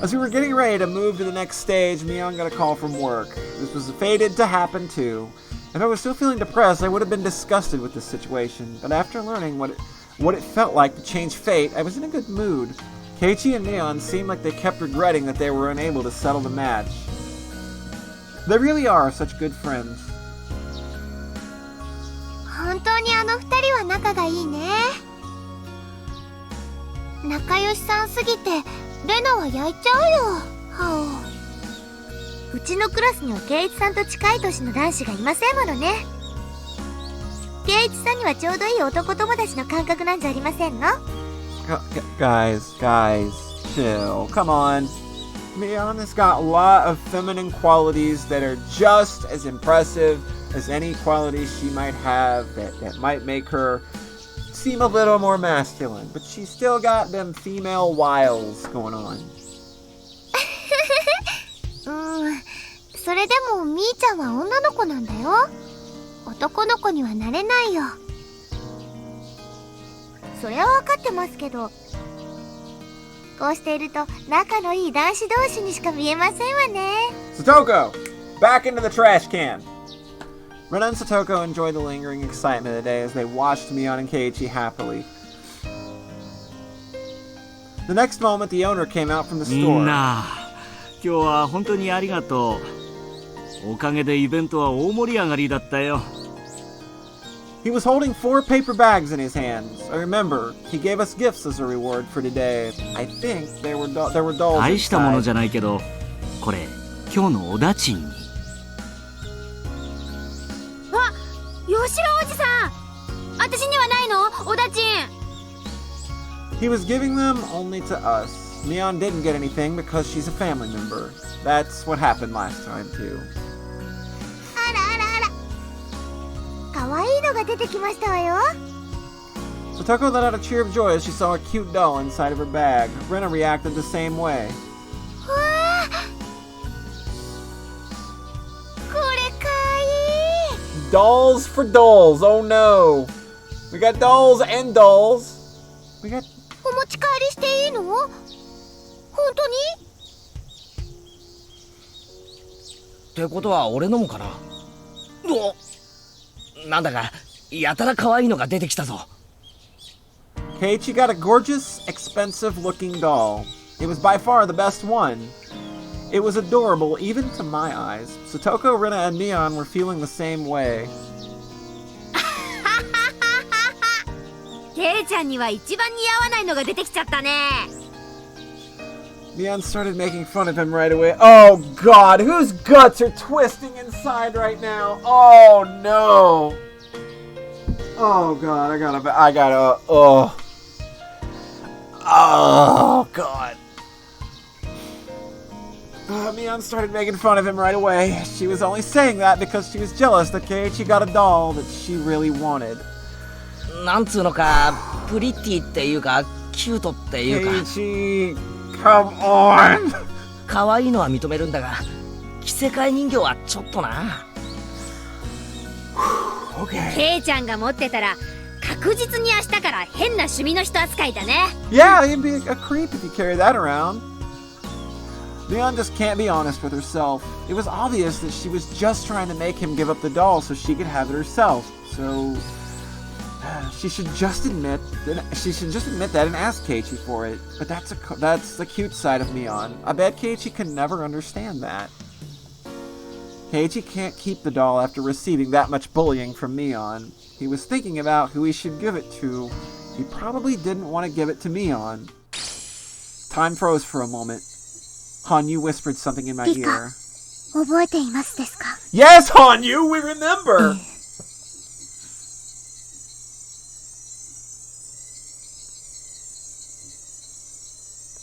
As we were getting ready to move to the next stage, Mion got a call from work. This was fated to happen too. If I was still feeling depressed, I would have been disgusted with this situation. But after learning what it felt like to change fate, I was in a good mood. Keiichi and Neon seemed like they kept regretting that they were unable to settle the match. They really are such good friends. 本当にあの2人は仲がいいね。仲良しさんすぎてレナは焼いちゃうよ。はあ、うちのクラスにはケイイチさんと近い年の男子がいませんものね。ケイイチさんにはちょうどいい男友達の感覚なんじゃありませんの？ Guys, chill. Come on. Mion has got a lot of feminine qualities that are just as impressive as any qualities she might have that might make her seem a little more masculine. But she's still got them female wiles going on. それでもみーちゃんは女の子なんだよ。男の子にはなれないよ。それは分かってますけど、こうしていると仲のいい男子同士にしか見えませんわね。 Satoko! Back into the trash can! Rena and Satoko enjoyed the lingering excitement of the day as they watched Mion and Keiichi happily. The next moment, the owner came out from the みん store. な今日は本当にありがとう。おかげでイベントは大盛り上がりだったよ。 He was holding 4 paper bags in his hands. I remember, he gave us gifts as a reward for today. I think there were dolls 大したもの inside. じゃないけど、これ今日のおだちんに。あ、吉郎おじさん、私にはないの？おだちん。 He was giving them only to us. Mion didn't get anything because she's a family member. That's what happened last time, too. あらあらあら、かわいいのが出てきましたわよ。 Satoko let out a cheer of joy as she saw a cute doll inside of her bag. Rena reacted the same way. わあ、これかわいい。 Dolls for dolls, oh no! We got dolls and dolls. We got... お持ち帰りしていいの？本当に？ってことは俺のもかな。なんだかやたら可愛いのが出てきたぞ。 Keiichi got a gorgeous, expensive-looking doll. It was by far the best one. It was adorable even to my eyes. Satoko, Rena, and Mion were feeling the same way. ケイちゃんには一番似合わないのが出てきちゃったね。 Mion started making fun of him right away. Oh god, whose guts are twisting inside right now? Oh no! Oh god, I gotta, oh god. Mion started making fun of him right away. She was only saying that because she was jealous that Keiichi got a doll that she really wanted. なんつうのか、プリティっていうかキュートっていうか。Keiichi, come on! 可愛いのは認めるんだが、着せ替え人形はちょっとな。Okay. ケイちゃんが持ってたら確実に明日から変な趣味の人扱いだね。 Yeah, you'd be a creep if you carry that around. Mion just can't be honest with herself. It was obvious that she was just trying to make him give up the doll so she could have it herself. So she should just admit that and ask Keiichi for it. But that's the cute side of Mion. I bet Keiichi can never understand that. Keiichi can't keep the doll after receiving that much bullying from Mion. He was thinking about who he should give it to. He probably didn't want to give it to Mion. Time froze for a moment. Hanyu whispered something in my ear. 覚えていますですか？ Yes, Hanyu, we remember!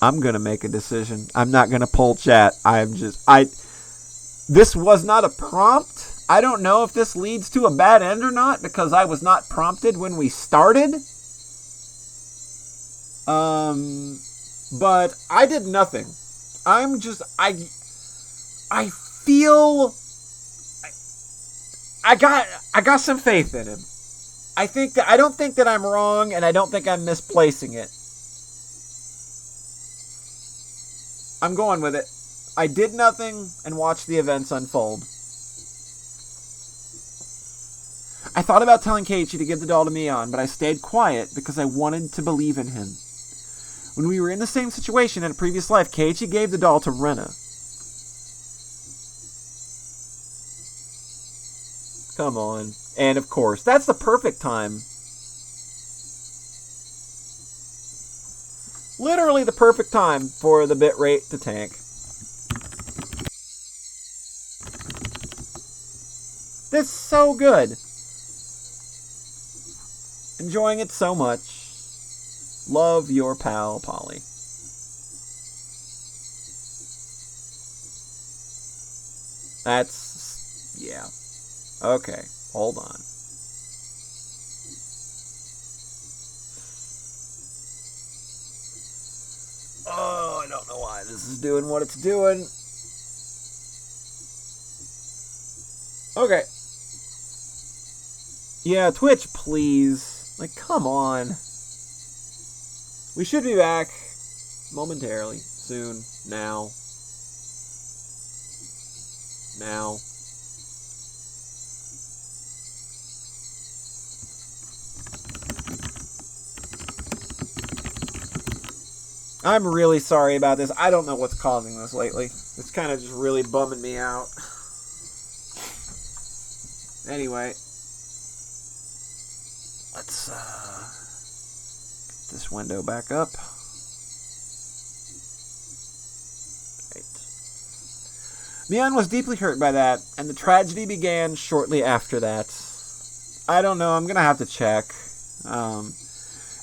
I'm gonna make a decision. I'm not gonna poll chat. This was not a prompt. I don't know if this leads to a bad end or not because I was not prompted when we started. But I did nothing. I feel I got some faith in him. I don't think that I'm wrong, and I don't think I'm misplacing it. I'm going with it. I did nothing and watched the events unfold. I thought about telling Keiichi to give the doll to Mion, but I stayed quiet because I wanted to believe in him. When we were in the same situation in a previous life, Keiichi gave the doll to Rena. Come on. And of course, that's the perfect time. Literally the perfect time for the bitrate to tank. This is so good. Enjoying it so much. Love, your pal, Polly. That's... yeah. Okay, hold on. Oh, I don't know why this is doing what it's doing. Okay. Yeah, Twitch, please. Like, come on. We should be back momentarily. Soon. Now. Now. I'm really sorry about this. I don't know what's causing this lately. It's kind of just really bumming me out. Anyway. Let's get this window back up. Right. Mion was deeply hurt by that, and the tragedy began shortly after that. I don't know, I'm gonna have to check.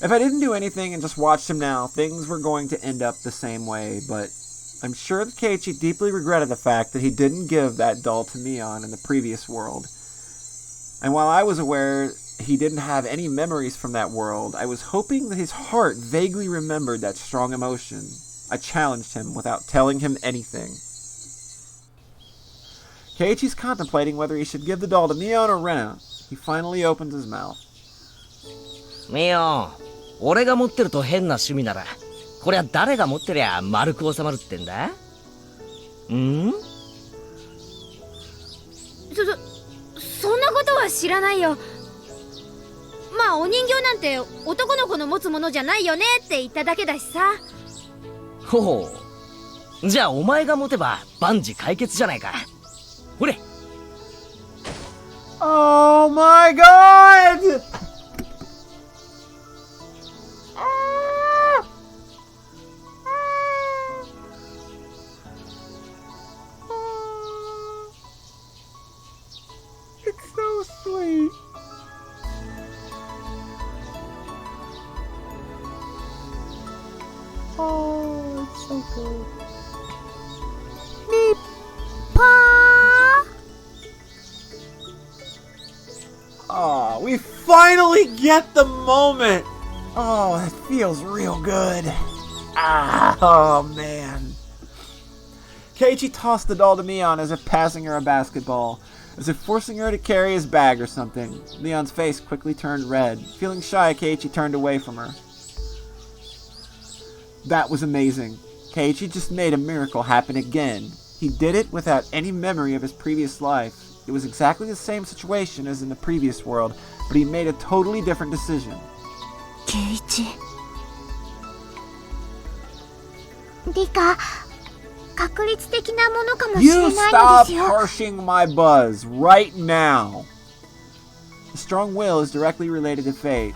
If I didn't do anything and just watched him now, things were going to end up the same way, but I'm sure that Keiichi deeply regretted the fact that he didn't give that doll to Mion in the previous world. And while I was aware he didn't have any memories from that world, I was hoping that his heart vaguely remembered that strong emotion. I challenged him without telling him anything. Keiichi's contemplating whether he should give the doll to Mion or Rena. He finally opened his mouth. Mion, 俺が持ってると変な趣味なら、こりゃ誰が持ってりゃ丸く収まるってんだ？ん？そんなことは知らないよ。まあお人形なんて男の子の持つものじゃないよねって言っただけだしさ。ほう。じゃあお前が持てば万事解決じゃないか。ほれ。Oh my god! It's so sweet. Oh, it's so good. Meep. Pa. Oh, we finally get the moment. Oh, that feels real good. Ah, oh man. Keiichi tossed the doll to Mion as if passing her a basketball, as if forcing her to carry his bag or something. Mion's face quickly turned red. Feeling shy, Keiichi turned away from her. That was amazing. Keiichi just made a miracle happen again. He did it without any memory of his previous life. It was exactly the same situation as in the previous world, but he made a totally different decision. Keiichi. Rika, 確率的なものかもしれ You ないの stop ですよ。 harshing my buzz right now. The strong will is directly related to fate.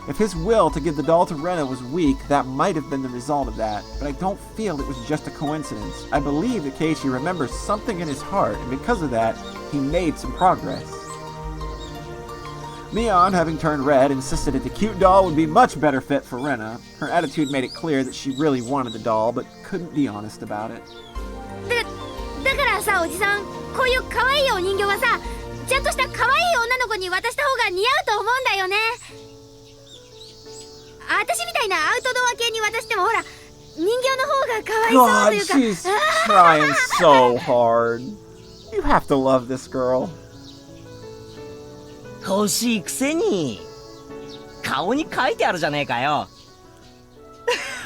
If his will to give the doll to Rena was weak, that might have been the result of that, but I don't feel it was just a coincidence. I believe that Keiichi remembers something in his heart, and because of that, he made some progress. Mion, having turned red, insisted that the cute doll would be much better fit for Rena. Her attitude made it clear that she really wanted the doll, but couldn't be honest about it. だからさ、おじさん、こういう可愛いお人形はさ、ちゃんとした可愛い女の子に渡した方が似合うと思うんだよね。私みたいなアウトドア系に渡してもほら、人形の方が可愛そうというか。 God, she's trying so hard. You have to love this girl. 欲しいくせに顔に書いてあるじゃねえかよ。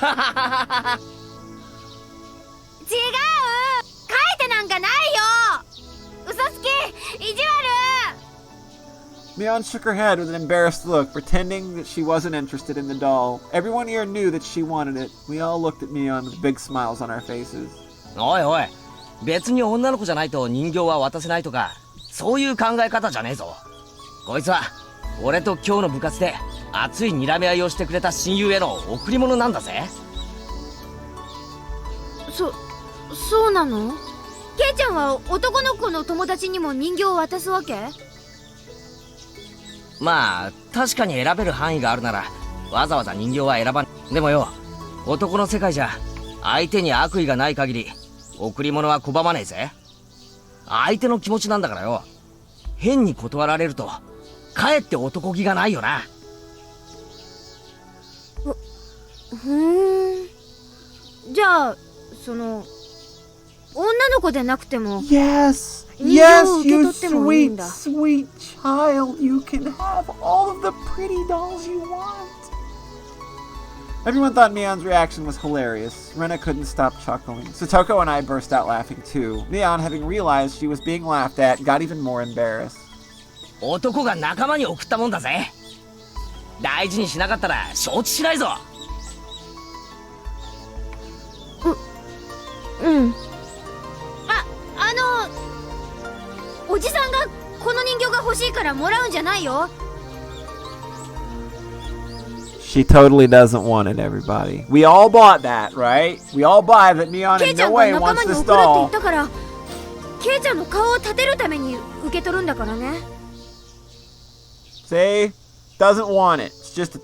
違う、書いてなんかないよ。嘘つき、意地悪。 Mion shook her head with an embarrassed look, pretending that she wasn't interested in the doll. Everyone here knew that she wanted it. We all looked at Mion with big smiles on our faces. おいおい、別に女の子じゃないと人形は渡せないとか、そういう考え方じゃねえぞ。こいつは俺と今日の部活で熱い睨み合いをしてくれた親友への贈り物なんだぜ。そうなの？ケイちゃんは男の子の友達にも人形を渡すわけ？まあ確かに選べる範囲があるならわざわざ人形は選ばん。でもよ、男の世界じゃ相手に悪意がない限り贈り物は拒まねえぜ。相手の気持ちなんだからよ。変に断られるとかえって男気がないよな。じゃあ女の子でなくても Yes! 人形を Yes, 受け you 取ってもいいん sweet, だ。 sweet child. You can have all of the pretty dolls you want. Everyone thought Mion's reaction was hilarious. Rena couldn't stop chuckling. Satoko and I burst out laughing too. Mion, having realized she was being laughed at, got even more embarrassed. 男が仲間に送ったもんだぜ。大事にしなかったら承知しないぞ。おじさんがこの人形が欲しいからもらうんじゃないよ。 She totally doesn't want it, everybody. We all bought that, right? We all buy that Mion ケイ in ちゃ no んが way 仲 wants 間に this 送るって言 doll. ったから、ケイちゃんの顔を立てるために受け取るんだからね。 See? Doesn't want it.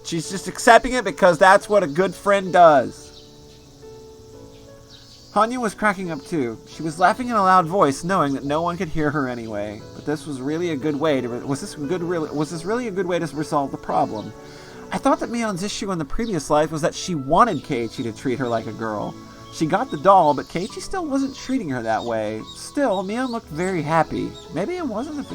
She's just accepting it because that's what a good friend does. Hanya was cracking up too. She was laughing in a loud voice, knowing that no one could hear her anyway. But this was really a good way to was this really a good way to resolve the problem? I thought that Mion's issue in the previous life was that she wanted Keiichi to treat her like a girl. She got the doll, but Keiichi still wasn't treating her that way. Still, Mion looked very happy. Maybe it wasn't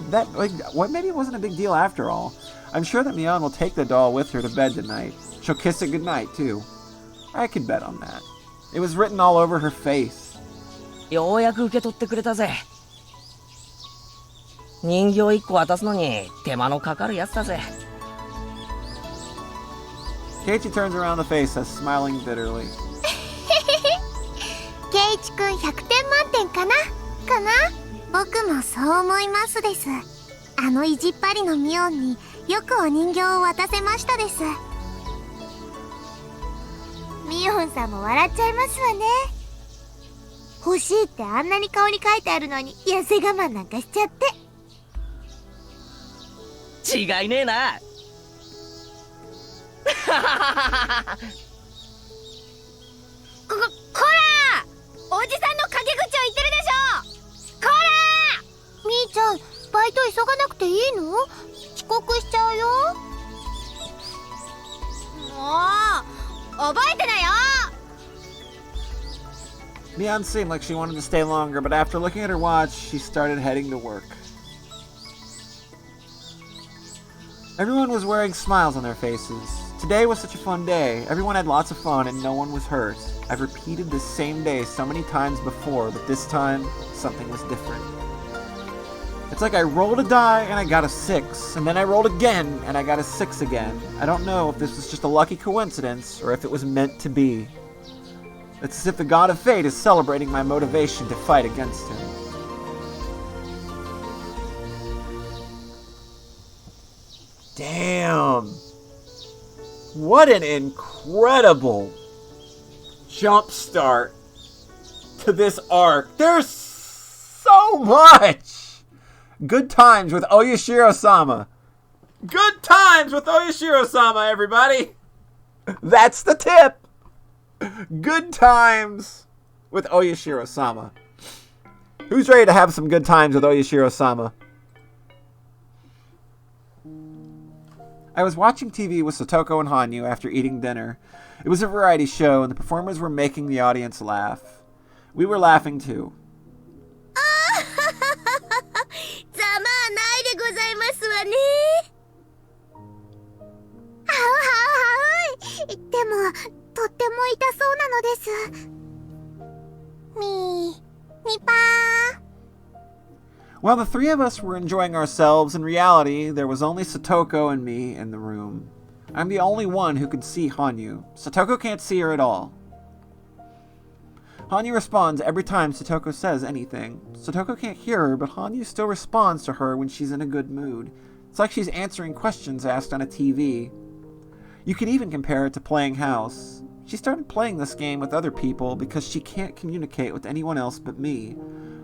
maybe it wasn't a big deal after all. I'm sure that Mion will take the doll with her to bed tonight. She'll kiss it goodnight too. I could bet on that. It was written all over her face. ようやく受け取ってくれたぜ。人形一個渡すのに手間のかかるやつだぜ。Keiichi turns around the face, smiling bitterly. ケイチくん100点満点かな僕もそう思いますです。あの意地っ張りのミオンによくお人形を渡せましたです。ミオンさんも笑っちゃいますわね。欲しいってあんなに顔に書いてあるのに痩せ我慢なんかしちゃって。違いねえな。こらおじさんの陰口を言ってるでしょ。こらみーちゃん、バイト急がなくていいの？遅刻しちゃうよ。もう覚えてなよ。 Mion seemed like she wanted to stay longer, but after looking at her watch, she started heading to work. Everyone was wearing smiles on their faces. Today was such a fun day. Everyone had lots of fun and no one was hurt. I've repeated this same day so many times before, but this time, something was different. It's like I rolled a die and I got a 6, and then I rolled again and I got a 6 again. I don't know if this was just a lucky coincidence or if it was meant to be. It's as if the god of fate is celebrating my motivation to fight against him. Damn! What an incredible jump start to this arc. There's so much! Good times with Oyashiro-sama. Good times with Oyashiro-sama, everybody! That's the tip! Good times with Oyashiro-sama. Who's ready to have some good times with Oyashiro-sama? I was watching TV with Satoko and Hanyu after eating dinner. It was a variety show, and the performers were making the audience laugh. We were laughing too. ざまあないでございますわね。はうはうはう。でもとっても痛そうなのです。みぱー。 While the three of us were enjoying ourselves, in reality, there was only Satoko and me in the room. I'm the only one who could see Hanyu. Satoko can't see her at all. Hanyu responds every time Satoko says anything. Satoko can't hear her, but Hanyu still responds to her when she's in a good mood. It's like she's answering questions asked on a TV. You could even compare it to playing house. She started playing this game with other people because she can't communicate with anyone else but me.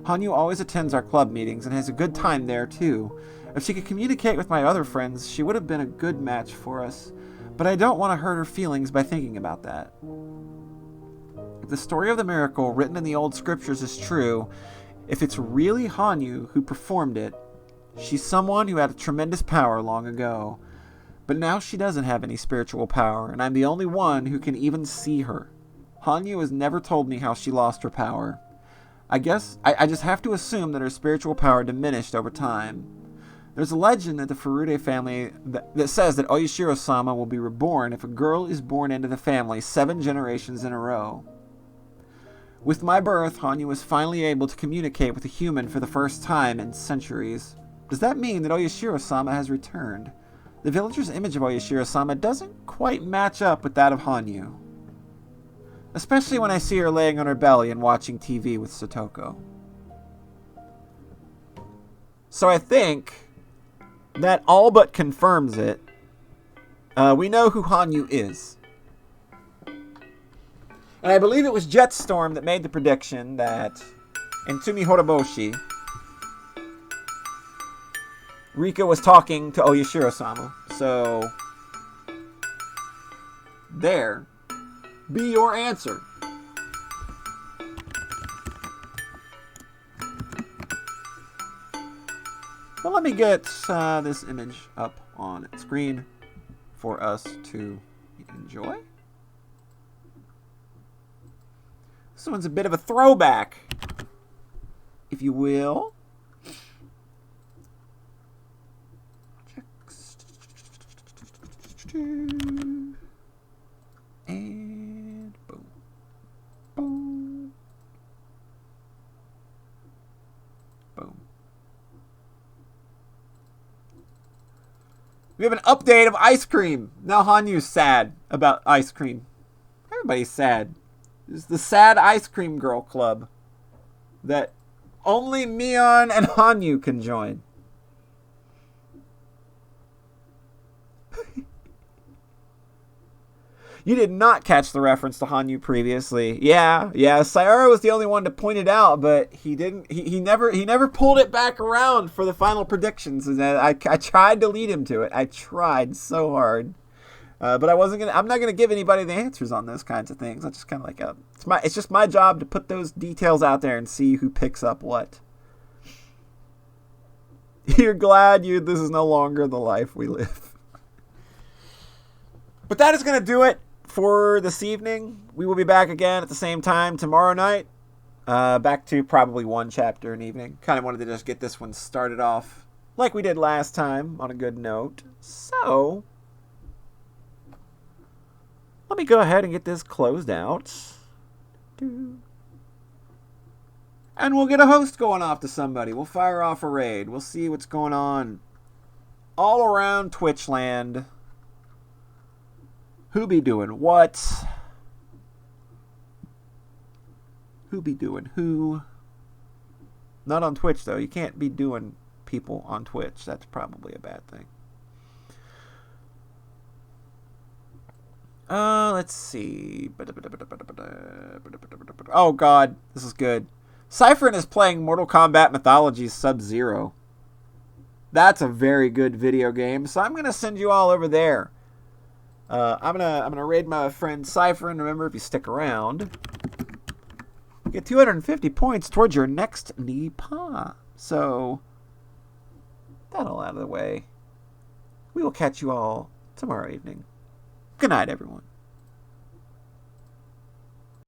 Hanyu always attends our club meetings and has a good time there too. If she could communicate with my other friends, she would have been a good match for us. But I don't want to hurt her feelings by thinking about that. If the story of the miracle written in the old scriptures is true, if it's really Hanyu who performed it, she's someone who had a tremendous power long ago. But now she doesn't have any spiritual power, and I'm the only one who can even see her. Hanyu has never told me how she lost her power. I guess I just have to assume that her spiritual power diminished over time. There's a legend that the Furude family that says that Oyashiro-sama will be reborn if a girl is born into the family 7 generations in a row. With my birth, Hanyu was finally able to communicate with a human for the first time in centuries. Does that mean that Oyashiro-sama has returned? The villager's image of Oyashiro-sama doesn't quite match up with that of Hanyu. Especially when I see her laying on her belly and watching TV with Satoko. So I think that all but confirms it. We know who Hanyu is. And I believe it was Jetstorm that made the prediction that in Tsumi Horoboshi, Rika was talking to Oyashiro-sama. So, there be your answer. Well, let me get this image up on screen for us to enjoy. This one's a bit of a throwback, if you will. And boom. Boom. Boom. We have an update of ice cream. Now Hanyu's sad about ice cream. Everybody's sad. It's the Sad Ice Cream Girl Club that only Mion and Hanyu can join. You did not catch the reference to Hanyu previously. Yeah. Sayara was the only one to point it out, but he didn't. He never pulled it back around for the final predictions. And I tried to lead him to it. I tried so hard, but I'm not gonna give anybody the answers on those kinds of things. I just kind of like it's just my job to put those details out there and see who picks up what. You're glad this is no longer the life we live. But that is gonna do it for this evening. We will be back again at the same time tomorrow night. Back to probably one chapter an evening. Kind of wanted to just get this one started off like we did last time on a good note. So, let me go ahead and get this closed out. And we'll get a host going off to somebody. We'll fire off a raid. We'll see what's going on all around Twitch land. Who be doing what? Who be doing who? Not on Twitch, though. You can't be doing people on Twitch. That's probably a bad thing. Let's see. Oh, God. This is good. Cypherin is playing Mortal Kombat Mythologies Sub-Zero. That's a very good video game. So I'm going to send you all over there. I'm gonna raid my friend Cypherin. Remember, if you stick around, you get 250 points towards your next Nipa. So, that all out of the way. We will catch you all tomorrow evening. Good night, everyone.